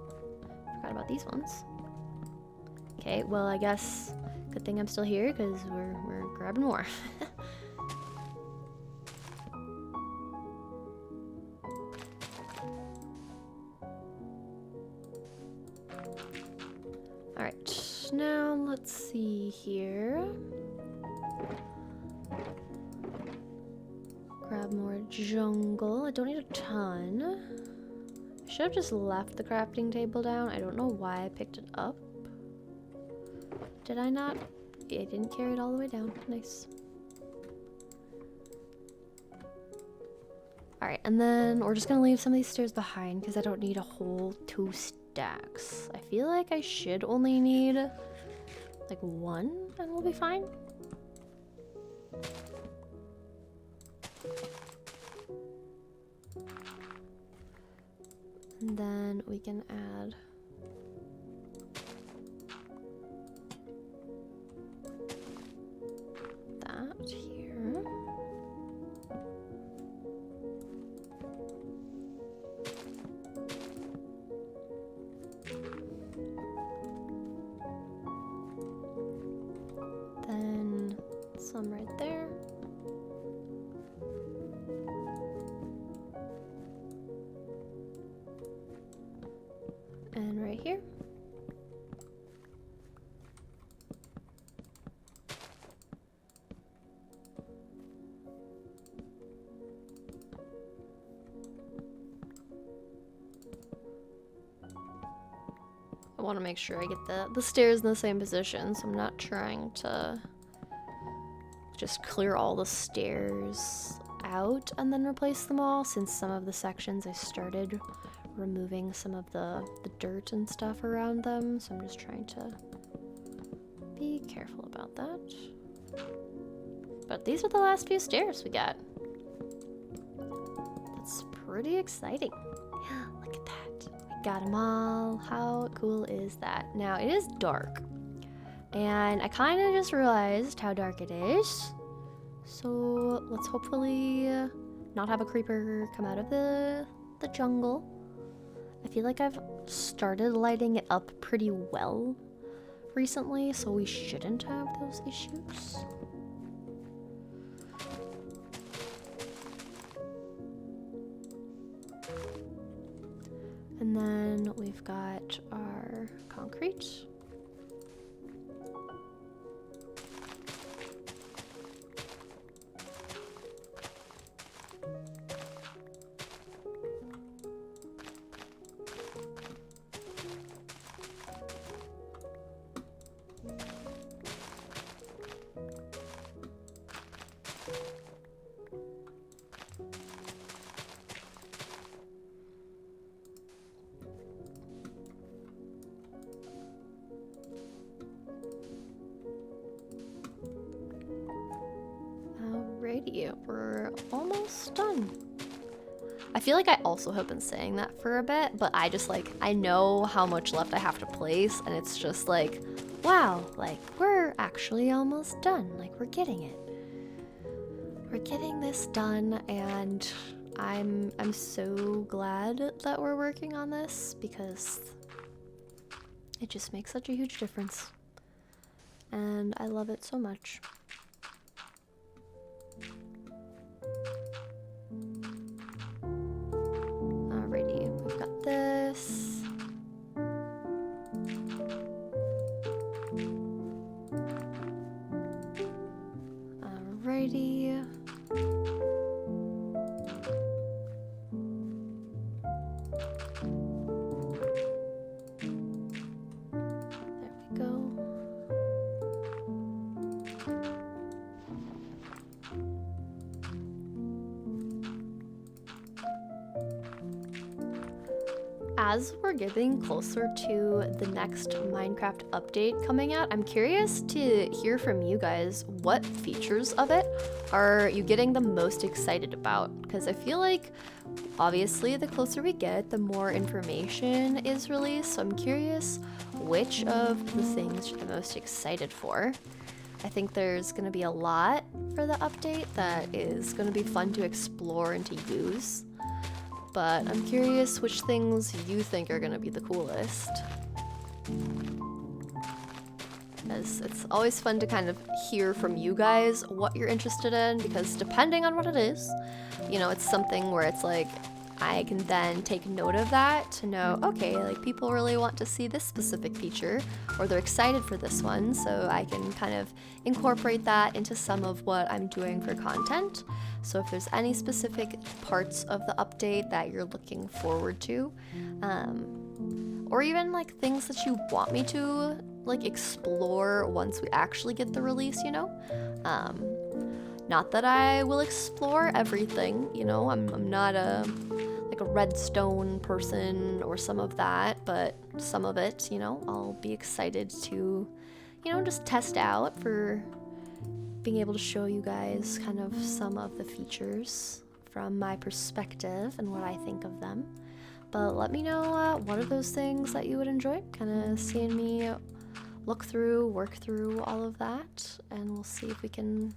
forgot about these ones. Okay, well, I guess good thing I'm still here because we're grabbing more. Alright, now let's see here. Grab more jungle. I don't need a ton. I should have just left the crafting table down. I don't know why I picked it up. Did I not? I didn't carry it all the way down. Nice. Alright, and then we're just gonna leave some of these stairs behind because I don't need a whole 2 stacks. I feel like I should only need like 1 and we'll be fine. And then we can add that here. Then some right there. And right here. I want to make sure I get the stairs in the same position, so I'm not trying to just clear all the stairs out and then replace them all, since some of the sections I started removing some of the dirt and stuff around them, so I'm just trying to be careful about that. But these are the last few stairs we got. That's pretty exciting. Look at that. We got them all. How cool is that? Now, it is dark, and I kind of just realized how dark it is. So let's hopefully not have a creeper come out of the jungle. I feel like I've started lighting it up pretty well recently, so we shouldn't have those issues. And then we've got our concrete. Alrighty, we're almost done. I feel like I also have been saying that for a bit, but I just like, I know how much left I have to place, and it's just like, wow, like we're actually almost done. Like we're getting it. We're getting this done, and I'm so glad that we're working on this because it just makes such a huge difference. And I love it so much. Alrighty, we've got this. Alrighty. There we go. As we're getting closer to the next Minecraft update coming out, I'm curious to hear from you guys what features of it are you getting the most excited about? Because I feel like obviously the closer we get, the more information is released, so I'm curious which of the things you're the most excited for. I think there's going to be a lot for the update that is going to be fun to explore and to use. But I'm curious which things you think are going to be the coolest. Because it's always fun to kind of hear from you guys what you're interested in, because depending on what it is, you know, it's something where it's like, I can then take note of that to know, okay, like people really want to see this specific feature, or they're excited for this one, so I can kind of incorporate that into some of what I'm doing for content. So if there's any specific parts of the update that you're looking forward to, or even like things that you want me to like explore once we actually get the release, you know? Not that I will explore everything, you know, I'm not a redstone person or some of that, but some of it, you know, I'll be excited to, you know, just test out for being able to show you guys kind of some of the features from my perspective and what I think of them. But let me know what are those things that you would enjoy, kind of seeing me look through, work through all of that, and we'll see if we can,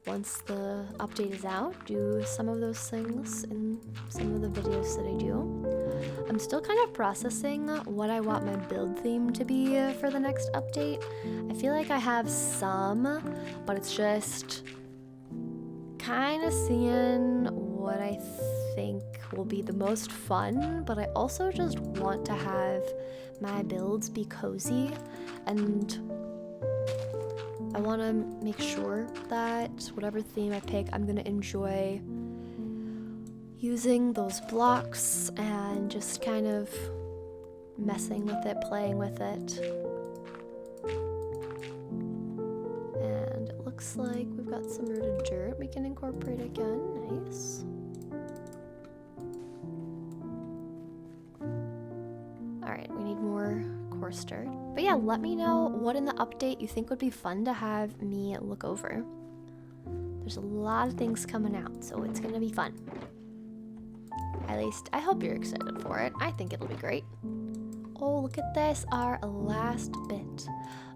once the update is out, do some of those things in some of the videos that I do. I'm still kind of processing what I want my build theme to be for the next update. I feel like I have some, but it's just kind of seeing what I think will be the most fun, but I also just want to have my builds be cozy, and I want to make sure that whatever theme I pick, I'm going to enjoy using those blocks and just kind of messing with it, playing with it. And it looks like we've got some rooted dirt we can incorporate again. Nice. Alright, we need more coarse dirt. But yeah, let me know what in the update you think would be fun to have me look over. There's a lot of things coming out, so it's gonna be fun. At least, I hope you're excited for it. I think it'll be great. Oh, look at this, our last bit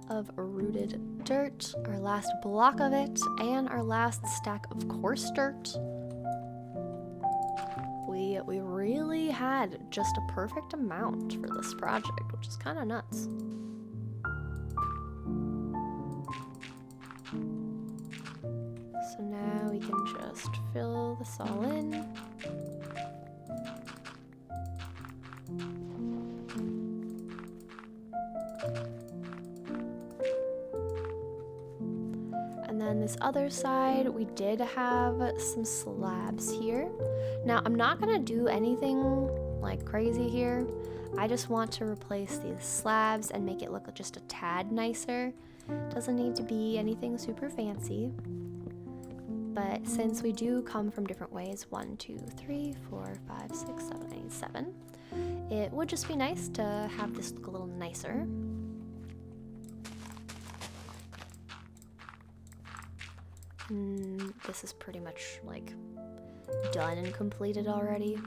of rooted dirt, our last block of it, and our last stack of coarse dirt. We really had just a perfect amount for this project, which is kind of nuts. So now we can just fill this all in. And then this other side, we did have some slabs here. Now, I'm not gonna do anything like crazy here. I just want to replace these slabs and make it look just a tad nicer. Doesn't need to be anything super fancy. But since we do come from different ways, 1, 2, 3, 4, 5, 6, 7, 8, 7, it would just be nice to have this look a little nicer. This is pretty much like done and completed already.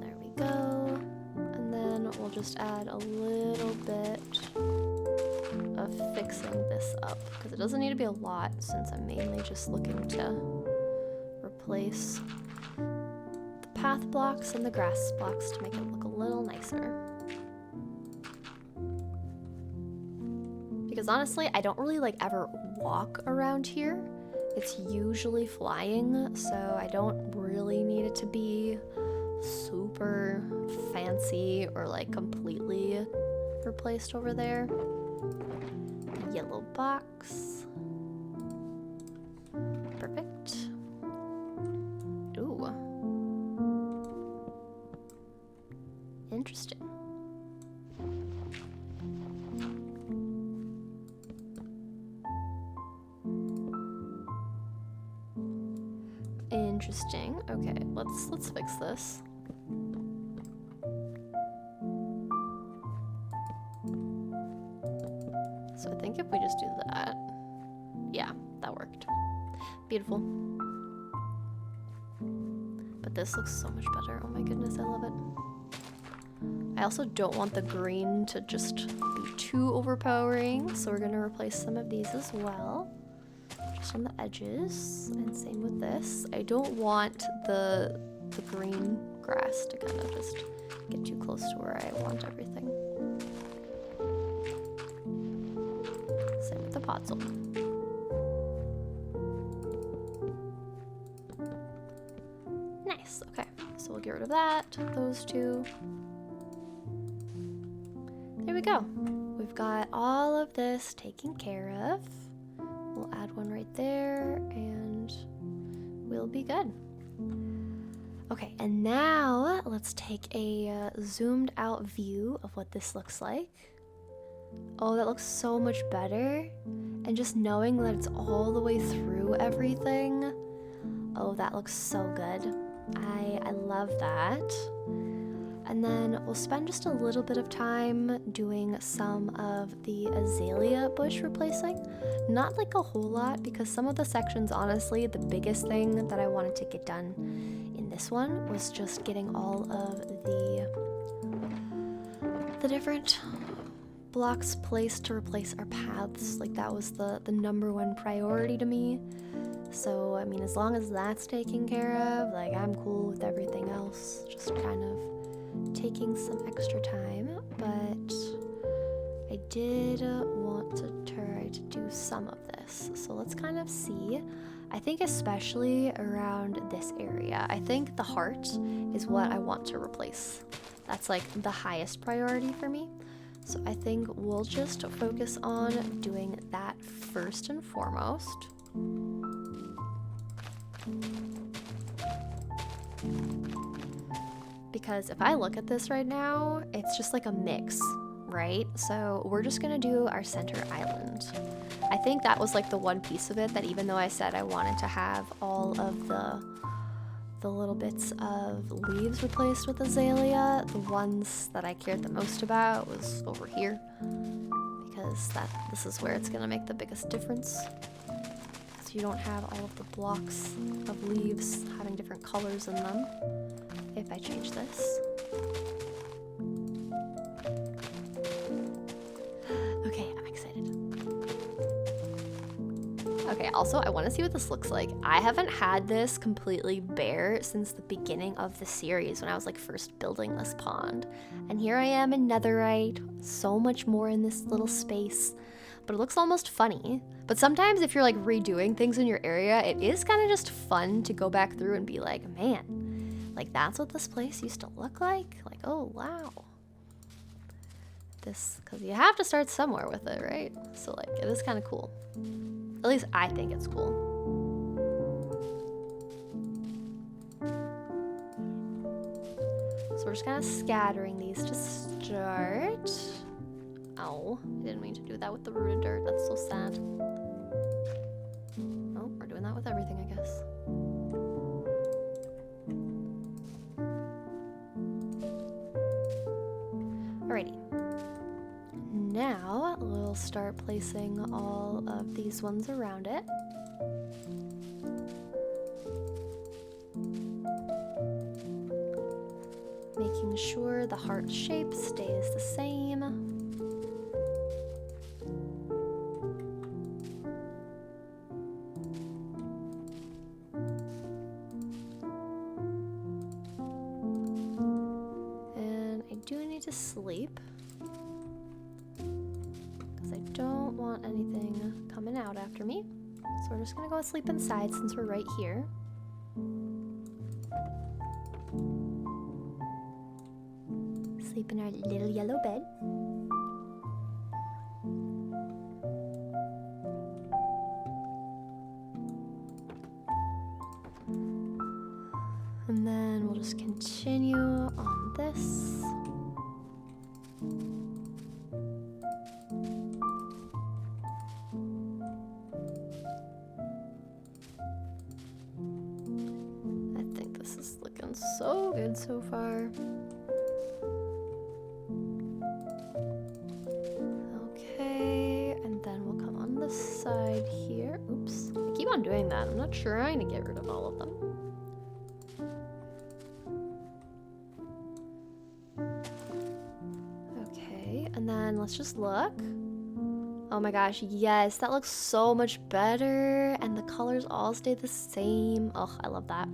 There we go. And then we'll just add a little bit of fixing this up, because it doesn't need to be a lot since I'm mainly just looking to replace the path blocks and the grass blocks to make it look a little nicer. Because honestly, I don't really like ever walk around here. It's usually flying, so I don't really need it to be super fancy or like completely replaced over there. The yellow box. Perfect. Ooh. Interesting. Interesting. Okay, let's fix this. So I think if we just do that, yeah, that worked. Beautiful. But this looks so much better. Oh my goodness, I love it. I also don't want the green to just be too overpowering, so we're gonna replace some of these as well. Just on the edges, and same with this. I don't want the green grass to kind of just get too close to where I want everything. Same with the podzol. Nice, okay. So we'll get rid of that, those two. There we go. We've got all of this taken care of. We'll add one right there and we'll be good. Okay, and now let's take a zoomed out view of what this looks like. Oh, that looks so much better. And just knowing that it's all the way through everything. Oh, that looks so good. I love that. And then we'll spend just a little bit of time doing some of the azalea bush replacing. Not like a whole lot, because some of the sections, honestly, the biggest thing that I wanted to get done in this one was just getting all of the different blocks placed to replace our paths. Like that was the number one priority to me. So, I mean, as long as that's taken care of, like I'm cool with everything else. Just kind of taking some extra time, but I did want to try to do some of this. So let's kind of see. I think especially around this area, I think the heart is what I want to replace. That's like the highest priority for me. So I think we'll just focus on doing that first and foremost. Because if I look at this right now, it's just like a mix, right? So we're just gonna do our center island. I think that was like the one piece of it that, even though I said I wanted to have all of the little bits of leaves replaced with azalea, the ones that I cared the most about was over here, because this is where it's gonna make the biggest difference. So you don't have all of the blocks of leaves having different colors in them. If I change this. Okay, I'm excited. Okay, also I want to see what this looks like. I haven't had this completely bare since the beginning of the series when I was like first building this pond. And here I am in netherite, so much more in this little space. But it looks almost funny. But sometimes if you're like redoing things in your area, it is kind of just fun to go back through and be like, man, like that's what this place used to look like? Like, oh wow. This, because you have to start somewhere with it, right? So like, it is kind of cool. At least I think it's cool. So we're just kind of scattering these to start. Ow, I didn't mean to do that with the rooted dirt. That's so sad. Oh, we're doing that with everything, I guess. now we'll start placing all of these ones around it. Making sure the heart shape stays the same. And I do need to sleep, because I don't want anything coming out after me. So we're just gonna go sleep inside since we're right here. Sleep in our little yellow bed. And then we'll just continue on this. I think this is looking so good so far. Side here. Oops. I keep on doing that. I'm not trying to get rid of all of them. Okay, and then let's just look. Oh my gosh, yes, that looks so much better, and the colors all stay the same. Oh, I love that.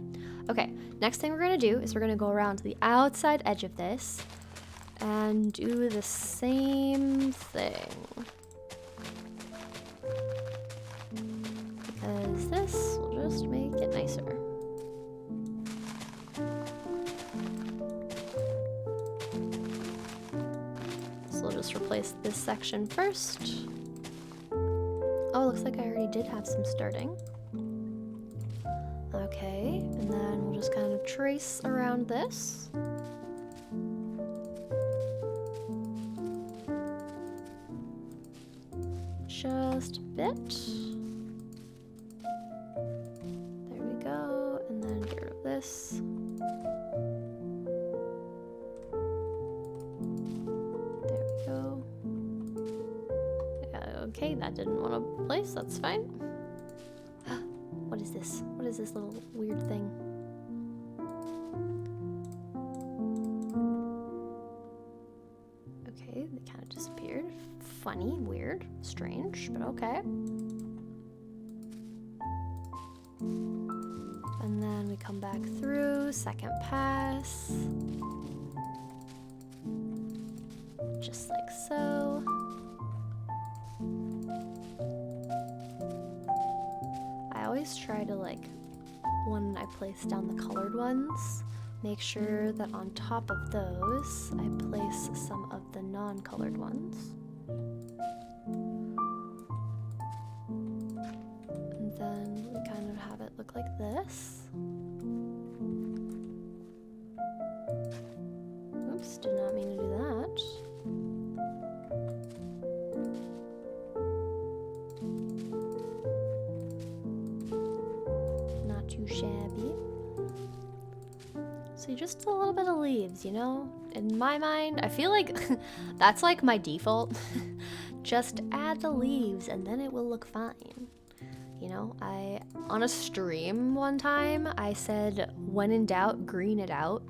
Okay, next thing we're gonna do is we're gonna go around to the outside edge of this and do the same thing. Because this will just make it nicer. So we'll just replace this section first. Oh, looks like I already did have some starting. Okay, and then we'll just kind of trace around this. Just a bit. This. There we go. Yeah, okay, that didn't want to place, that's fine. What is this? What is this little weird thing? Okay, they kind of disappeared. Funny, weird, strange, but okay. And then we come back through, second pass. Just like so. I always try to, like, when I place down the colored ones, make sure that on top of those, I place some of the non-colored ones. And then we kind of have it look like this. Oops, did not mean to do that. Not too shabby. So just a little bit of leaves, you know? In my mind, I feel like that's like my default. Just add the leaves and then it will look fine. You know, on a stream one time, I said, when in doubt, green it out.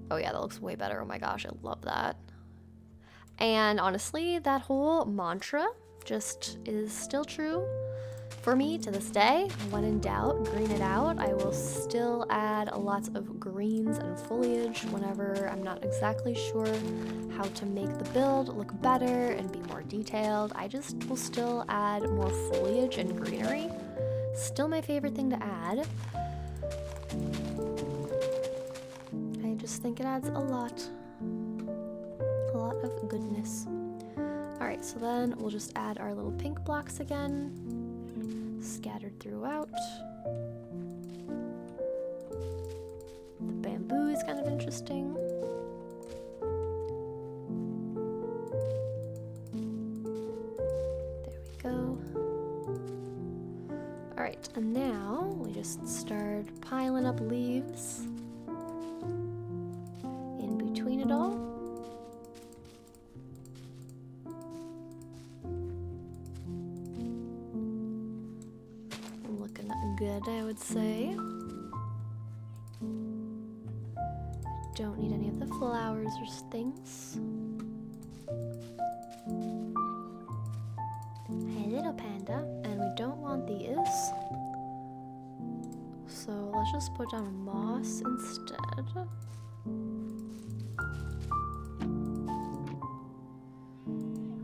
Oh yeah, that looks way better. Oh my gosh, I love that. And honestly, that whole mantra just is still true for me to this day. When in doubt, green it out. I will still add lots of greens and foliage whenever I'm not exactly sure how to make the build look better and be more detailed. I just will still add more foliage and greenery. Still my favorite thing to add. I just think it adds a lot of goodness. All right, so then we'll just add our little pink blocks again, scattered throughout. The bamboo is kind of interesting. There we go. All right, and now we just start piling up leaves in between it all. good, I would say. Don't need any of the flowers or things. Hey, little panda, and we don't want these. So let's just put down moss instead.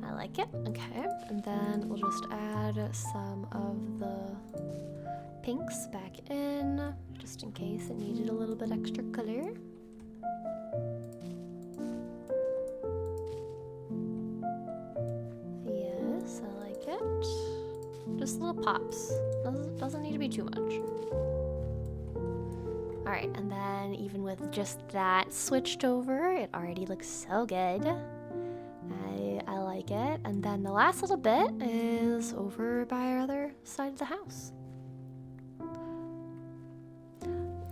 I like it. Okay, and then we'll just add some of the pinks back in, just in case it needed a little bit extra color. Yes, I like it. Just little pops. Doesn't need to be too much. Alright, and then even with just that switched over, it already looks so good. I like it. And then the last little bit is over by our other side of the house.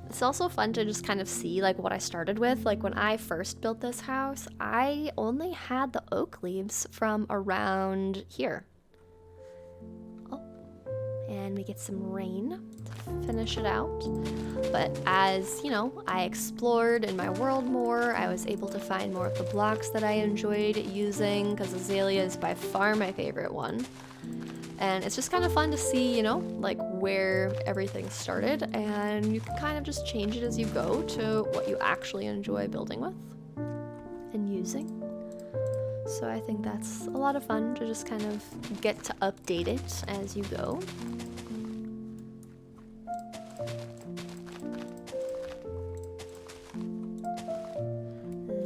It's also fun to just kind of see like what I started with. Like when I first built this house, I only had the oak leaves from around here. Oh, and we get some rain to finish it out. But as, you know, I explored in my world more, I was able to find more of the blocks that I enjoyed using, because azalea is by far my favorite one. And it's just kind of fun to see, you know, like where everything started, and you can kind of just change it as you go to what you actually enjoy building with and using. So I think that's a lot of fun to just kind of get to update it as you go.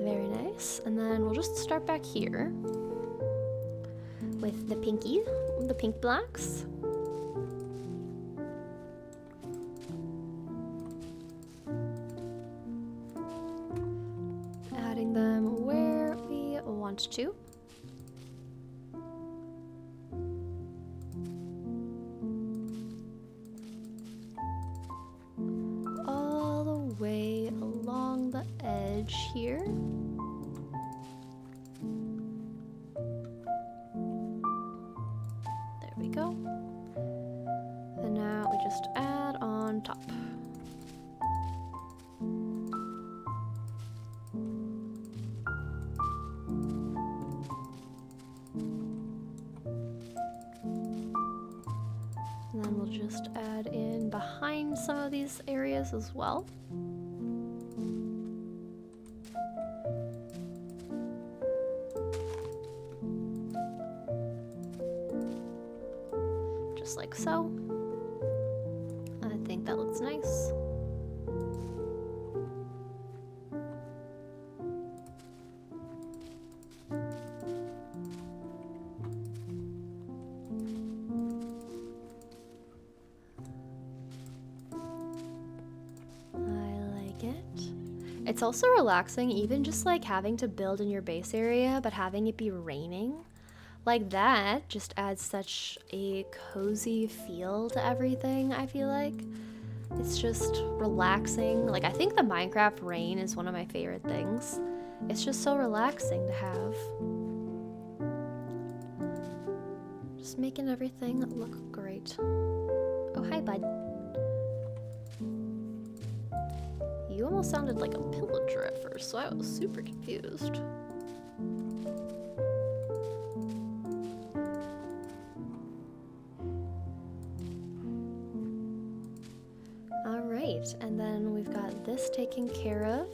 Very nice. And then we'll just start back here with the pink blocks. Adding them where we want to. All the way along the edge here. Go. And now we just add on top. And then we'll just add in behind some of these areas as well. Just like so. I think that looks nice. It's also relaxing, even just like having to build in your base area, but having it be raining. Like that just adds such a cozy feel to everything, I feel like. It's just relaxing. Like, I think the Minecraft rain is one of my favorite things. It's just so relaxing to have. Just making everything look great. Oh, hi, bud. You almost sounded like a pillager at first, so I was super confused. Alright, and then we've got this taken care of.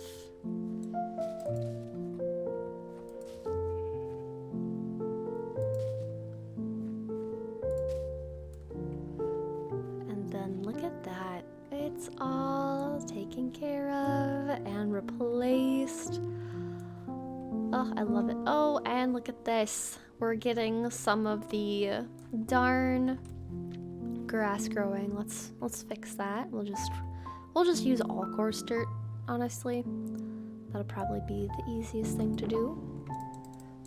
And then look at that. It's all taken care of and replaced. Oh, I love it. Oh, and look at this. We're getting some of the darn grass growing. Let's fix that. We'll just use all coarse dirt, honestly. That'll probably be the easiest thing to do.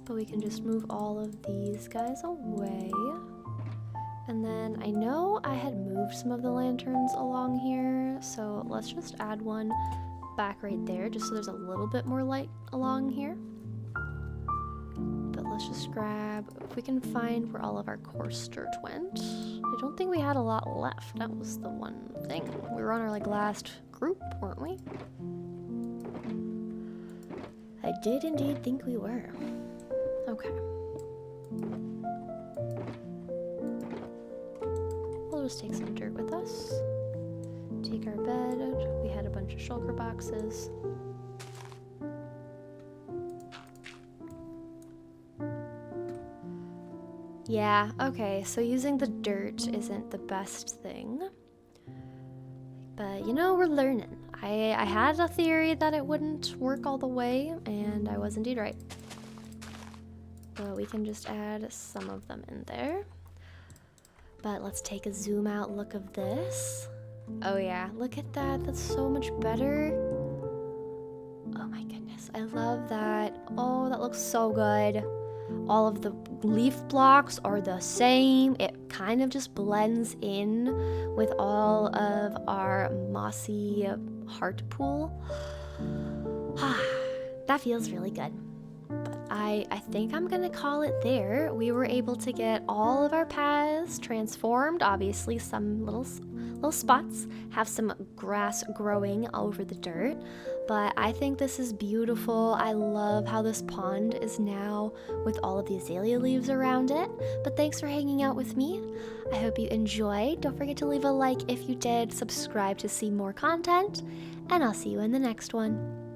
But we can just move all of these guys away. And then I know I had moved some of the lanterns along here, so let's just add one back right there, just so there's a little bit more light along here. But let's just grab, if we can find where all of our coarse dirt went. I don't think we had a lot left. That was the one thing. We were on our like last group, weren't we? I did indeed think we were. Okay. We'll just take some dirt with us. Take our bed. We had a bunch of shulker boxes. Yeah, okay, so using the dirt isn't the best thing. But, you know, we're learning. I had a theory that it wouldn't work all the way, and I was indeed right. But we can just add some of them in there. But let's take a zoom out look of this. Oh yeah, look at that. That's so much better. Oh my goodness, I love that. Oh, that looks so good. All of the leaf blocks are the same. It kind of just blends in with all of our mossy heart pool. That feels really good. But I think I'm gonna call it there. We were able to get all of our paths transformed. Obviously, some little spots have some grass growing over the dirt, but I think this is beautiful. I love how this pond is now with all of the azalea leaves around it. But thanks for hanging out with me. I hope you enjoyed. Don't forget to leave a like if you did, subscribe to see more content, and I'll see you in the next one.